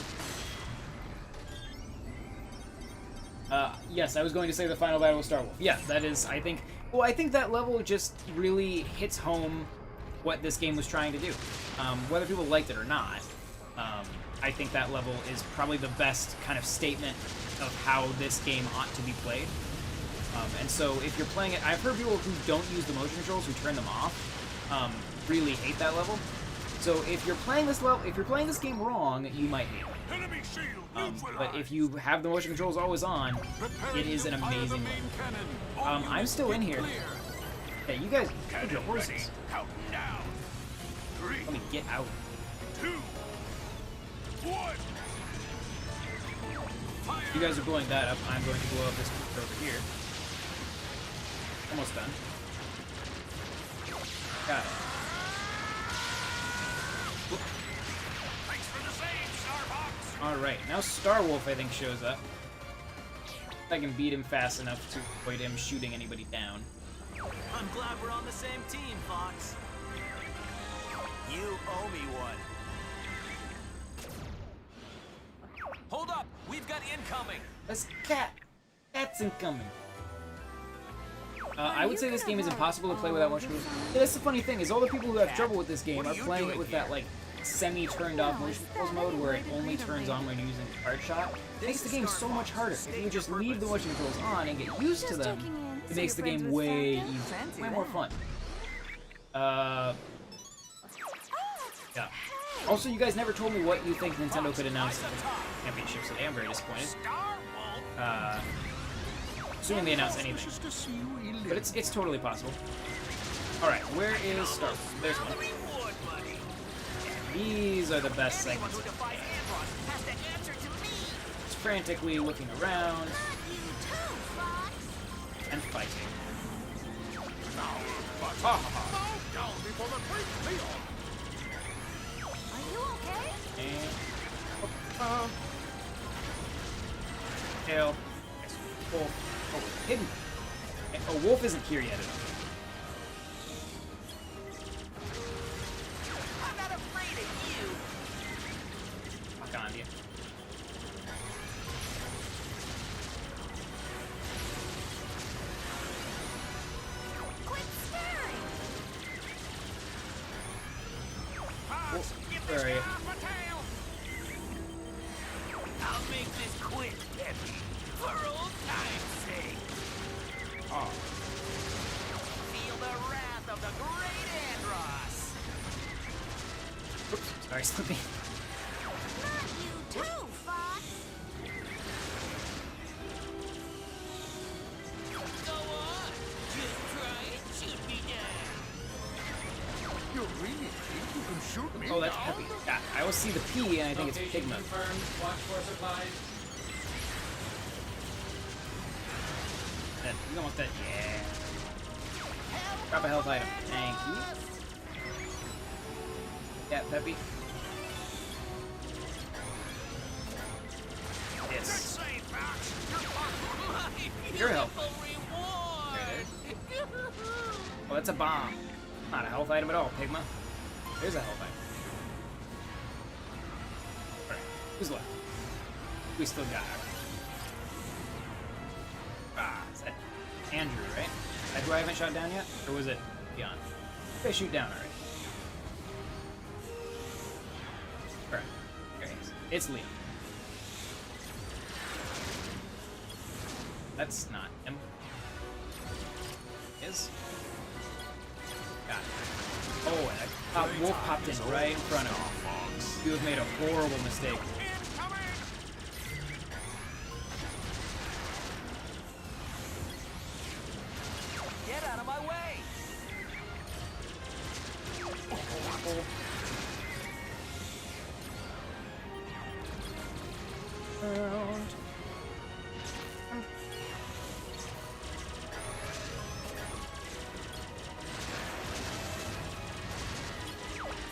Yes, I was going to say the final battle with Star Wolf. Yeah, that is, I think... Well, I think that level just really hits home what this game was trying to do. Whether people liked it or not, I think that level is probably the best kind of statement of how this game ought to be played. And so if you're playing it... I've heard people who don't use the motion controls, who turn them off, really hate that level. So if you're playing this level, if you're playing this game wrong, you might hate it. Enemy shield But if you have the motion controls always on, it is an amazing level. I'm still in here. Yeah, you guys, hold your horses. Out now. 3, Let me get out. 2, 1. You guys are blowing that up. I'm going to blow up this over here. Almost done. Got it. Thanks for the save, Starbucks. Alright, now Star Wolf, I think, shows up. If I can beat him fast enough to avoid him shooting anybody down. I'm glad we're on the same team, Fox. You owe me one. Hold up, we've got incoming. That's cat! Cat's incoming! I would say this game is impossible to play without motion controls. Yeah, that's the funny thing, is all the people who have trouble with this game are playing it with that, like, semi-turned-off motion controls mode where it only turns on when you're using card shot. It makes the game so much harder. If you just leave the motion controls on and get used to them, it makes the game way easier, way more fun. Yeah. Also, you guys never told me what you think Nintendo could announce at the championships today. I'm very disappointed. Assuming they announce anything. But it's totally possible. Alright, where is Star Wars? There's one. These are the best segments of the game. It's frantically looking around and fighting. Are you okay? And tail. Wolf. Oh, hidden. Oh, Wolf isn't here yet. I'm not afraid of you. Fuck on you. Quit staring. Fox, get Where this are guy you? off my tail. I'll make this quick, Peppy. For old time's sake. Oh. Feel the wrath of the great Andross. Oops. Sorry, slipping. Not you too, Fox. Go on. Just try and shoot me down. You really think you can shoot me? Oh, that's Peppy. Yeah, I always see the P and I think it's Location Pigma. confirmed. Watch for supplies. You almost dead. Yeah. Drop a health item. Thank you. Yeah, Peppy. Yes. Say, Fox. Your health. Reward. There it is. Oh, that's a bomb. Not a health item at all, Pigma. There's a health item. Alright, who's left? We still got her. Ah, is that Andrew, right? That who I haven't shot down yet? Or was it Leon? I shoot down already. Alright, there he is. It's Leon. That's not him. Is? Got it. Oh, and a wolf popped in right in front of him. You have made a horrible mistake. Get out of my way!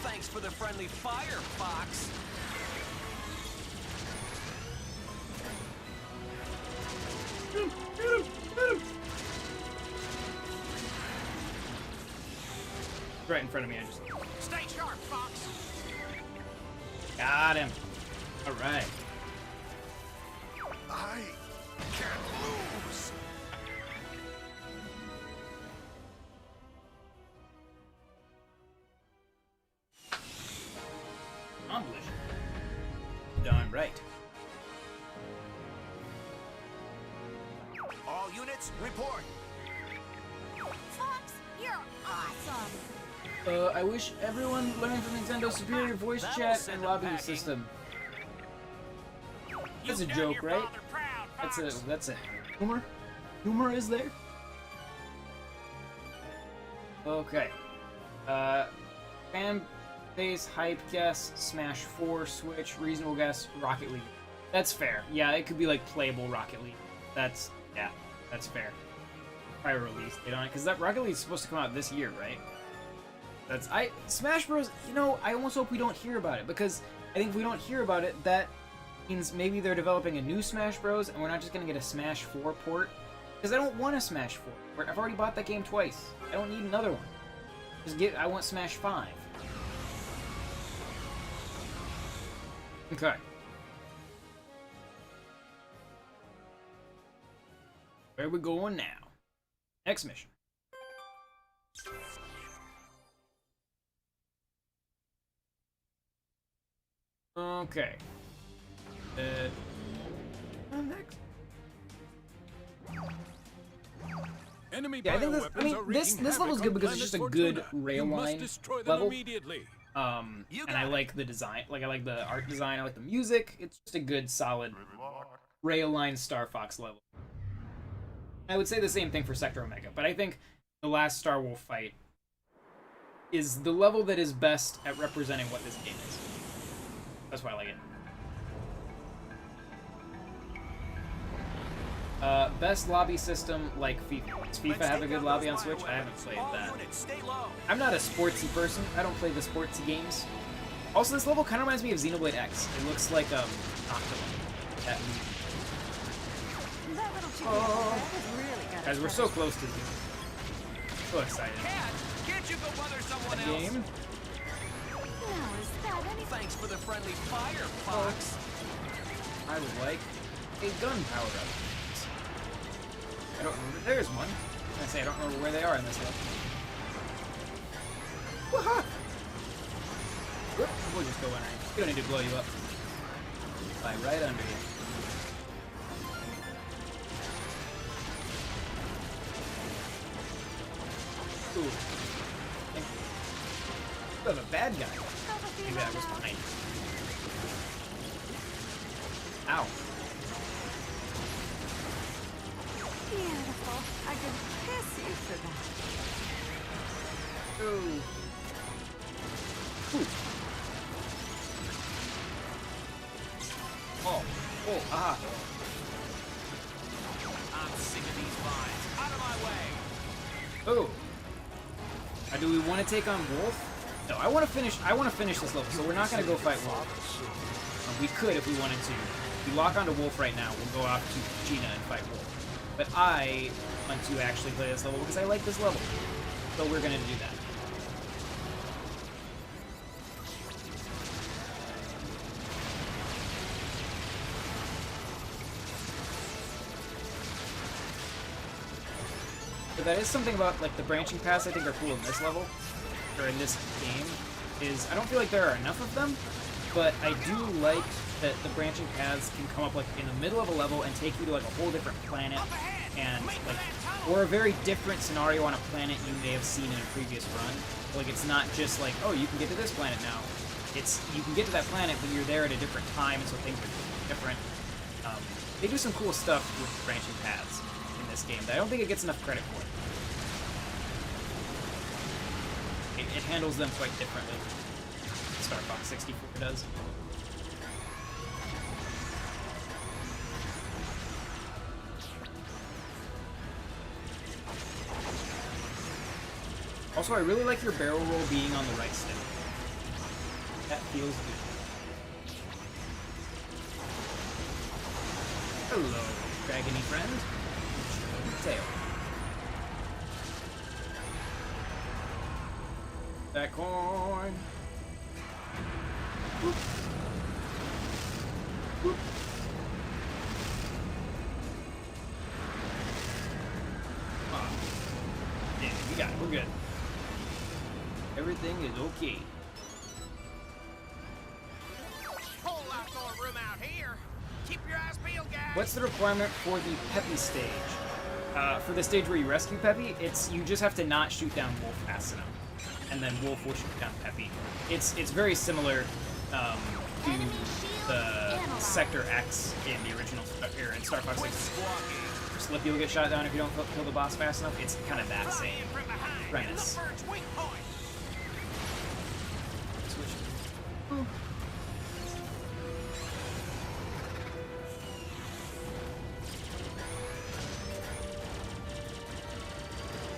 Thanks for the friendly fire, Fox. Right in front of me, I just Stay sharp, Fox. got him. All right. I can't lose. Accomplished. Darn right. All units, report. Fox, you're awesome. I wish everyone learned from Nintendo's superior voice That'll chat send and them lobbying packing. system. That's a You've done joke, your right? father proud, That's a humor. Humor is there. Okay. Fan base hype guess Smash 4 Switch reasonable guess Rocket League. That's fair. Yeah, it could be like playable Rocket League. That's fair. Probably release date on it because that Rocket League is supposed to come out this year, right? Smash Bros. You know, I almost hope we don't hear about it because I think if we don't hear about it, that means maybe they're developing a new Smash Bros. And we're not just gonna get a Smash 4 port because I don't want a Smash 4. I've already bought that game twice. I don't need another one. I want Smash 5. Okay. Where are we going now? Next mission. Okay. Next. Enemy Yeah, I think bioweapons this level's good because it's just a good rail line level. Immediately. And I like the design. Like I like the art design. I like the music. It's just a good, solid rail line Star Fox level. I would say the same thing for Sector Omega, but I think the last Star Wolf fight is the level that is best at representing what this game is. That's why I like it. Best lobby system like FIFA. Does FIFA have a good lobby on Switch? I haven't played that. I'm not a sportsy person. I don't play the sportsy games. Also, this level kind of reminds me of Xenoblade X. It looks like Octomon. That movie. That little chicken really got Guys, we're so close to this. So excited. Can't you go bother someone else? Game. Now, is that anything? Thanks for the friendly fire, Fox. I would like a gun power-up. I don't remember. There's one. I say I don't remember where they are in this level. Woohoo! Whoop, we'll just go under. We don't need to blow you up. Fly right under you. Ooh. You have a bad guy. Maybe that was behind. Ow. Beautiful. I could kiss you for that. Ooh. Ooh. Oh. Oh, aha. I'm sick of these vines. Out of my way. Oh. Do we want to take on Wolf? No, I want to finish this level, so we're not going to go fight Wolf. We could if we wanted to. If we lock onto Wolf right now, we'll go off to Gina and fight Wolf. But I want to actually play this level because I like this level. So we're going to do that. But that is something about like the branching paths I think are cool in this level, or in this game, is I don't feel like there are enough of them, but I do like that the branching paths can come up like in the middle of a level and take you to like a whole different planet. and like, or a very different scenario on a planet you may have seen in a previous run. Like, it's not just like, oh, you can get to this planet now. It's, you can get to that planet, but you're there at a different time, and so things are different. They do some cool stuff with branching paths in this game that I don't think it gets enough credit for. It handles them quite differently. Star Fox 64 does. Also, I really like your barrel roll being on the right stick. That feels good. Hello, dragony friend. Tail. That coin. Whoop. Whoop. Yeah, we got it. We're good. Everything is okay. Whole lot more room out here. Keep your eyes peeled, guys. What's the requirement for the Peppy stage? For the stage where you rescue Peppy, it's you just have to not shoot down Wolf fast enough, and then Wolf will shoot down Peppy. It's very similar to the Sector X in the original in Star Fox 64. Slippy will get shot down if you don't kill the boss fast enough. It's kind of that same premise.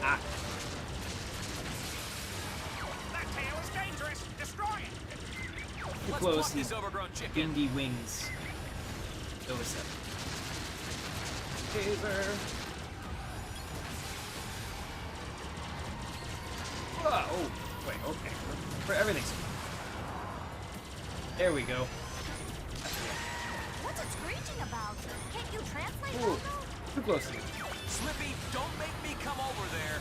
Ah. That tail is dangerous. Destroy it. Too close, these windy wings. Those Taser. Oh, wait, okay. For everything's there we go. What's it screeching about? Can't you translate Ooh, that? too close to me. Slippy, don't make me come over there.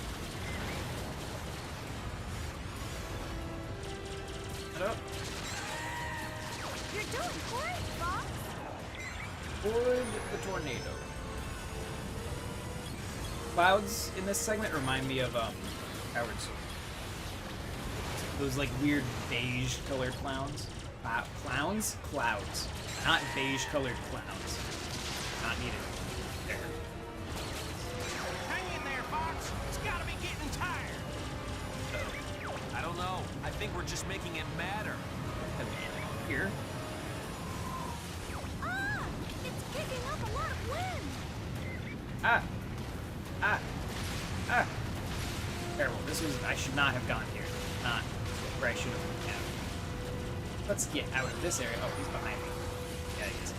Shut up. You're doing great, Fox. Avoid the tornado. Clouds in this segment remind me of Howard Sword. Those like weird beige colored clowns. Clowns? Clouds. Not beige colored clowns. Not needed. There. Hang in there, Fox. It's gotta be getting tired. I don't know. I think we're just making it madder. Here. Ah! It's kicking up a lot of wind. Ah! Ah! Ah! Terrible. This was. I should not have gone here. Not where I should have gone. Let's get out of this area. Oh, he's behind me. Yeah, he is.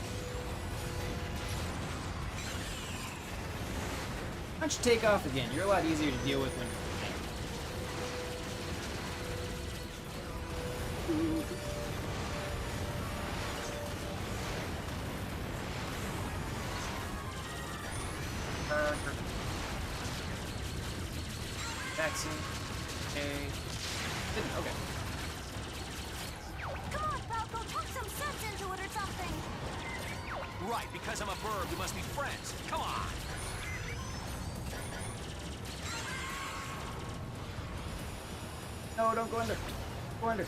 Why don't you take off again? You're a lot easier to deal with when you're flying. Jackson. Didn't. Okay. Come on, Falco, talk some sense into it or something. Right, because I'm a bird, we must be friends. Come on. No, don't go under. Go under.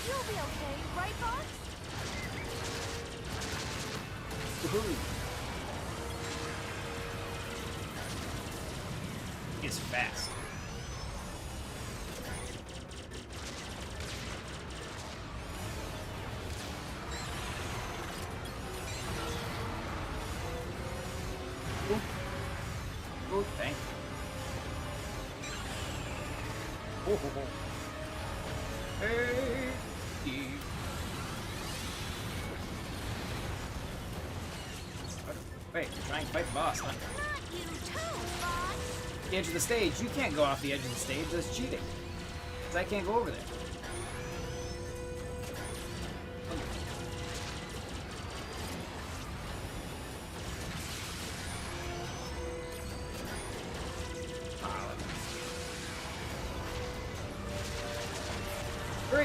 You'll be okay, right, Fox? Woohoo! He's fast. Ooh. Ooh, thank you. Oh. Hey. Wait, you're trying to fight the boss, huh? Not you too, Fox. The edge of the stage. You can't go off the edge of the stage. That's cheating. Because I can't go over there.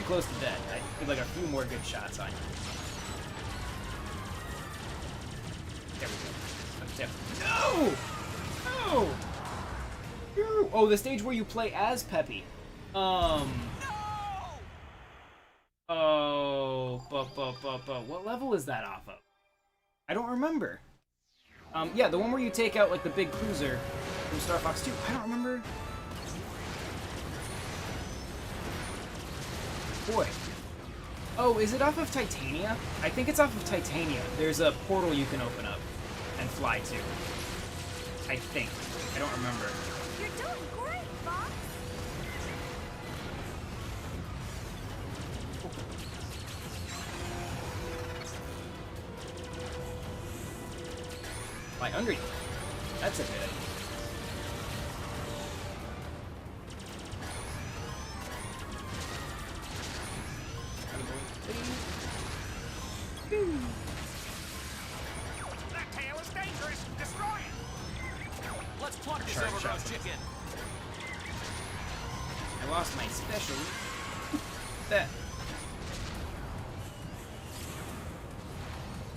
close to dead. I need like a few more good shots on you. There we go. Up tip. No! No! Oh, the stage where you play as Peppy. Oh, what level is that off of? I don't remember. Yeah, the one where you take out like the big cruiser from Star Fox 2. I don't remember. Boy. Oh, is it off of Titania? I think it's off of Titania. There's a portal you can open up and fly to. I think. I don't remember. You're doing great, Fox. Fly under you. That's a good idea. That tail is dangerous. Destroy it. Let's pluck this Sharp, overgrown sharp. chicken. I lost my special. That.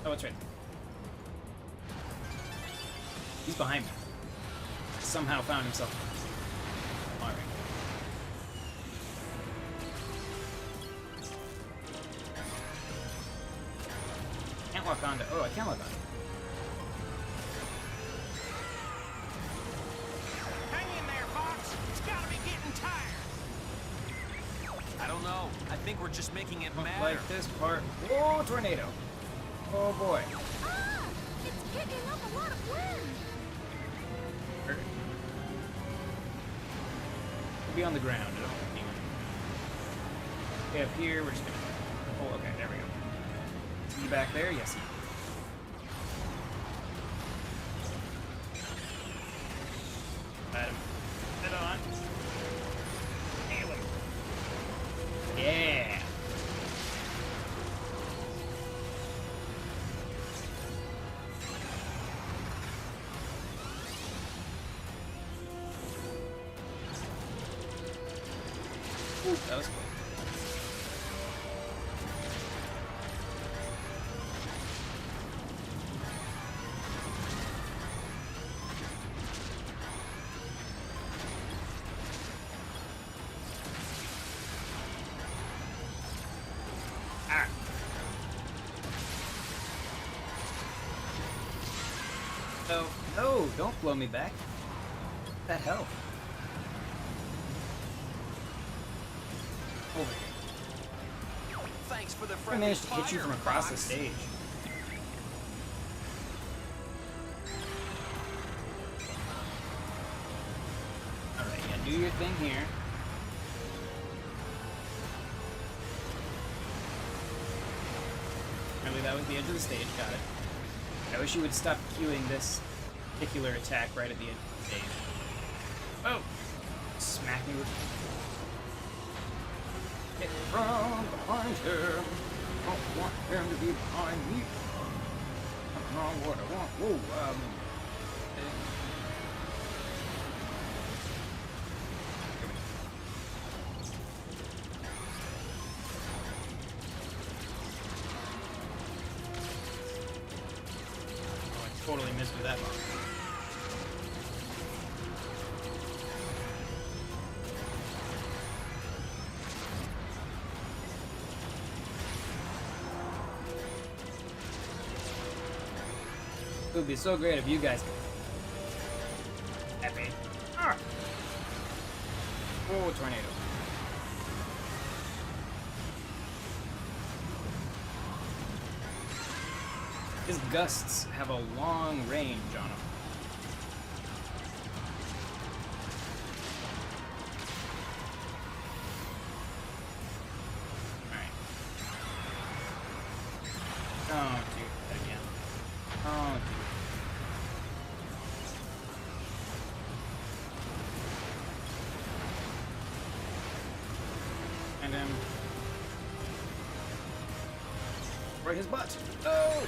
Oh, it's right. He's behind me. Somehow found himself. Alright. Can't lock onto. Oh, I can lock onto. Hang in there, Fox. It's gotta be getting tired. I don't know. I think we're just making it matter. Like this part. Whoa, tornado. Oh boy. Ah! It's kicking up a lot of wind. We'll be on the ground. Okay, up here, we're just gonna. Oh, okay, there we go. See you back there? Yes. Let him. Sit on. Nail him. Yeah. Ooh, that was cool. Ah. No, no, don't blow me back. What the hell? Over here. Thanks for the I friendly managed to hit you fire, from across the Fox. stage. Alright, yeah, do your thing here. Apparently that was the edge of the stage, got it. I wish you would stop queuing this particular attack right at the edge of the stage. Oh! Smack me with... Get from behind him. Don't want him to be behind me. That's not what I want. Whoa, Oh, I totally missed with that one. It would be so great if you guys happy. Ah! Oh, tornado. His gusts have a long range on them. Alright. Don't do that again. Don't do it. And then right his butt. Oh!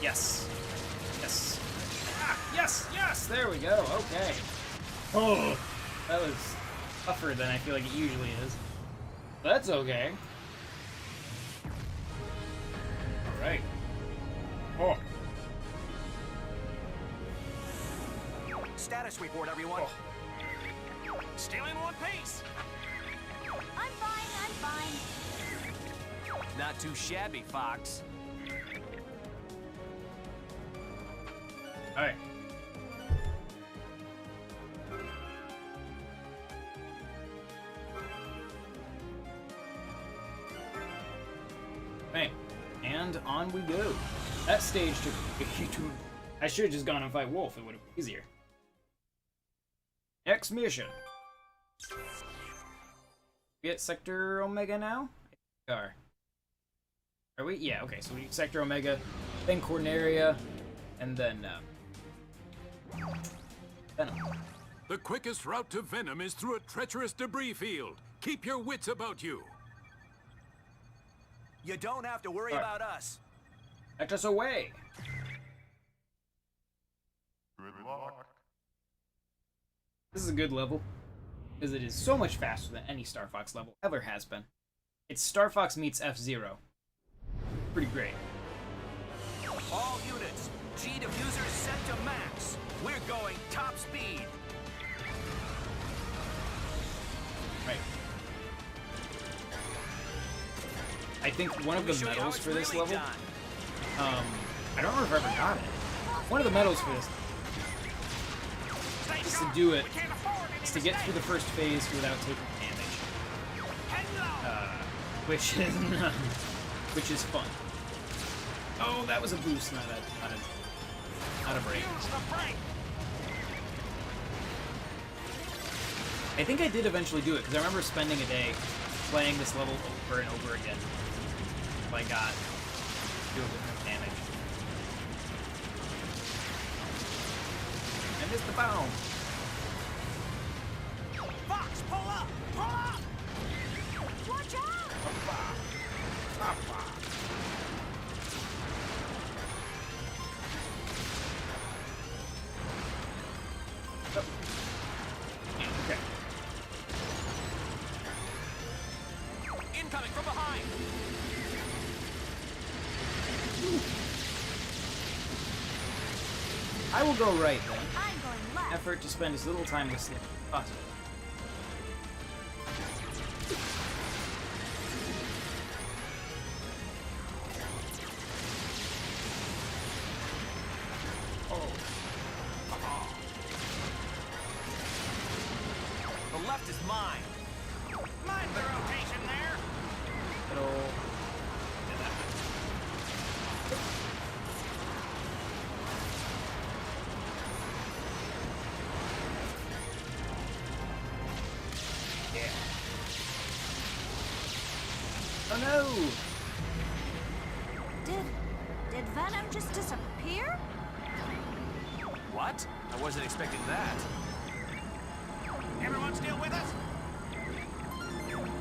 Yes. Yes. Ah, yes, yes! There we go. Okay. Oh. That was tougher than I feel like it usually is. But that's okay. Alright. Oh. Status report, everyone. Still in one piece. I'm fine. Not too shabby, Fox. Alright. Right. And on we go. That stage took a huge... I should have just gone and fight Wolf. It would have been easier. Next mission. We get Sector Omega now? I think we are we? Yeah, okay. So we get Sector Omega, then Corneria, and then Venom. The quickest route to Venom is through a treacherous debris field. Keep your wits about you. You don't have to worry All right. about us. Let us away. Good luck. This is a good level, because it is so much faster than any Star Fox level ever has been. It's Star Fox meets F-Zero. Pretty great. All units, G diffusers set to max. We're going top speed. Right. I think one of the medals for this level, I don't remember if I ever got it. One of the medals for this is to do it, is to get through the first phase without taking damage. Which is fun. Oh, that was a boost, not a break. I think I did eventually do it, because I remember spending a day playing this level over and over again. Until I got do a bit more damage. I missed the bomb. Fox, pull up! Pull up! Watch out! Okay. Incoming from behind! I will go right then. I'm going left. Effort to spend as little time listening as possible. The left is mine. Mind the rotation there. It'll... Yeah. Oh no! Did Venom just disappear? What? I wasn't expecting that. Everyone still with us?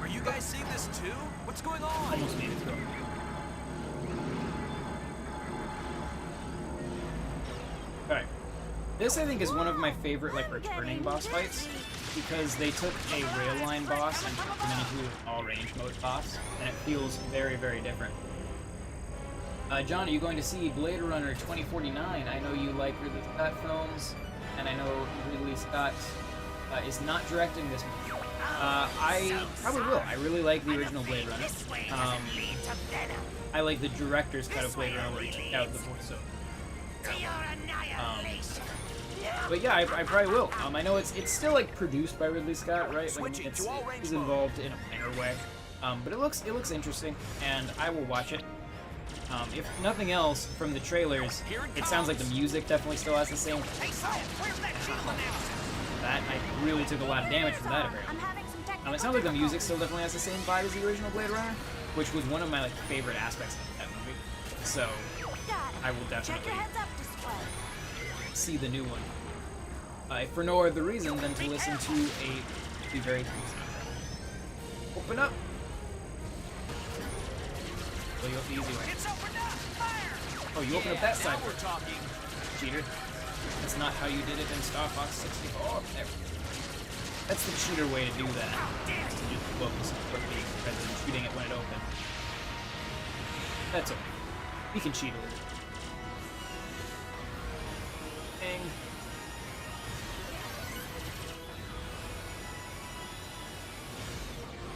Are you guys seeing this too? What's going on? Almost made it through. Alright. This, I think, is one of my favorite, like, returning boss fights, because they took a rail line boss and turned him into an all-range mode boss, and it feels very, very different. John, are you going to see Blade Runner 2049? I know you like Ridley Scott films, and I know Ridley Scott is not directing this movie. I probably will. I really like the original Blade Runner. I like the director's cut of Blade Runner where he took out the voiceover. But yeah, I probably will. I know it's still like produced by Ridley Scott, right? Like, he's involved in a minor way. But it looks interesting, and I will watch it. If nothing else, from the trailers, it sounds like the music definitely still has the same. That I really took a lot of damage from that apparently. I'm having some technical It sounds like the music still definitely has the same vibe as the original Blade Runner, which was one of my favorite aspects of that movie. So I will Check definitely your heads up display. see the new one. For no other reason than to listen to the very cool soundtrack. Open up! Oh, you open the easy way. It's opened up! Fire! Oh, you open up that side Now we're first. talking. Cheater. That's not how you did it in Star Fox 64. Oh, there we go. That's the cheater way to do that. To just focus quickly rather than shooting it when it opens. That's okay. We can cheat a little. Dang.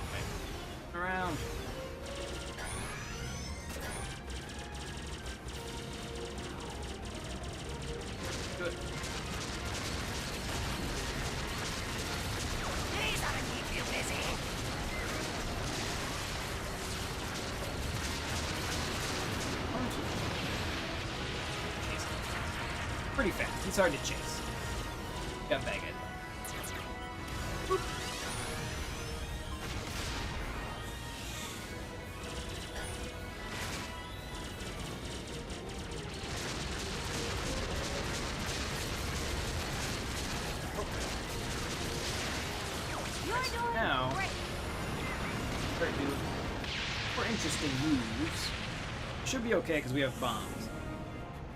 Okay. Around. Good. These ought to keep you busy. Pretty fast. He's hard to chase. Got bag it. You're doing Now, great. start doing more interesting moves. Should be okay because we have bombs,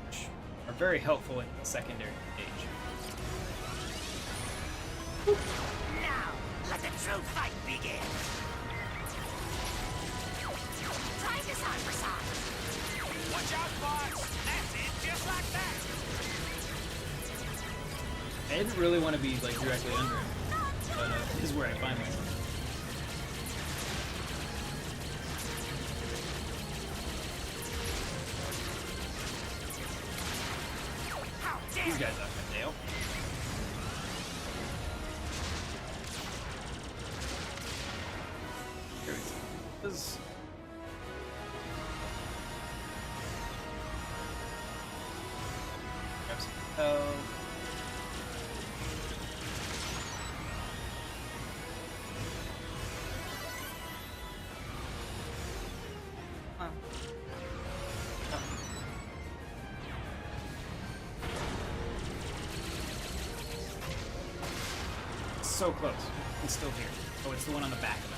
which are very helpful in the secondary stage. Now, let the true fight begin. Try disarm for size. Watch out, Fox! That's it, just like that! I didn't really want to be like directly under him, but this is where I find myself. How dare These guys up my tail. Here we go. This. Grab some health. Huh. Oh. So close. It's still here. Oh, it's the one on the back of it.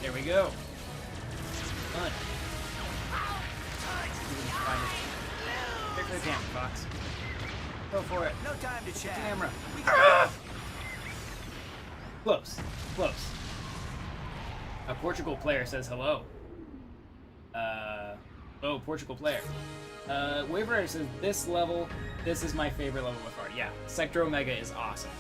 There we go. Done. Pick the camera, Fox. Go for it. No time to chat. Camera. We got Close. Close. A Portugal player says hello. Oh, Portugal player. Wave Rider says, this level, this is my favorite level by far. Yeah, Sector Omega is awesome.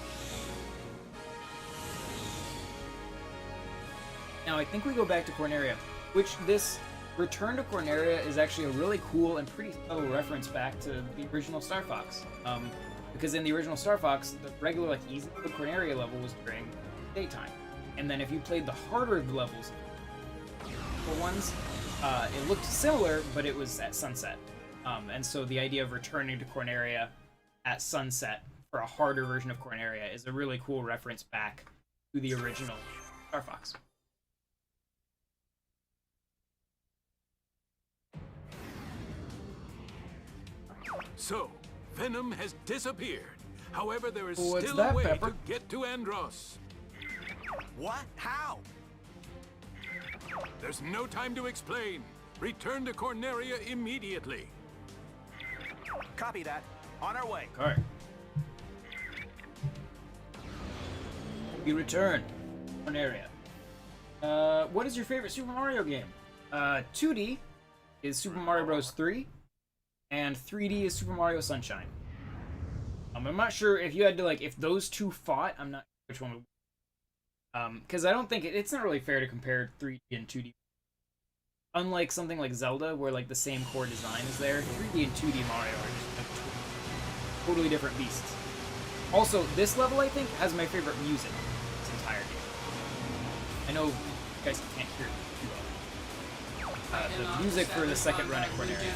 Now, I think we go back to Corneria, which this return to Corneria is actually a really cool and pretty subtle reference back to the original Star Fox. Because in the original Star Fox, the regular, like, easy Corneria level was during daytime. And then if you played the harder levels, the ones, it looked similar, but it was at sunset. And so the idea of returning to Corneria at sunset for a harder version of Corneria is a really cool reference back to the original Star Fox. So, Venom has disappeared. However, there is What's still that, a way Pepper? to get to Andros. What? How? There's no time to explain. Return to Corneria immediately. Copy that. On our way. Alright. We return. Corneria. What is your favorite Super Mario game? 2D is Super Mario Bros. 3, and 3D is Super Mario Sunshine. I'm not sure if you had to, like, if those two fought, I'm not sure which one would. Because I don't think it's not really fair to compare 3D and 2D. Unlike something like Zelda, where, like, the same core design is there, 3D and 2D Mario are just like, totally different beasts. Also, this level, I think, has my favorite music in this entire game. I know you guys can't hear it too well. The music for the second run at Corneria.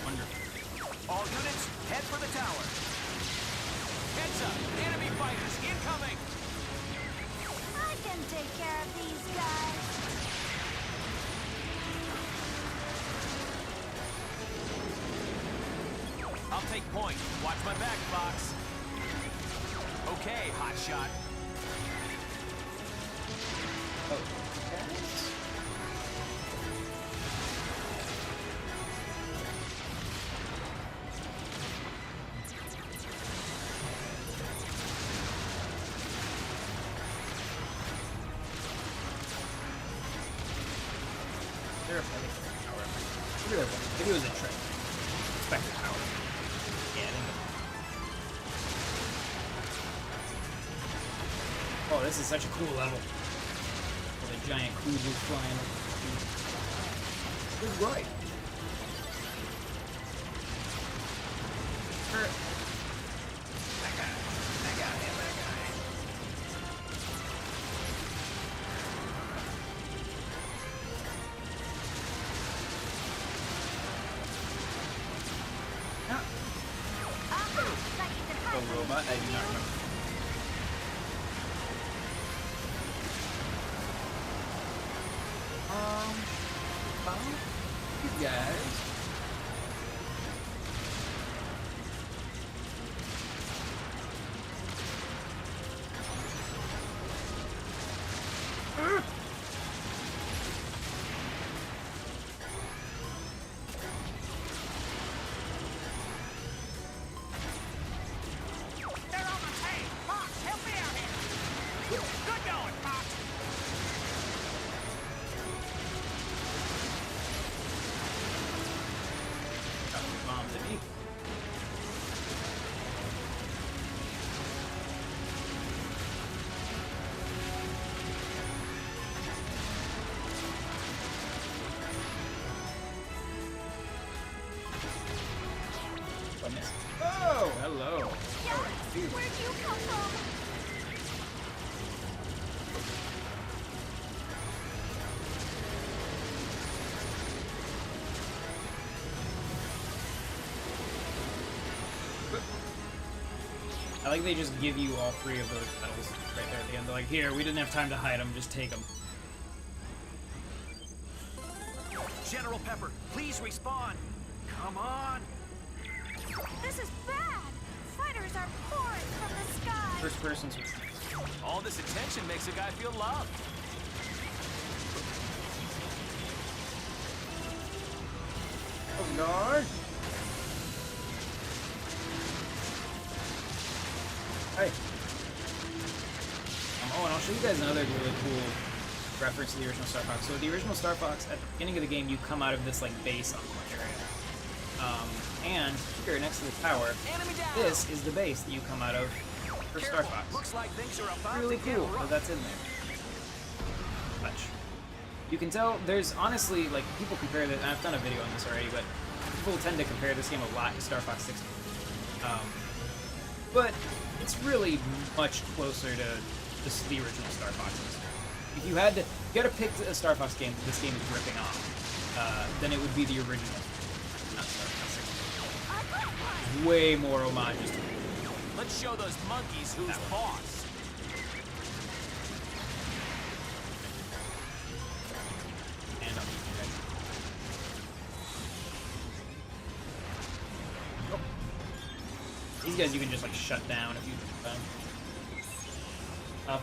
Wonderful. All units, head for the tower. Heads up. Enemy fighters incoming. I can take care of these guys. I'll take point. Watch my back, Fox. Okay, hotshot. there a power? Maybe there was. Maybe it was a trick. Expected power. Yeah, I think. Oh, this is such a cool level. With a giant cruiser flying. It's right. Robot, I do not remember. You guys. Bombs at me. I missed. Oh, hello. Where'd you come from? I like they just give you all three of those medals right there at the end. They're like, here, we didn't have time to hide them, just take them. General Pepper, please respawn. Come on. This is bad. Fighters are pouring from the sky. First person's. All this attention makes a guy feel loved. Oh, no. Hey. Oh, and I'll show you guys another really cool reference to the original Star Fox. So the original Star Fox, at the beginning of the game, you come out of this like base enclave area. And here next to the tower, this is the base that you come out of for Star Fox. Looks like things are about Really to get cool rough. that that's in there. Touch. You can tell there's honestly like people compare that. I've done a video on this already, but people tend to compare this game a lot to Star Fox 60. But it's really much closer to the original Star Foxes. If you had to pick a Star Fox game that this game is ripping off, then it would be the original. Not Star Fox 60. Way more homages to it. Let's show those monkeys who's boss. And I'll beat you guys. Oh. These guys you can just like shut down if you them.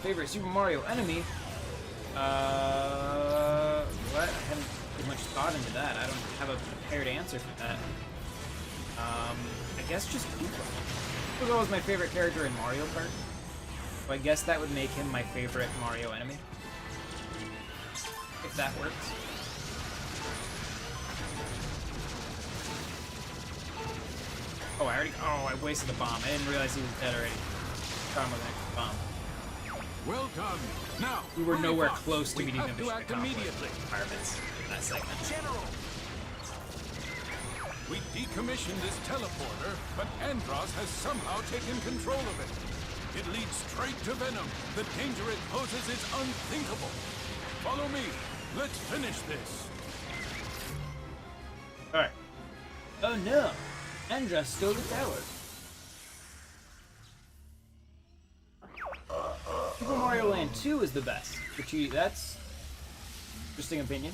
Favorite Super Mario enemy? What? I haven't put much thought into that. I don't have a prepared answer for that. I guess just Koopa. He was always my favorite character in Mario Kart. So I guess that would make him my favorite Mario enemy. If that works. Oh, I wasted a bomb. I didn't realize he was dead already. Thought him with an extra bomb. Well done. Now, We were hurry, nowhere Fox. close to We meeting the have to mission act accomplished immediately. requirements in that segment. General. We decommissioned this teleporter, but Andros has somehow taken control of it. It leads straight to Venom. The danger it poses is unthinkable. Follow me. Let's finish this. Alright. Oh no! Andra stole the tower. Super Mario Land 2 is the best. That's interesting opinion.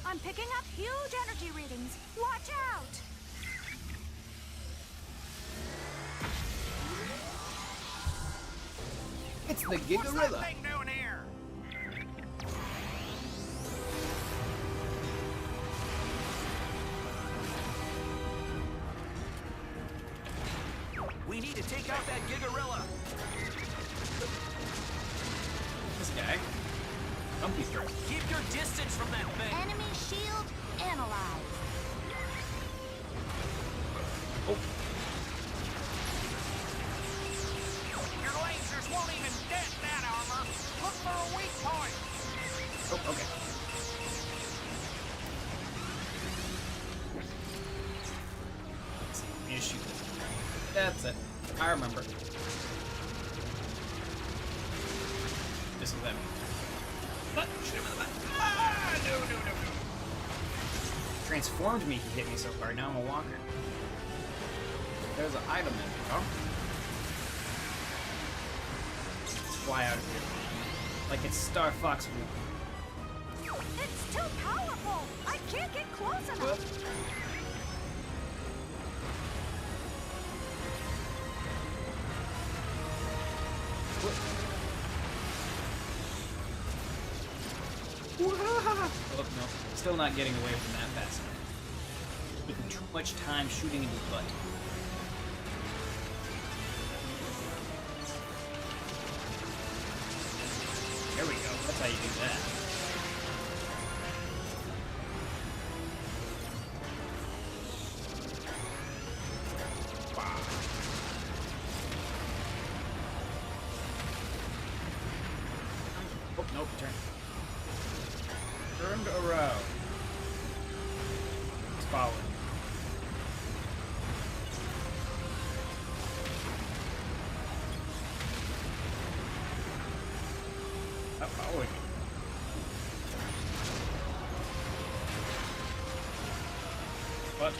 I'm picking up huge energy readings. Watch out! It's the What's that Gigarilla. thing doing here? We need to take out that Gigarilla. This guy. Bumpy first. Keep your distance from that thing. Enemy shield analyzed. Oh, Your lasers won't even dent that armor. Look for a weak point. oh, okay. Need to shoot this. That's it. I remember. This is them. But shoot him in the butt. Ah, no, no, no, no. Transformed me. He hit me so hard. Now I'm a walker. There's an item in here. Oh. Fly out of here. Like it's Star Fox. It's too powerful. I can't get close enough. Oh, no. Still not getting away from that fast enough. Taking too much time shooting in his butt. There we go. That's how you do that. Wow. Oh, nope, turn. Turned around. It's following. Not following me. What?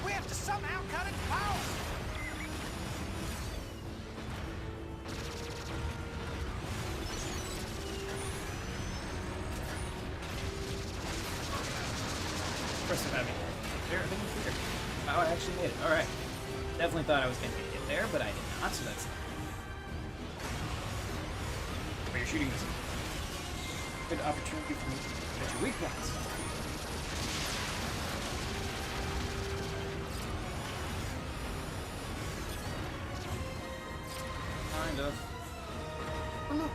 We have to somehow cut its power. Impressive having there. I think it's here. Oh, I actually made it. Alright. Definitely thought I was going to get there, but I did not, so that's... But you're shooting this. Good opportunity for me to get your weak points. Kind of. Oh no.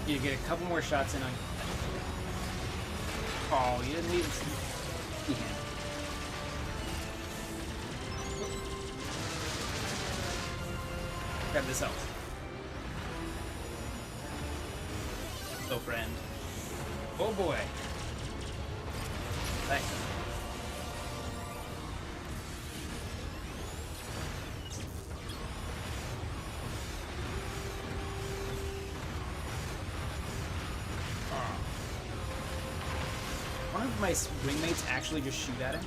You get a couple more shots in on. Oh, you didn't even see. Yeah. Grab this out. Hello, friend. Oh boy. Thanks. One of my wingmates actually just shoot at him.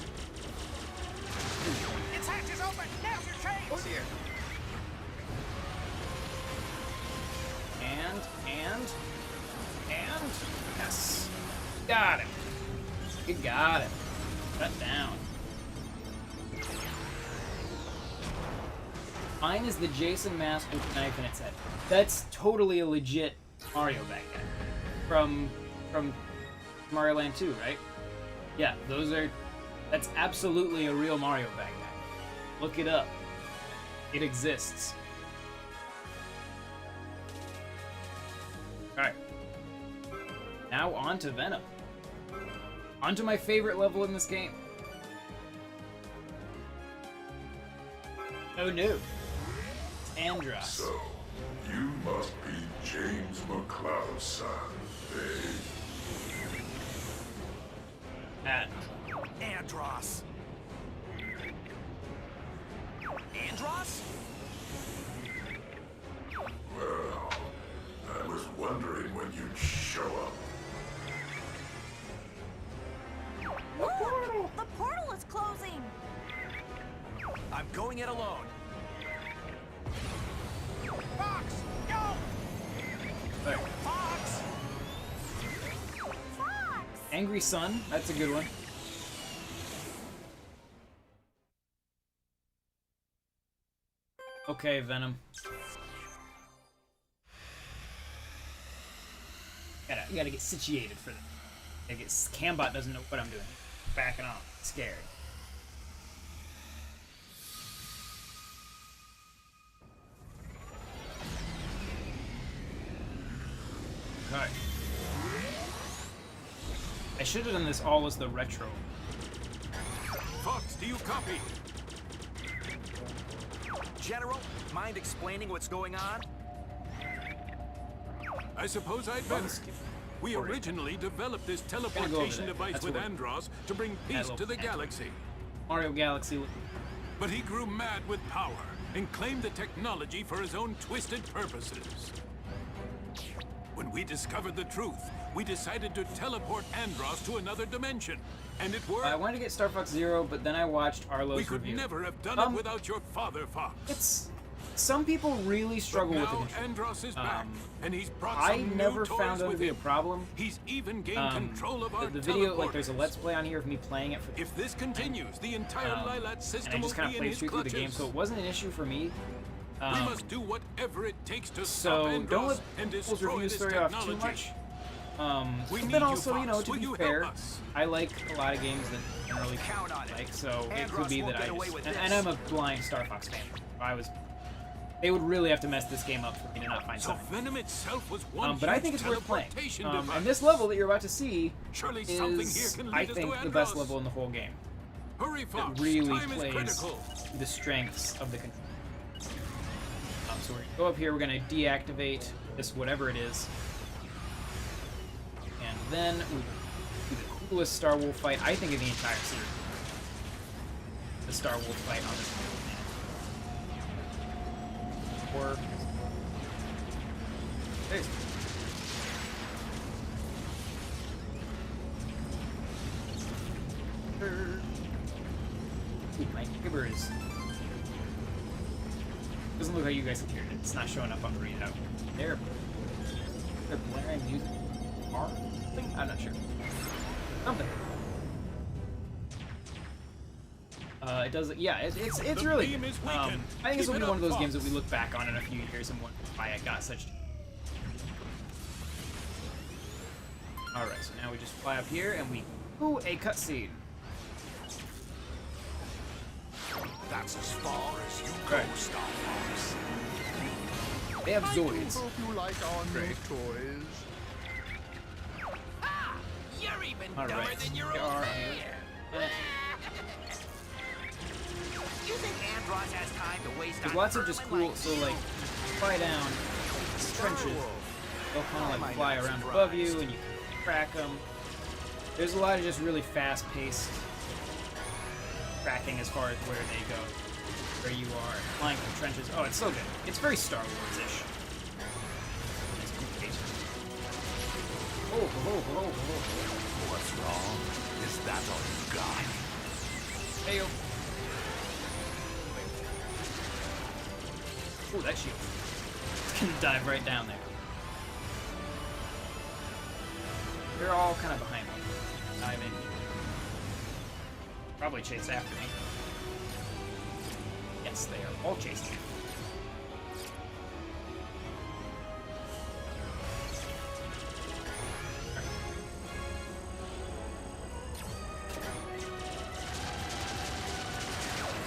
Its hatch is open. Now's your chance. Oh dear. And yes. Got him. You got him. Cut down. Mine is the Jason mask with the knife in its head. That's totally a legit Mario backpack. From Mario Land 2, right? Yeah, that's absolutely a real Mario backpack. Look it up. It exists. Alright. Now on to Venom. On to my favorite level in this game. Oh no. Andros. So, you must be James McCloud's son, eh? Andros. Andros? Well, I was wondering when you'd show up. Look! The portal is closing! I'm going it alone. Fox, go! There. Fox! Fox! Angry Sun, that's a good one. Okay, Venom. You gotta get situated for that. Cambot doesn't know what I'm doing. Backing off. Scary. Okay. I should have done this all as the retro. Fox, do you copy? General, mind explaining what's going on? I suppose I'd better. We originally developed this teleportation there. device That's with what- Andros to bring peace little to the thing. galaxy. Mario Galaxy. But he grew mad with power and claimed the technology for his own twisted purposes. When we discovered the truth, we decided to teleport Andros to another dimension. And it worked. I wanted to get Star Fox Zero, but then I watched Arlo's We could review. never have done Um, it without your father, Fox. It's some people really struggle with the Now control. Andros is back, and he's brought I some never new toys found that to with be a him. problem. He's even gained control of our The video, like, teleporters. there's a Let's Play on here of me playing it for If this continues, the entire Lilat and I system just will kind be of in played his straight through the clutches. game, so it wasn't an issue for me. We must do whatever it takes to So stop don't Andros let and people's destroy reviews this throw you off too technology. much. We But need then you, also, you know, Fox. to Will be you fair, help us? I like a lot of games that generally Count on it. like, so it Andros could be won't that I get away just, with and this. I'm a blind Star Fox fan. They would really have to mess this game up for me to not find So something. Venom itself was one But I huge think it's worth playing. teleportation device. And this level that you're about to see Surely something here is, can lead I us think, to the best Andros. level in the whole game. Hurry, It Fox. really Time is plays critical. the strengths of the control. So we're gonna go up here. We're gonna deactivate this whatever it is, and then we do the coolest Star Wolf fight I think in the entire series. The Star Wolf fight on this planet. Or there's. Ooh, my neighbor is. Doesn't look like you guys can hear it. It's not showing up on the readout. They're blaring music. Or something? I'm not sure. Something. It does. Yeah, it's The really beam good. is weakened. I think this will Keep be it one of up, those games that Fox. we look back on in a few years and wonder why I got such. All right, so now we just fly up here and we do a cutscene. That's as far as you go, Right. Star Fox. They have Zoids. Hope you like our new toys. Ah! You're even All dumber right, than your they old are man. You think Andros has time to waste There's on lots of just vermin cool. like So you? like, fly down these trenches. They'll kind of like fly around above you, and you can crack them. There's a lot of just really fast-paced tracking as far as where they go, where you are, flying through trenches. Oh, it's so good. It's very Star Wars-ish. It's great. Oh. What's wrong? Is that all you got? Hey, oh, that shield. It's gonna dive right down there. They're all kind of behind me. Diving. Probably chase after me. Yes, they are all chasing me.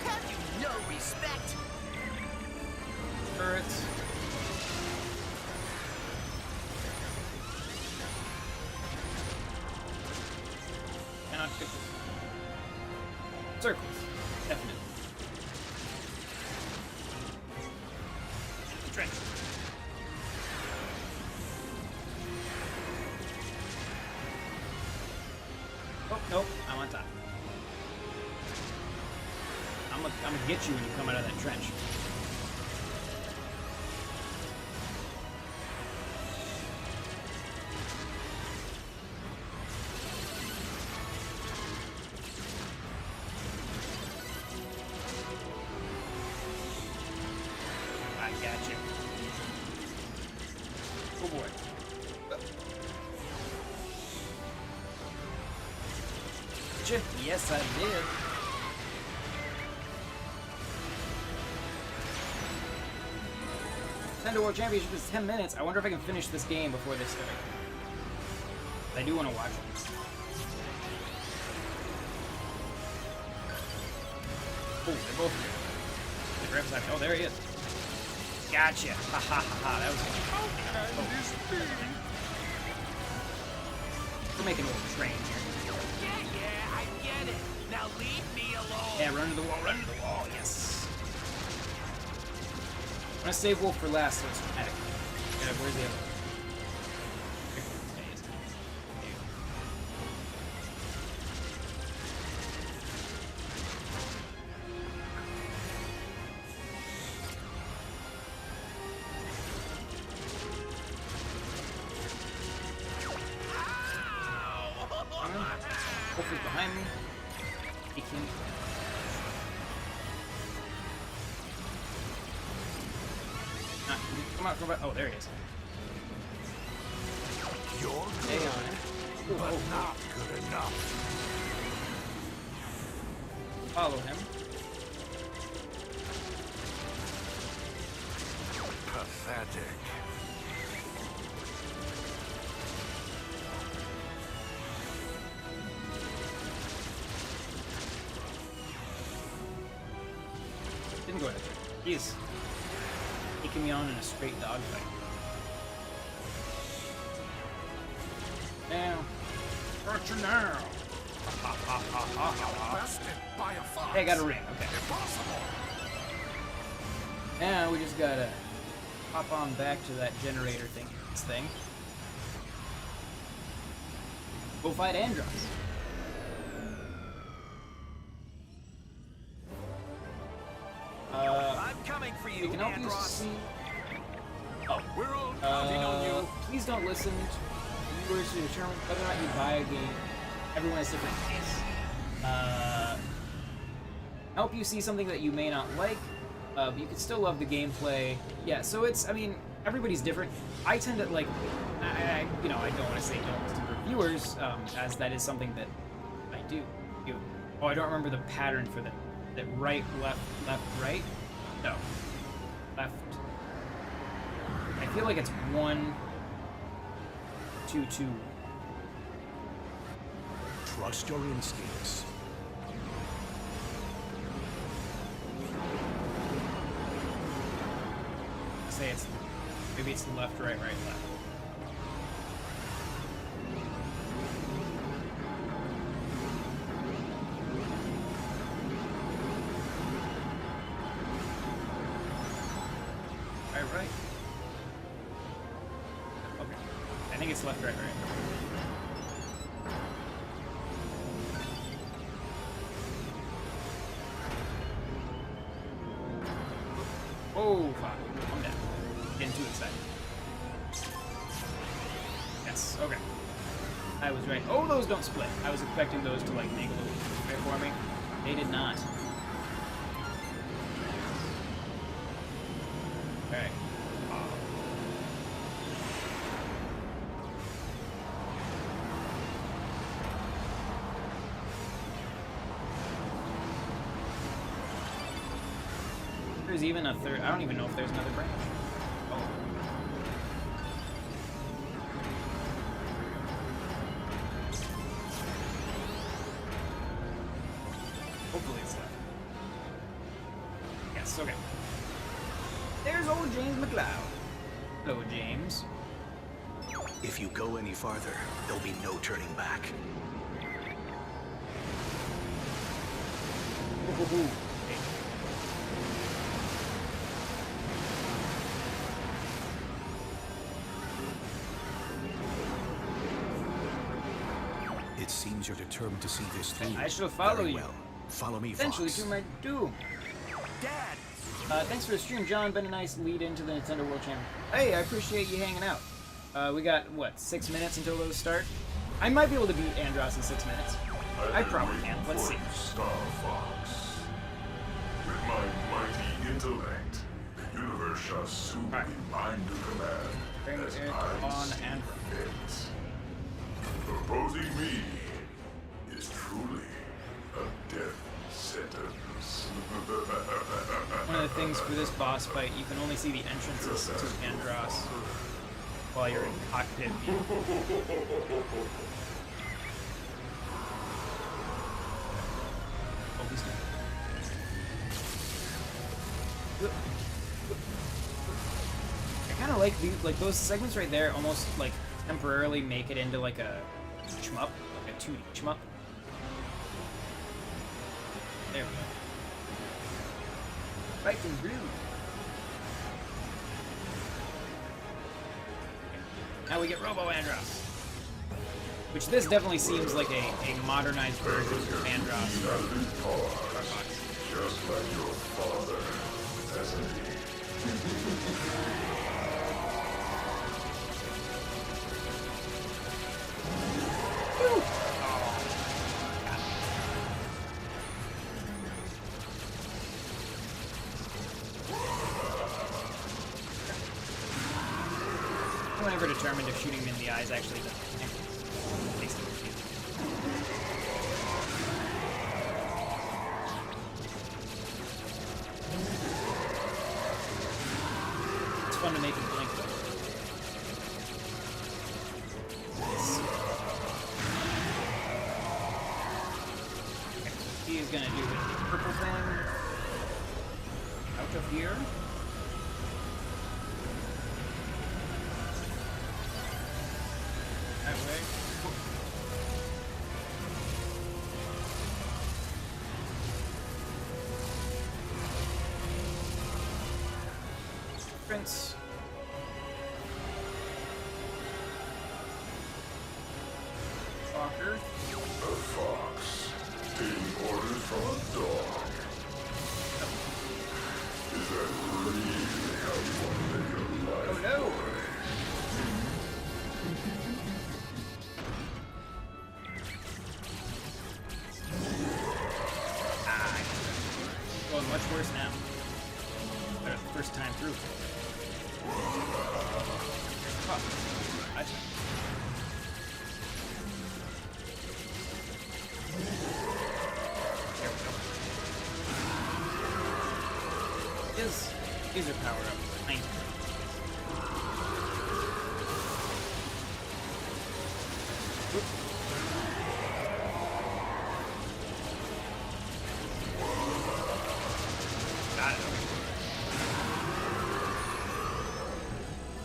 Have you no respect? Turrets. Cannot fit this. Circles. Definitely. Trench. Oh, nope. I'm on top. I'm gonna get you when you come out of that trench. I got you. Oh boy. Did you? Yes, I did. NWR Championship is 10 minutes. I wonder if I can finish this game before they start. I do want to watch it. Oh, they're both here. The grab side. Oh, there he is. Gotcha. Ha ha ha ha. That was. We're making a little train here. Yeah, I get it. Now leave me alone. Yeah, run to the wall, run to the wall, yes. I'm gonna save Wolf for last, so it's dramatic. Yeah, where's the other one? Wolf is behind me. He can. Come on, come on. Oh, there he is. You're Hang on. but not good enough. Follow him. Pathetic. Didn't go ahead. He's taking me on in a straight dogfight. Now. Gotcha now. Bested by a fox. Hey, I got a ring. Okay. Impossible. Now we just gotta hop on back to that generator thing. This thing. Go fight Andros. I'm coming for you, We can help you Andros. see. Oh. We're all counting on you. Please don't listen to viewers to determine whether or not you buy a game. Everyone has different tastes. Help you see something that you may not like, but you can still love the gameplay. Yeah, so it's, I mean, everybody's different. I tend to, like, I don't want to say don't listen to reviewers, as that is something that I do. Oh, I don't remember the pattern for that right, left, right? No. Left. I feel like it's 1, 2, 2. Trust your instincts. Say it's maybe it's left, right, right, left. Right. Okay. I think it's left, right, right. Oh, fuck. I'm down. Getting too excited. Yes, okay. I was right. Oh, those don't split. I was expecting those to, like, make a little bit for me. They did not. Okay. There's even a third. I don't even know if there's another branch. Oh. Hopefully it's left. Yes, okay. There's old James McLeod. Hello, James. If you go any farther, there'll be no turning back. Ooh. It seems you're determined to see this through. I shall follow Very you. well. Follow me, Eventually Fox. to my doom. Dad. Thanks for the stream, John. Been a nice lead into the Nintendo World Champion. Hey, I appreciate you hanging out. We got, what, 6 minutes until those start? I might be able to beat Andros in 6 minutes. I probably can. Let's see. Star Fox. With my mighty intellect, the universe shall soon Right. be mine to command. Bring as it I on see and- fit. Proposing me is truly a death sentence. One of the things for this boss fight, you can only see the entrances to Andros while you're in cockpit view. Oh, he's good. I kind of like these, like those segments right there. Almost like temporarily make it into like a shmup, like a 2D shmup. There we go. Fighting blue. Now we get Robo Andros. Which this definitely seems like a modernized version of Andros. Just like your father, hasn't he? I'm never determined if shooting him in the eyes actually does anything. Makes it confusing. It's fun to make him blink though. He is gonna do the purple thing. Out of here. That way. Prince. Walker. A fox taking orders from a dog. Is that really how you want to live your life? Oh no! Going much worse now. Better the first time through. Oh, gotcha. There we go. His laser power up. 90. Oop. Got it.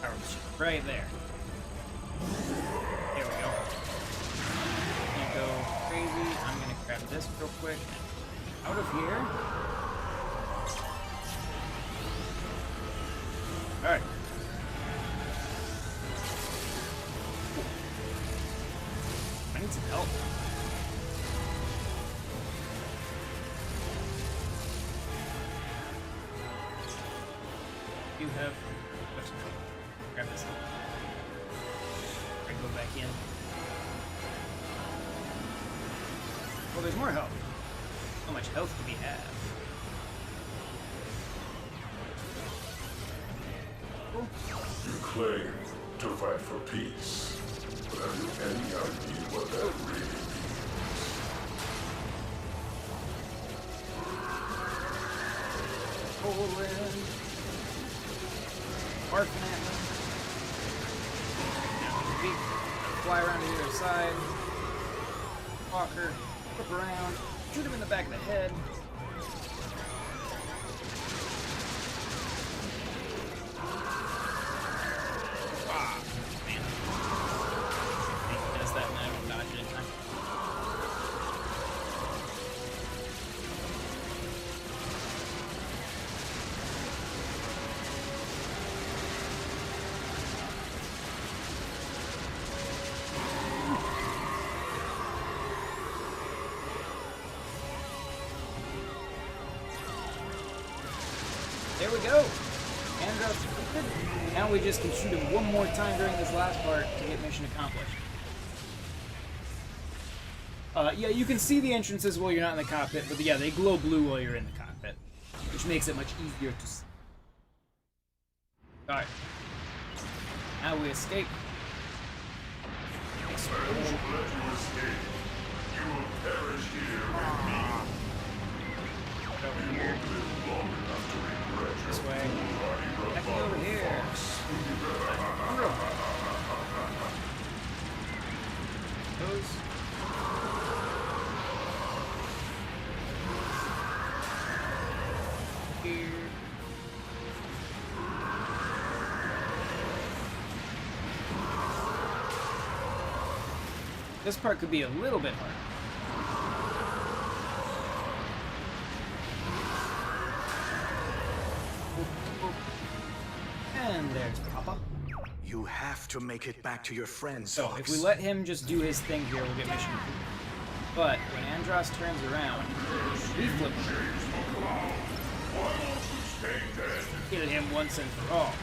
Power machine. Right there. There we go. Can't go crazy. I'm gonna grab this real quick. Out of here. Alright. I need some help. You have. Grab this. I go back in. Well, there's more health. How much health do we have? Cool. You claim to fight for peace, but have you any idea what that really means? Poland. Barking at me. Now his feet fly around to the other side. Walker, flip around, shoot him in the back of the head. Ah, man. He does that and I don't dodge it in time. There we go. Andros completed. Now we just can shoot him one more time during this last part to get mission accomplished. Yeah, you can see the entrances while you're not in the cockpit, but yeah, they glow blue while you're in the cockpit, which makes it much easier to see. Alright. Now we escape. I won't let you escape. You will perish here with me. Over here. Live long enough to regret your This way. bloody Back over here. Those. Here. This part could be a little bit hard. And there's Papa. You have to make it back to your friends, So Fox. if we let him just do his thing here, we'll get mission complete. But when Andros turns around, we flip him. Kill him once and for all.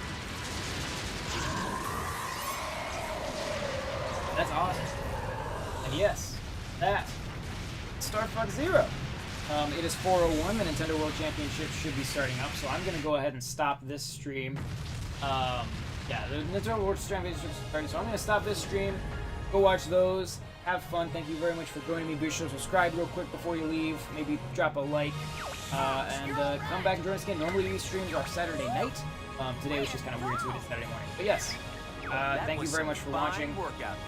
That's awesome. And yes, that Star Fox Zero. It is 4:01. The Nintendo World Championship should be starting up, so I'm going to go ahead and stop this stream. Yeah, the Nintendo World Championship is starting, so I'm going to stop this stream. Go watch those. Have fun. Thank you very much for joining me. Be sure to subscribe real quick before you leave. Maybe drop a like. And come back and join us again. Normally these streams are Saturday night. Today was just kind of weird, so we did Saturday morning. But yes, thank you very much for watching.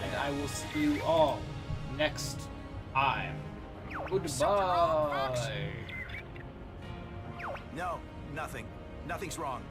And I will see you all next time. Goodbye. No, nothing. Nothing's wrong.